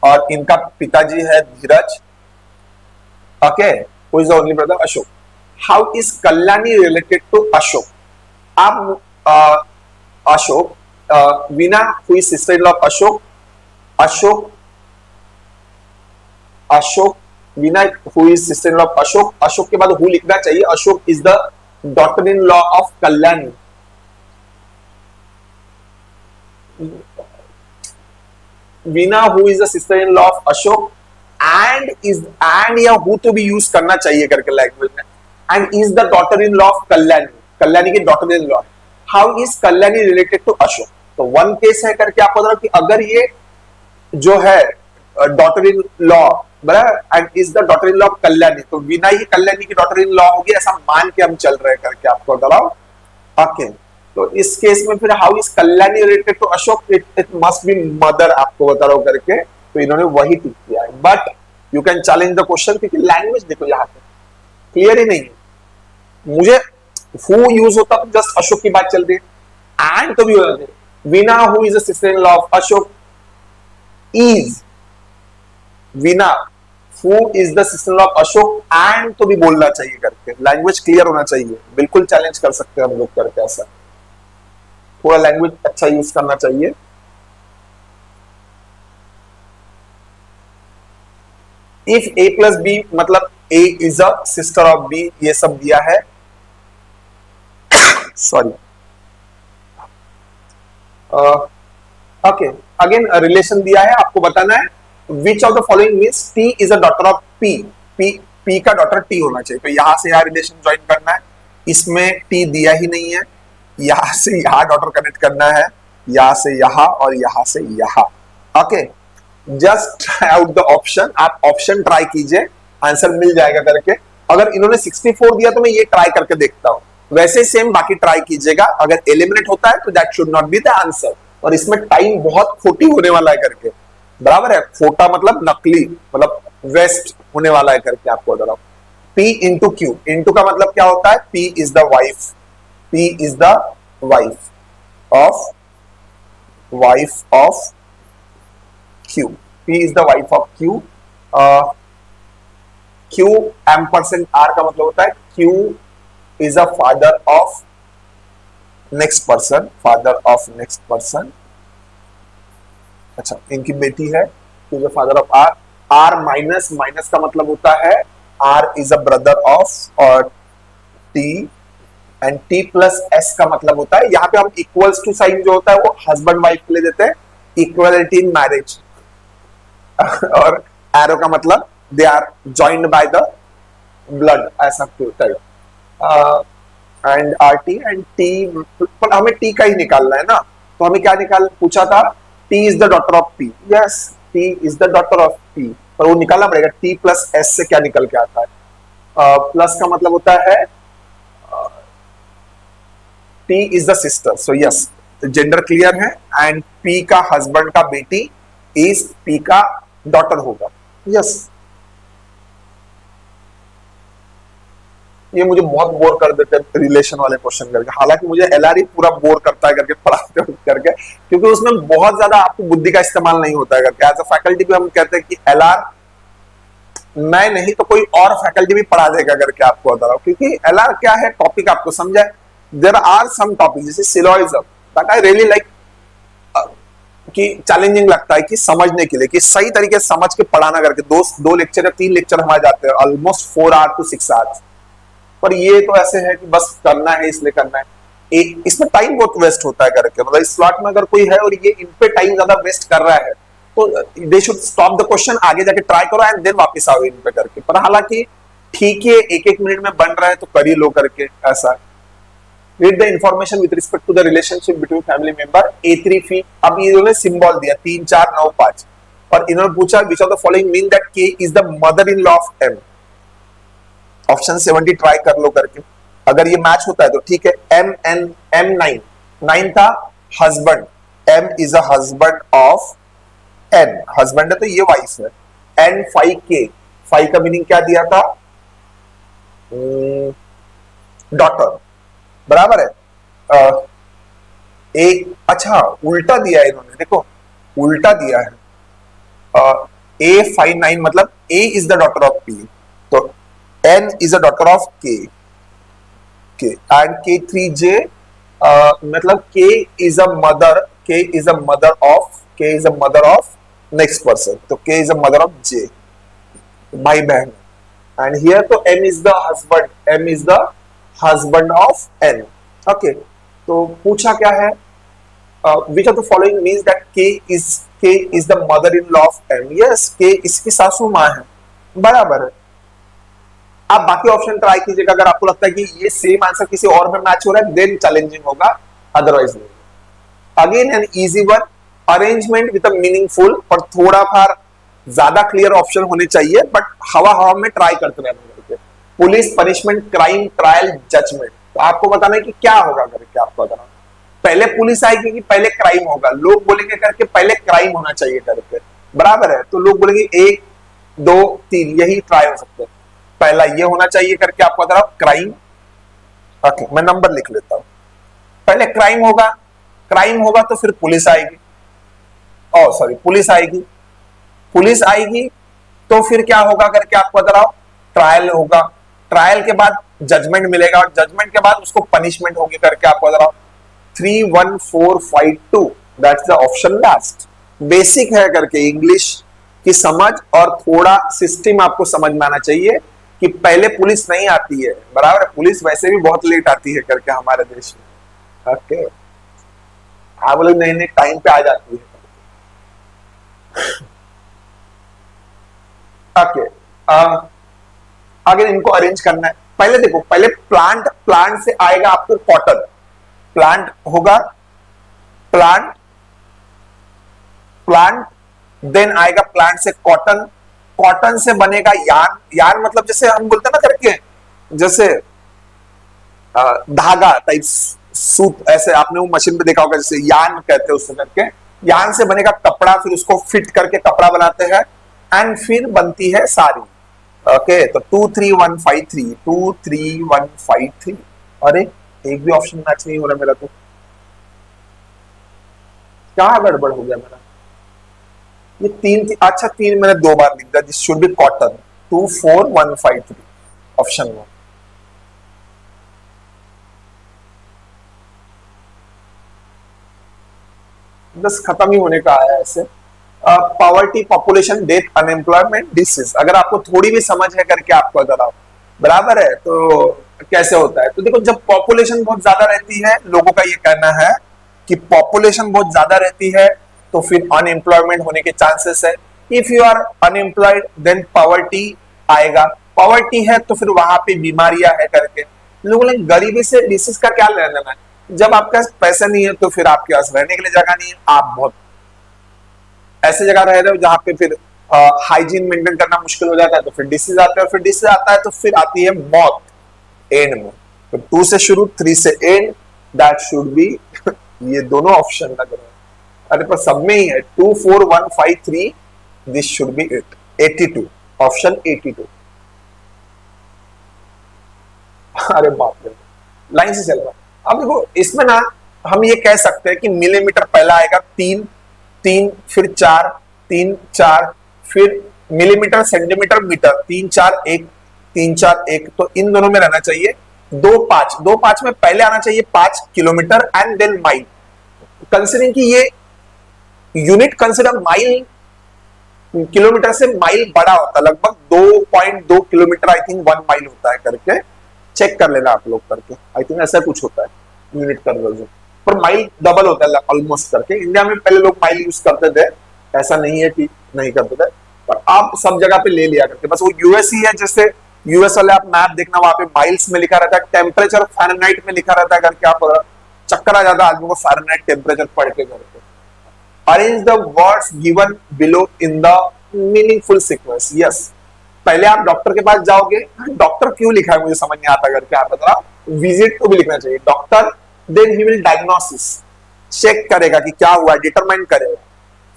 और इनका पिताजी है Dheeraj, okay, who is the only brother Ashok. How is Kalyani related to Ashok? आप Ashok, Veena who is sister in law of Ashok, Ashok Veena who is sister in law of Ashok, Ashok के बाद who लिखना चाहिए, Ashok is the daughter in law of Kalyani. Veena who is the sister in law of Ashok, and या who तो भी use करना चाहिए करके लैंग्वेज में, and is the daughter in law of Kalyani, Kalyani की daughter in law. How is Kalyani related to Ashok? तो one case है करके आपको बता कि अगर ये जो है डॉटर इन लॉ, बराबर, and is the daughter in law of Kalyani, तो वीना ही कल्याणी की डॉटर इन लॉ होगी, ऐसा मान के हम चल रहे हैं करके आपको बताओ, ओके। तो इस केस में फिर how is Kalyani related to Ashok, it must be mother, आपको बता रहा हूं करके, तो इन्होंने वही टिक किया है। But you can challenge the question, क्योंकि लैंग्वेज देखो यहाँ पे क्लियर ही नहीं है। मुझे हु यूज होता तो जस्ट अशोक की बात चल रही है, एंड तो भी हो जाती है, Veena who is the sister in law of Ashok is, Veena who is the sister in law of Ashok and तो भी बोलना चाहिए करके, लैंग्वेज क्लियर होना चाहिए, बिल्कुल चैलेंज कर सकते हैं हम लोग करके, ऐसा थोड़ा लैंग्वेज अच्छा यूज करना चाहिए। इफ ए प्लस बी मतलब A is a sister of B, ये सब दिया है। सॉरी, ओके, अगेन रिलेशन दिया है, आपको बताना है विच of the following means T is a daughter of P, P P का डॉटर टी होना चाहिए। तो यहां से यहां रिलेशन ज्वाइन करना है, इसमें टी दिया ही नहीं है, यहां से यहां डॉटर कनेक्ट करना है, यहां से यहां और यहां से यहां। Okay, just try out the option, आप ऑप्शन ट्राई कीजिए, आंसर मिल जाएगा करके। अगर इन्होंने 64 दिया तो मैं ये ट्राई करके देखता हूं, वैसे सेम बाकी ट्राई कीजिएगा, अगर एलिमिनेट होता है तो that should not be the answer. और इसमें टाइम बहुत खोटी होने वाला है करके, बराबर है, खोटा मतलब नकली, मतलब वेस्ट होने वाला है करके आपको बता रहा हूं। P इंटू क्यू, इंटू का मतलब क्या होता है, P is the wife, P is the wife of Q, P is the wife of Q। Q ampersand R का मतलब होता है Q is a father of next person, father of next person. अच्छा, इनकी बेटी है, Q is a father of R। R minus, minus का मतलब होता है R is a brother of और T, and T plus S का मतलब होता है, यहाँ पे हम इक्वल्स टू साइन जो होता है वो हस्बैंड वाइफ के लिए देते हैं, इक्वलिटी इन मैरिज। और एरो का मतलब they are joined by the blood, ऐसा होता है। And R T and T, पर हमें टी का ही निकालना है ना, तो हमें क्या निकाल पूछा था, T is the daughter of P, yes T is the daughter of P, पर वो निकालना पड़ेगा टी प्लस एस से क्या निकल के आता है। प्लस का मतलब होता है T is the sister, so yes gender clear है, एंड पी का हस्बैंड का बेटी इज पी का डॉटर होगा, यस। ये मुझे बहुत बोर कर देते हैं रिलेशन वाले क्वेश्चन करके, हालांकि मुझे एलआरई पूरा बोर करता है करके पढ़ाते करके, क्योंकि उसमें बहुत ज्यादा आपको बुद्धि का इस्तेमाल नहीं होता है करके। एज अ फैकल्टी भी हम कहते हैं कि एलआर मैं नहीं तो कोई और फैकल्टी भी पढ़ा देगा करके आपको बता रहा हूँ, क्योंकि एलआर क्या है, टॉपिक आपको समझा है। देयर आर सम टॉपिक जैसे सिलोइज्म दैट आई रियली लाइक, कि चैलेंजिंग लगता है कि समझने के लिए, कि सही तरीके से समझ के पढ़ाना करके, दो लेक्चर या 3 लेक्चर हमारे जाते हैं, ऑलमोस्ट 4 आवर टू 6 आवर्स। पर ये तो ऐसे है कि बस करना है इसलिए करना है, इसमें टाइम बहुत वेस्ट होता है करके, मतलब इस स्लॉट में अगर कोई है और ये इन पे टाइम ज्यादा वेस्ट कर रहा है तो they should stop the question, आगे जाके ट्राई करो एंड देन वापस आओ इन पे करके। पर हालांकि ठीक है, 1-1 मिनट में बन रहा है तो कर ही लो करके, ऐसा। Read the information with respect to the relationship between family member A3 फी। अब इन्होंने सिंबल दिया 3 4 9 5, और इन्होंने पूछा विच of the following mean that K is the mother in law of M। Option 70 try कर लो करके, अगर ये मैच होता है तो ठीक है। M9 था husband, M is a husband of N, husband है तो ये वाइफ है। N5K, 5 का मीनिंग क्या दिया था, डॉटर, बराबर है। एक अच्छा उल्टा दिया है इन्होंने, देखो उल्टा दिया है। A59 मतलब A is the daughter of P, तो N is a daughter of K, and K3J मतलब K is a mother of next person, तो K is a mother of J, भाई बहन। and here तो M is the husband of N, okay। तो पूछा क्या है, which of the following means that K is the mother-in-law of M, yes K इसकी सासू माँ है, बराबर है। आप बाकी ऑप्शन ट्राई कीजिएगा, अगर आपको लगता है कि ये सेम आंसर किसी और में मैच हो रहा है देन चैलेंजिंग होगा, अदरवाइज नहीं। Again an easy one, arrangement with a meaningful, पर थोड़ा फार ज्यादा क्लियर ऑप्शन होने चाहिए, बट हवा में ट्राई करते रहना करके। Police, punishment, crime, trial, judgment, तो आपको बताना है कि क्या होगा करके, आपको बताना पहले पुलिस आएगी कि पहले क्राइम होगा। लोग बोलेंगे करके पहले क्राइम होना चाहिए करके, बराबर है, तो लोग बोलेंगे 1 2 3, यही ट्राई हो सकते हैं, पहला ये होना चाहिए करके आपको बता रहा हूं, क्राइम। ओके, मैं नंबर लिख लेता हूं, पहले क्राइम होगा तो फिर पुलिस आएगी, पुलिस आएगी तो फिर क्या होगा करके आपको बता रहा हूं, ट्रायल होगा, ट्रायल के बाद जजमेंट मिलेगा, और जजमेंट के बाद उसको पनिशमेंट होगी करके आपको बता रहा हूं। 3 1 4 5 2, that's the option last. Basic है करके, इंग्लिश की समझ और थोड़ा सिस्टम आपको समझ में आना चाहिए कि पहले पुलिस नहीं आती है, बराबर, पुलिस वैसे भी बहुत लेट आती है करके हमारे देश में। ओके, आप लोग नए नए टाइम पे आ जाती है। ओके, अगर इनको अरेंज करना है, पहले देखो, पहले प्लांट, प्लांट से आएगा आपको कॉटन, प्लांट होगा, प्लांट, प्लांट, देन आएगा प्लांट से कॉटन, कॉटन से बनेगा यार्न, यार्न मतलब जैसे हम बोलते हैं ना करके, जैसे धागा टाइप सूत, ऐसे आपने वो मशीन पे देखा होगा, जैसे यार्न कहते हैं उससे करके, यार्न से बनेगा कपड़ा, फिर उसको फिट करके कपड़ा बनाते हैं, एंड फिर बनती है साड़ी। ओके, तो 23153, 23153, अरे एक भी ऑप्शन मैच नहीं हो रहा मेरा, तो क्या गड़बड़ हो गया मेरा, ये तीन अच्छा, तीन मैंने दो बार लिख दिया, this should B cotton, 24153, option 1। बस खत्म ही होने का आया ऐसे। Poverty, population, death, unemployment, disease, अगर आपको थोड़ी भी समझ है करके आपको अगर आप, बराबर है, तो कैसे होता है, तो देखो, जब पॉपुलेशन बहुत ज्यादा रहती है, लोगों का ये कहना है कि पॉपुलेशन बहुत ज्यादा रहती है तो फिर अनएम्प्लॉयमेंट होने के चांसेस है। If you are unemployed then poverty आएगा, पॉवर्टी है तो फिर वहां पे बीमारियां है करके, लोगों ने गरीबी से डिसीज का क्या लेना देना है, जब आपके पास पैसा नहीं है तो फिर आपके पास रहने के लिए जगह नहीं है, आप बहुत ऐसे जगह रह रहे हो जहां पे फिर हाइजीन मेंटेन करना मुश्किल हो जाता है, तो फिर डिसीज आता है, और फिर डिसीज आता है तो फिर आती है मौत एंड में। तो 2 से शुरू, 3 से एंड, दैट शुड बी ये दोनों ऑप्शन लग रहे हैं, अरे पर सब में ही है 24153, this should B it, 82, option 82। अरे बाप रे, लाइन से चल रहा है। अब देखो इसमें ना, हम ये कह सकते हैं कि मिलीमीटर पहला आएगा, 3, 3, फिर 4, 3, 4, फिर मिलीमीटर, सेंटीमीटर, मीटर, 3, 4, 1, 3, 4, 1, तो इन दोनों में रहना चाहिए 2, 5, 2, 5 में पहले आना चाहिए 5 kilometre and then mile, considering कि ये यूनिट कंसिडर माइल, किलोमीटर से माइल बड़ा होता है, लगभग 2.2 किलोमीटर, आई थिंक 1 माइल होता है करके, चेक कर लेना आप लोग करके, आई थिंक ऐसा कुछ होता है unit conversion, per mile double होता है ऑलमोस्ट करके। इंडिया में पहले लोग माइल यूज करते थे, ऐसा नहीं है कि नहीं करते थे, पर आप सब जगह पे ले लिया करके, बस वो यूएस ही है, जैसे यूएस वाले आप मैप देखना, वहां पे माइल्स में लिखा रहता है, टेम्परेचर फ़ारेनहाइट में लिखा रहता है करके, आप चक्कर आ जाता है आदमी को फ़ारेनहाइट टेम्परेचर पढ़ के करके। Arrange the words given below in the meaningful sequence, yes, पहले आप डॉक्टर के पास जाओगे, डॉक्टर क्यों लिखा है मुझे समझ नहीं आता करके, आप बताओ, विजिट को भी लिखना चाहिए, doctor, then he will diagnosis, check करेगा कि क्या हुआ, डिटरमाइन करेगा,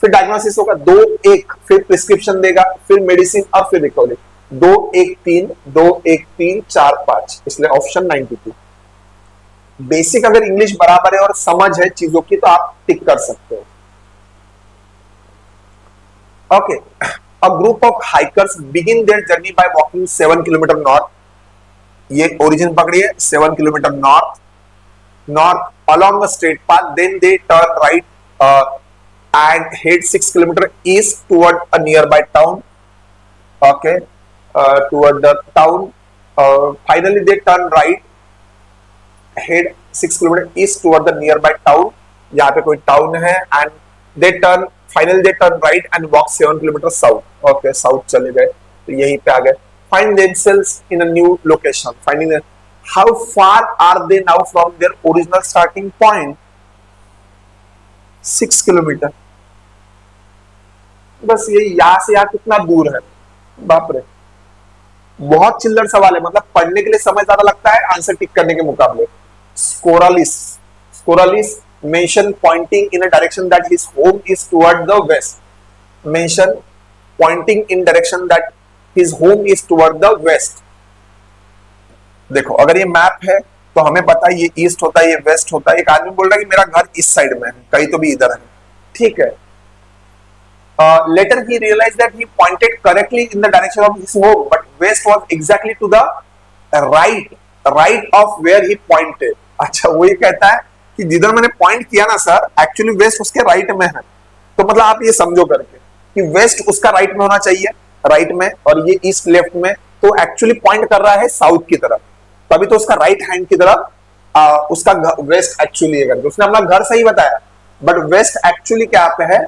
फिर डायग्नोसिस होगा, 2, 1, फिर प्रिस्क्रिप्शन देगा, फिर मेडिसिन, और फिर रिकवरी, 2, 1, 3, 2, 1, 3, 4, 5, इसलिए ऑप्शन 92। बेसिक अगर इंग्लिश बराबर है और समझ है चीजों की तो आप टिक कर सकते हो। Okay, a group of hikers begin their journey by walking 7 kilometre north, ये ओरिजिन पकड़िए, 7 kilometre north, north along a straight path, then they turn right and head 6 kilometer east toward a nearby town. Okay, toward the town, finally they turn right, head 6 kilometer east toward the nearby town, यहाँ पे कोई town है, and they turn, finally they turn right and walk 7 kilometer south. Okay, south चले गए तो यहीं पे आ गए, find themselves in a new location, finding how far are they now from their original starting point, 6 kilometre, बस ये यहां से यहाँ कितना दूर है, बाप रे, बहुत चिल्लर सवाल है, मतलब पढ़ने के लिए समय ज्यादा लगता है आंसर टिक करने के मुकाबले। स्कोरालिस, स्कोरालिस mention pointing in a direction that his home is toward the west, mention pointing in direction that his home is toward the west। देखो अगर ये मैप है तो हमें पता है ये ईस्ट होता है, ये वेस्ट होता है, एक आदमी बोल रहा है कि मेरा घर इस साइड में है, कहीं तो भी इधर है, ठीक है, later he realized that he pointed correctly in the direction of his home but west was exactly to the right of where he pointed। अच्छा वो ये कहता है कि जिधर मैंने पॉइंट किया ना सर, एक्चुअली वेस्ट उसके राइट में है, तो मतलब आप ये समझो करके, कि वेस्ट उसका राइट में होना चाहिए, राइट में, और ये ईस्ट लेफ्ट में, तो एक्चुअली पॉइंट कर रहा है साउथ की तरफ, तभी तो उसका राइट हैंड की तरफ उसका वेस्ट एक्चुअली है करके उसने अपना घर सही बताया, बट वेस्ट एक्चुअली क्या पे है,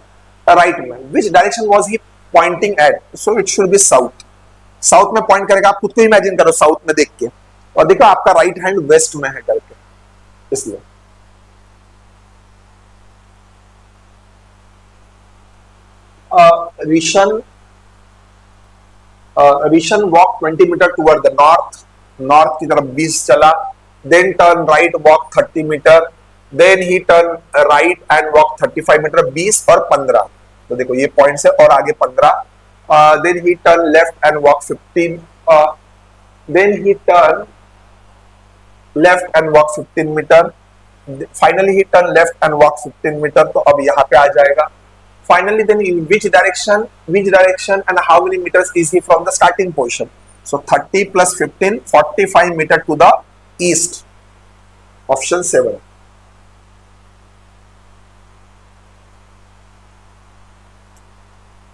राइट में। Which direction was he Poynting eight, so it should be south, south में पॉइंट करेगा। आप खुद को इमेजिन करो साउथ में देख के, और देखो आपका राइट हैंड वेस्ट में है करके, इसलिए Rishan Rishan walk 20 metre toward the north, north की तरफ 20 चला, then turn right walk 30 metre, then he turn right and walk 35 metre, 20 और 15, तो देखो ये पॉइंट्स है, और आगे 15, then he turn left and walk 15, then he turn left and walk 15 metre, finally he turn left and walk 15 metre, तो अब यहाँ पे आ जाएगा। Finally, then in which direction and how many meters is he from the starting position? So 30 plus 15, 45 meter to the east. Option 7.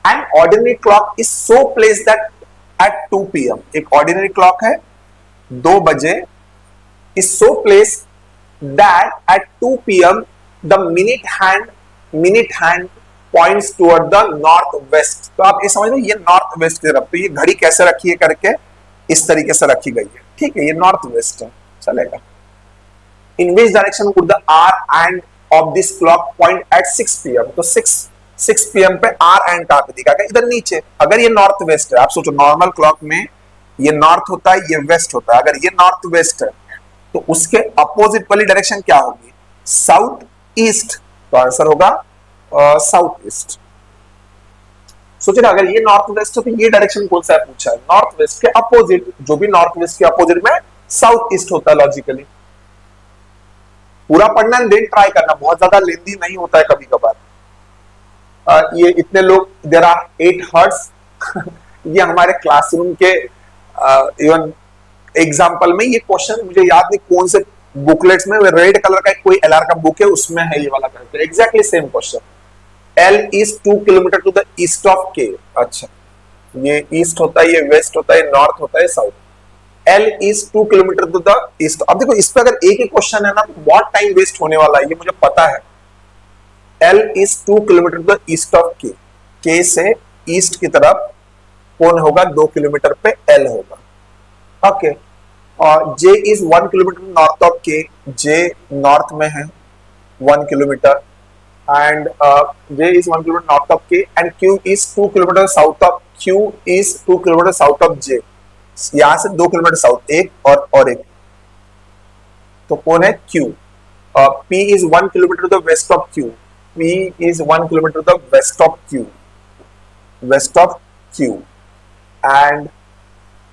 An ordinary clock is so placed that at 2 p.m. एक ordinary clock है 2 बजे, is so placed that at 2 p.m. the minute hand points toward the north west. तो आप ये समझ लो ये north west की तरफ, तो ये घड़ी कैसे रखी है करके इस तरीके से रखी गई है, ठीक है, ये नॉर्थ वेस्ट है, चलेगा। In which direction would the hour hand of this clock point at 6 PM, तो 6 पीएम पे आर एंड कहां पे दिखा, इधर नीचे। अगर ये नॉर्थ वेस्ट है, आप सोचो नॉर्मल क्लॉक में ये नॉर्थ होता है, ये वेस्ट होता है, अगर ये नॉर्थ वेस्ट है तो उसके अपोजिट वाली डायरेक्शन क्या होगी, साउथ ईस्ट, तो आंसर होगा साउथ ईस्ट। सोचिए अगर ये नॉर्थ वेस्ट है तो ये डायरेक्शन कौन सा है पूछा है, नॉर्थ वेस्ट के अपोजिट, जो भी नॉर्थ वेस्ट के अपोजिट में साउथ ईस्ट होता है लॉजिकली। पूरा पढ़ना देन ट्राई करना, बहुत ज्यादा लेंदी नहीं होता है कभी कभार। ये इतने लोग, देयर आर 8 हर्ट्स ये हमारे क्लासरूम के इवन एग्जाम्पल में ये क्वेश्चन मुझे याद नहीं कौन से बुकलेट्स में, रेड कलर का कोई एलआर का बुक है उसमें है ये वाला करके, exactly same question. L is 2 kilometre to the east of K, अच्छा ये ईस्ट होता है, ये वेस्ट होता है, नॉर्थ होता है, south. L is 2 kilometre to the east. अब देखो इस पे अगर एक ही क्वेश्चन है ना तो बहुत टाइम वेस्ट होने वाला है, ये मुझे पता है। L is 2 kilometre to the east of K, K से ईस्ट की तरफ कौन होगा, 2 किलोमीटर पे L होगा, ओके। और J is 1 kilometre north of K, J north में है 1 kilometre, and J is 1 kilometer north of K and Q is 2 kilometer south of J। यहां से 2 किलोमीटर साउथ, एक और एक, तो कौन है Q। P is 1 kilometer to the west of Q, P is 1 kilometer to the west of Q, and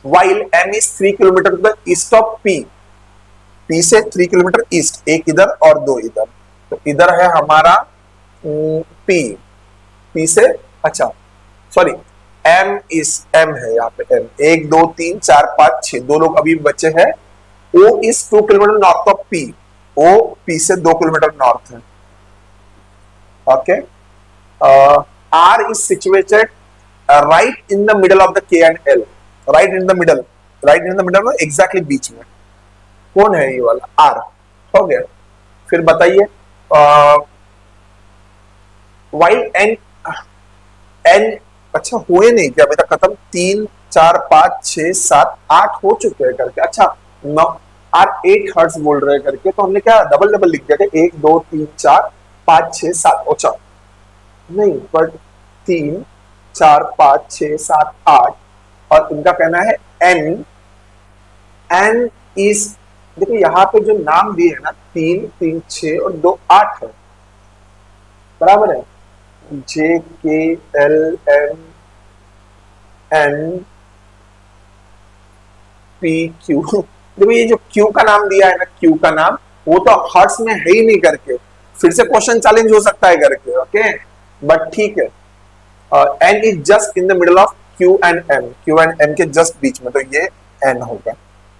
while M is 3 kilometer to the east of P, P से 3 kilometre east, एक इधर और 2 इधर, तो इधर है हमारा P से, अच्छा सॉरी M है यहाँ पे, M 1 2 3 4 5 6, 2 लोग अभी बचे हैं। O is 2 kilometre north of P, O P से 2 किलोमीटर नॉर्थ है, okay. R is situated right in the middle of the K and L, right in the middle, exactly बीच में कौन है ये वाला R, हो गया। फिर बताइए while n अच्छा हुए नहीं क्या अभी तक खत्म, 3 4 5 6 7 8 हो चुके हैं करके, अच्छा 9 8 हर्ट्ज बोल रहे हैं करके, तो हमने क्या डबल लिख दिया था, 1 2 3 4 5 6 7, अच्छा नहीं बट 3 4 5 6 7 8, और उनका कहना है n इज, देखो यहाँ पे जो नाम दिए है ना 3 3 6 और 2 8 है, बराबर है, J K L M N P Q। देखो ये जो Q का नाम दिया है ना, Q का नाम वो तो हर्ट्स में है ही नहीं करके, फिर से क्वेश्चन चैलेंज हो सकता है करके, ओके, बट ठीक है। N is just in the middle of Q and M के जस्ट बीच में, तो ये N होगा।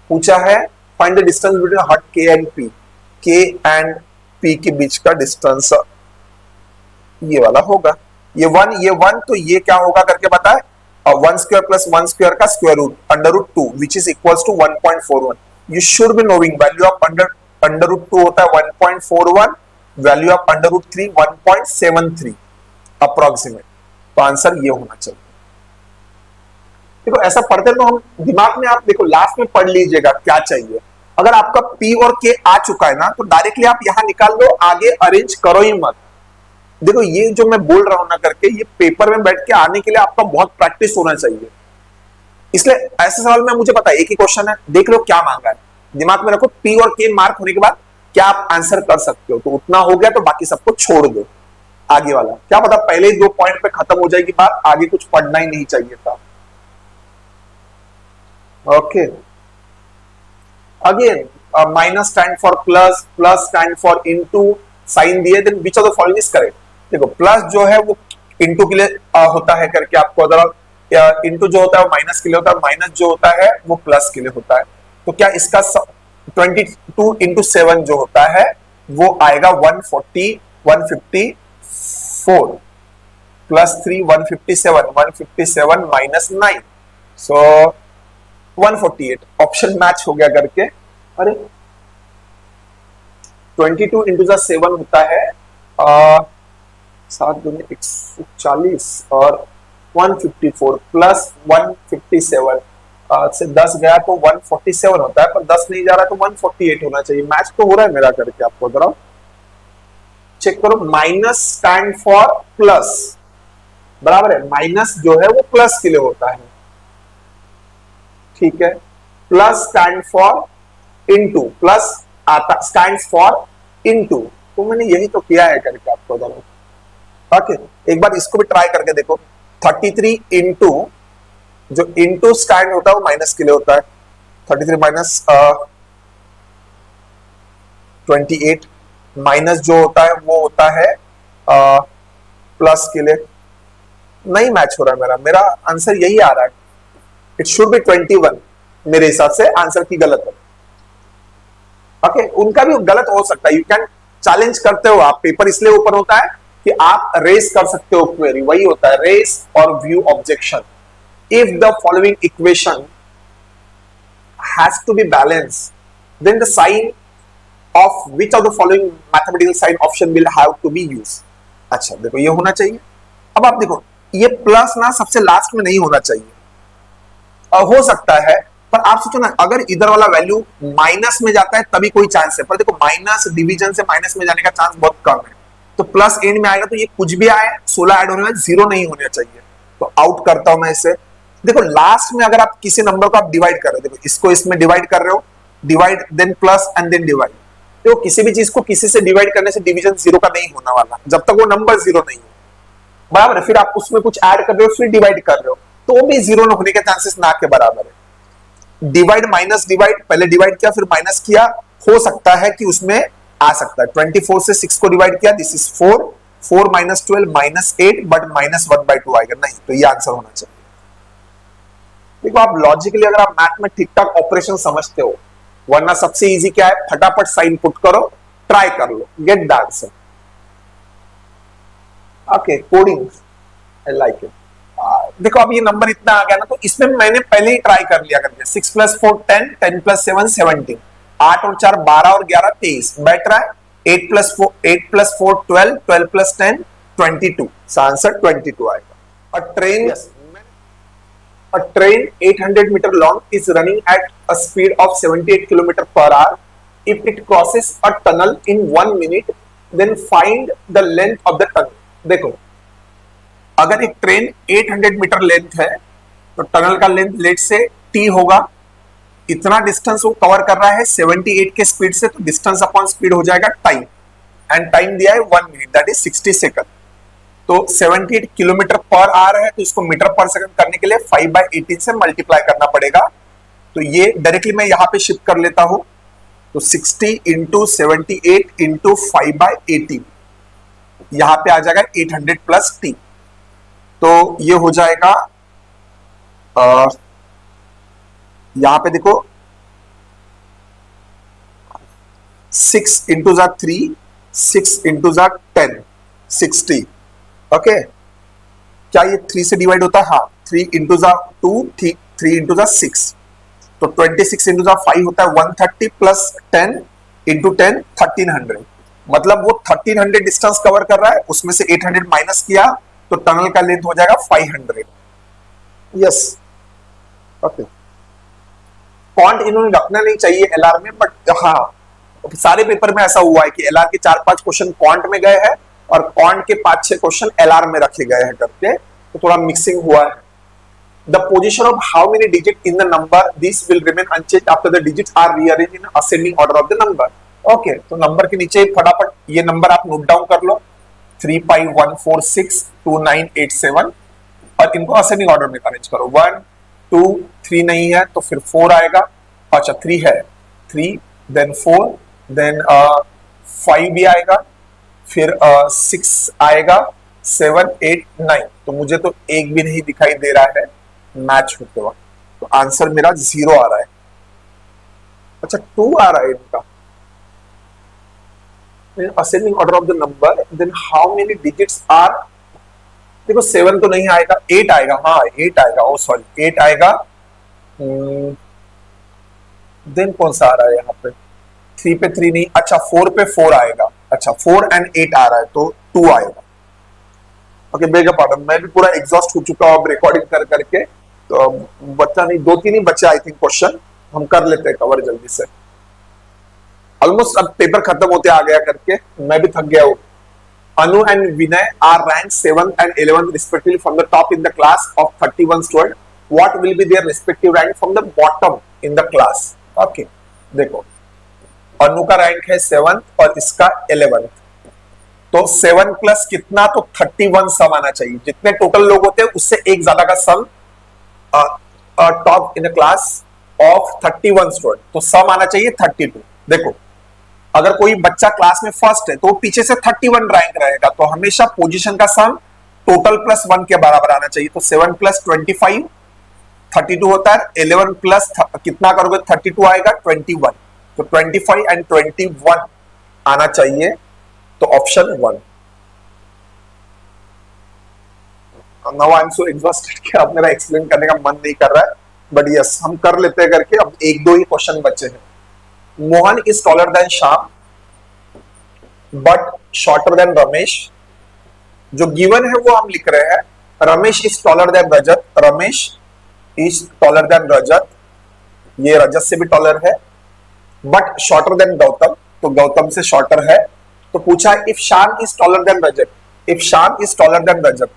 पूछा है find the distance between hurt K and P, K and P के बीच का डिस्टेंस ये वाला होगा, ये वन, तो ये क्या होगा करके बताए, 1 स्क्वायर प्लस 1 स्क्वायर का square root under root 2 which is equals to 1.41। You should be knowing value of under root 2 होता है 1.41, value of under root 3 1.73 approximate. तो आंसर ये होना चाहिए। देखो ऐसा पढ़ते तो हम दिमाग में, आप देखो लास्ट में पढ़ लीजिएगा क्या चाहिए। अगर आपका P और K आ चुका है ना, तो डायरेक्टली आप यहां निकाल लो, आगे अरेंज करो ही मत। देखो ये जो मैं बोल रहा हूं ना करके, ये पेपर में बैठ के आने के लिए आपका बहुत प्रैक्टिस होना चाहिए। इसलिए ऐसे सवाल में मुझे पता है एक ही क्वेश्चन है, देख लो क्या मांगा है, दिमाग में रखो P और K मार्क होने के बाद क्या आप आंसर कर सकते हो। तो उतना हो गया तो बाकी सबको छोड़ दो, आगे वाला क्या पता पहले ही 2 पॉइंट पे खत्म हो जाएगी बात, आगे कुछ पढ़ना ही नहीं चाहिए था। Okay, again minus stand for plus, plus stand for into, sign दिए, then which of the following is correct. देखो प्लस जो है वो इनटू के लिए होता है करके आपको, अगर इनटू जो होता है वो माइनस के लिए होता है, माइनस जो होता है वो प्लस के लिए होता है। तो क्या इसका 22 इंटू 7 जो होता है वो आएगा 154 प्लस 3 157 माइनस 9, सो 148। ऑप्शन मैच हो गया करके। अरे 22 इंटू 7 होता है 7 दूनी 140 और 154 प्लस 157 से 10 गया तो 147 होता है, पर 10 नहीं जा रहा तो 148 होना चाहिए। मैच तो हो रहा है मेरा करके, आपको जरा चेक करो। माइनस स्टैंड फॉर प्लस, बराबर है, माइनस जो है वो प्लस के लिए होता है, ठीक है। Plus stand for into, plus आता स्टैंड फॉर इनटू, तो मैंने यही तो किया है करके आपको जरा। ओके, एक बार इसको भी ट्राई करके देखो। 33 इंटू, जो इंटू स्टैंड होता है वो माइनस के लिए होता है, 33 माइनस 28, माइनस जो होता है वो होता है प्लस के लिए। नहीं मैच हो रहा है मेरा आंसर यही आ रहा है, इट शुड बी 21। मेरे हिसाब से आंसर की गलत है। ओके, उनका भी गलत हो सकता है, यू कैन चैलेंज करते हो आप, पेपर इसलिए ओपन होता है कि आप रेस कर सकते हो क्वेरी, वही होता है रेस और view objection. If the following equation has to be balance, then the sign of which of the following mathematical sign option will have to be use. अच्छा देखो ये होना चाहिए। अब आप देखो ये प्लस ना सबसे लास्ट में नहीं होना चाहिए, हो सकता है, पर आप सोचो ना अगर इधर वाला वैल्यू माइनस में जाता है तभी कोई चांस है, पर देखो माइनस डिवीजन से माइनस में जाने का चांस बहुत कम है। तो प्लस एंड में आएगा तो ये कुछ भी आए 16 ऐड होने में 0 नहीं होना चाहिए, तो आउट करता हूं मैं इसे। देखो लास्ट में अगर आप किसी नंबर को आप डिवाइड कर रहे हो, देखो इसको इसमें डिवाइड कर रहे हो, divide then plus and then divide, तो किसी भी चीज को किसी से डिवाइड करने से डिवीजन 0 का नहीं होने वाला जब तक वो नंबर 0 नहीं हो, बराबर है। फिर आप उसमें कुछ ऐड कर रहे हो फिर डिवाइड कर रहे हो तो वो भी 0 होने के चांसेस ना के बराबर है। डिवाइड माइनस डिवाइड, पहले डिवाइड किया फिर माइनस किया, हो सकता है कि उसमें आ सकता है। 24 से 6 को डिवाइड किया, this is 4, 4 minus 12 minus 8, but minus 1/2 आएगा, नहीं, तो ये आंसर होना चाहिए। देखो आप लॉजिकली अगर आप मैथ में ठीक ठाक ऑपरेशन समझते हो, वरना सबसे इजी क्या है, फटाफट साइन पुट करो, ट्राई कर लो, get the answer. Okay, coding I like it. देखो अब ये नंबर इतना आ गया ना, तो इसमें मैंने पहले ही ट्राई कर लिया करके 6 प्लस 4 10, 10 प्लस 7 17, 8 और 4 12 और 11 23, बैठ रहा है। 8 प्लस 4 12, 12 प्लस 10 22, आंसर 22 आएगा। A train 800 meter long is running at a speed of 78 km per hour. If it crosses a tunnel in 1 minute, then find the length of the tunnel. देखो अगर एक train 800 metre length है तो tunnel का length late से t होगा, इतना distance वो कवर कर रहा है 78 के स्पीड से, तो डिस्टेंस अपॉन स्पीड हो जाएगा टाइम, एंड टाइम दिया है 1 मिनट, दैट इज 60 सेकंड। तो 78 किलोमीटर पर आवर है, तो इसको मीटर पर सेकंड करने के लिए 5/18 से मल्टीप्लाई करना पड़ेगा। तो ये डायरेक्टली मैं यहाँ पे शिफ्ट कर लेता हूं, तो 60 इंटू 78 इंटू 5/18, यहां पे आ जाएगा 800 प्लस टी, तो ये हो जाएगा यहां पे देखो 6 इंटू 3, 6 इंटू 10, 60, ओके, क्या ये 3 से डिवाइड होता है? हाँ, 3 इंटू जा 2, 3 इंटू जा 6, तो 26 इंटू जा 5 होता है 130 प्लस 10 इंटू 10 1300, मतलब वो 1300 डिस्टेंस कवर कर रहा है, उसमें से 800 माइनस किया तो टनल का लेंथ हो जाएगा 500। Yes, okay. क्वांट इन्होंने रखना नहीं चाहिए एलआर में, बट हाँ सारे पेपर में ऐसा हुआ है कि एलआर के 4-5 क्वेश्चन क्वांट में गए हैं और क्वांट के 5-6 क्वेश्चन एलआर में रखे गए हैं करके, तो थोड़ा मिक्सिंग हुआ है। The position of how many digits in the number this will remain unchanged after the digits are rearranged in ascending order of the number. Okay, तो नंबर के नीचे फटाफट ये नंबर आप नोट डाउन कर लो, 351462987, और इनको असेंडिंग ऑर्डर में अरेंज करो। 1 2 3 नहीं है तो फिर 4 आएगा, अच्छा 3 है, 3 देन 4 देन 5 भी आएगा, फिर 6 आएगा, 7 8 9, तो मुझे तो एक भी नहीं दिखाई दे रहा है मैच होते वक्त, तो आंसर मेरा 0 आ रहा है। अच्छा 2 आ रहा है इनका, ascending order of the number, then how many digits are, देखो 7 तो नहीं आएगा, 8 आएगा, हाँ 8 आएगा, ओ सॉरी 8 आएगा, देन कौन सा आ रहा है यहाँ पे, 3 पे 3 नहीं, अच्छा 4 पे 4 आएगा, अच्छा 4 एंड 8 आ रहा है तो 2 आएगा। ओके, बेगा पार्डन, मैं भी पूरा एग्जॉस्ट हो चुका हूँ अब रिकॉर्डिंग कर करके, तो बच्चा नहीं, 2-3 ही बच्चे आई थिंक क्वेश्चन, हम कर लेते हैं कवर जल्दी से, ऑलमोस्ट अब पेपर खत्म होते आ गया करके, मैं भी थक गया हूँ। Anu and Vinay are ranked 7th and 11th respectively from the top in the class of 31 students. What will be their respective rank from the bottom in the class? Okay, देखो अनु का रैंक है 7th और इसका 11th, तो 7 plus कितना, तो 31 सम आना चाहिए, जितने टोटल लोग होते हैं उससे एक ज्यादा का sum top in the class of 31 student, तो सम आना चाहिए 32। देखो अगर कोई बच्चा क्लास में फर्स्ट है तो पीछे से 31 रैंक रहेगा, तो हमेशा पोजीशन का सम टोटल प्लस 1 के बराबर आना चाहिए, तो 7 प्लस 25 32 होता है, 11 प्लस कितना करोगे 32 आएगा 21, तो 25 एंड 21 आना चाहिए, तो option 1। Now I am so exhausted कि अब मेरा एक्सप्लेन करने का मन नहीं कर रहा है, बट यस हम कर लेते हैं करके, अब 1-2 ही क्वेश्चन बचे हैं। Mohan is taller than Shyam but shorter than Ramesh, जो गिवन है वो हम लिख रहे हैं, Ramesh is taller than Rajat, Ramesh is taller than Rajat, ये रजत से भी टॉलर है, बट शॉर्टर देन गौतम, तो गौतम से शॉर्टर है, तो पूछा if Shyam is taller than Rajat, if Shyam is taller than Rajat,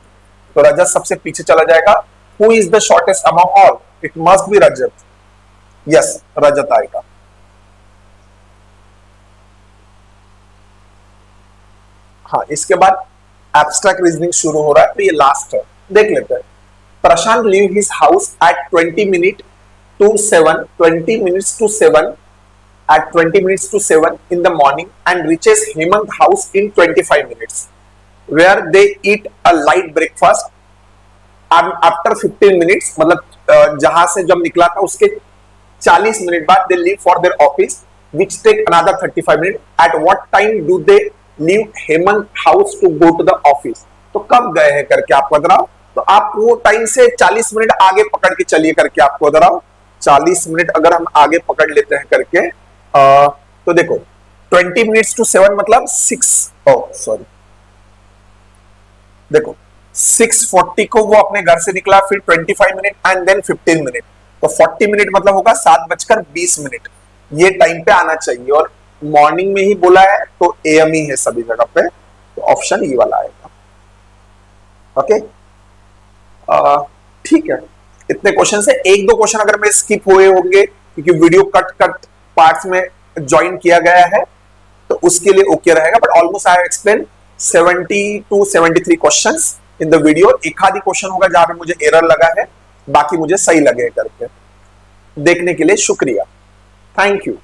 तो रजत सबसे पीछे चला जाएगा, who is the shortest among all, it must be Rajat, yes Rajat आएगा। हाँ, इसके बाद एब्स्ट्रैक्ट रीजनिंग शुरू हो रहा है, तो ये लास्ट है, देख लेते हैं। Prashant leave his house at 20 minutes to 7 in the morning and reaches Hemant house in 25 minutes, where they eat a light breakfast and after 15 minutes, मतलब जहां से जब निकला था उसके 40 मिनट बाद they leave for their office which take another 35 minutes. At what time do they leave Hemant house to go to the office, तो कब गए हैं करके आपको बताओ, तो आप वो टाइम से 40 मिनट आगे पकड़ के चलिए करके आपको बताओ, 40 मिनट अगर हम आगे पकड़ लेते हैं करके, तो देखो 20 minutes to 7 मतलब 6, सॉरी देखो 6:40 को वो अपने घर से निकला, फिर 25 मिनट एंड देन 15 मिनट, तो 40 मिनट मतलब होगा 7:20, ये टाइम पे आना चाहिए, और मॉर्निंग में ही बोला है तो एएम ही है सभी जगह पे, तो ऑप्शन ई वाला आएगा। ओके, ठीक है, इतने क्वेश्चन से 1-2 क्वेश्चन अगर मैं स्किप हुए होंगे क्योंकि वीडियो कट पार्ट्स में ज्वाइन किया गया है, तो उसके लिए ओके रहेगा, but almost I have explain 70 to 73 questions in the video. एक आधी क्वेश्चन होगा जहां पे मुझे एरर लगा है, बाकी मुझे सही लगे करके। देखने के लिए शुक्रिया, थैंक यू।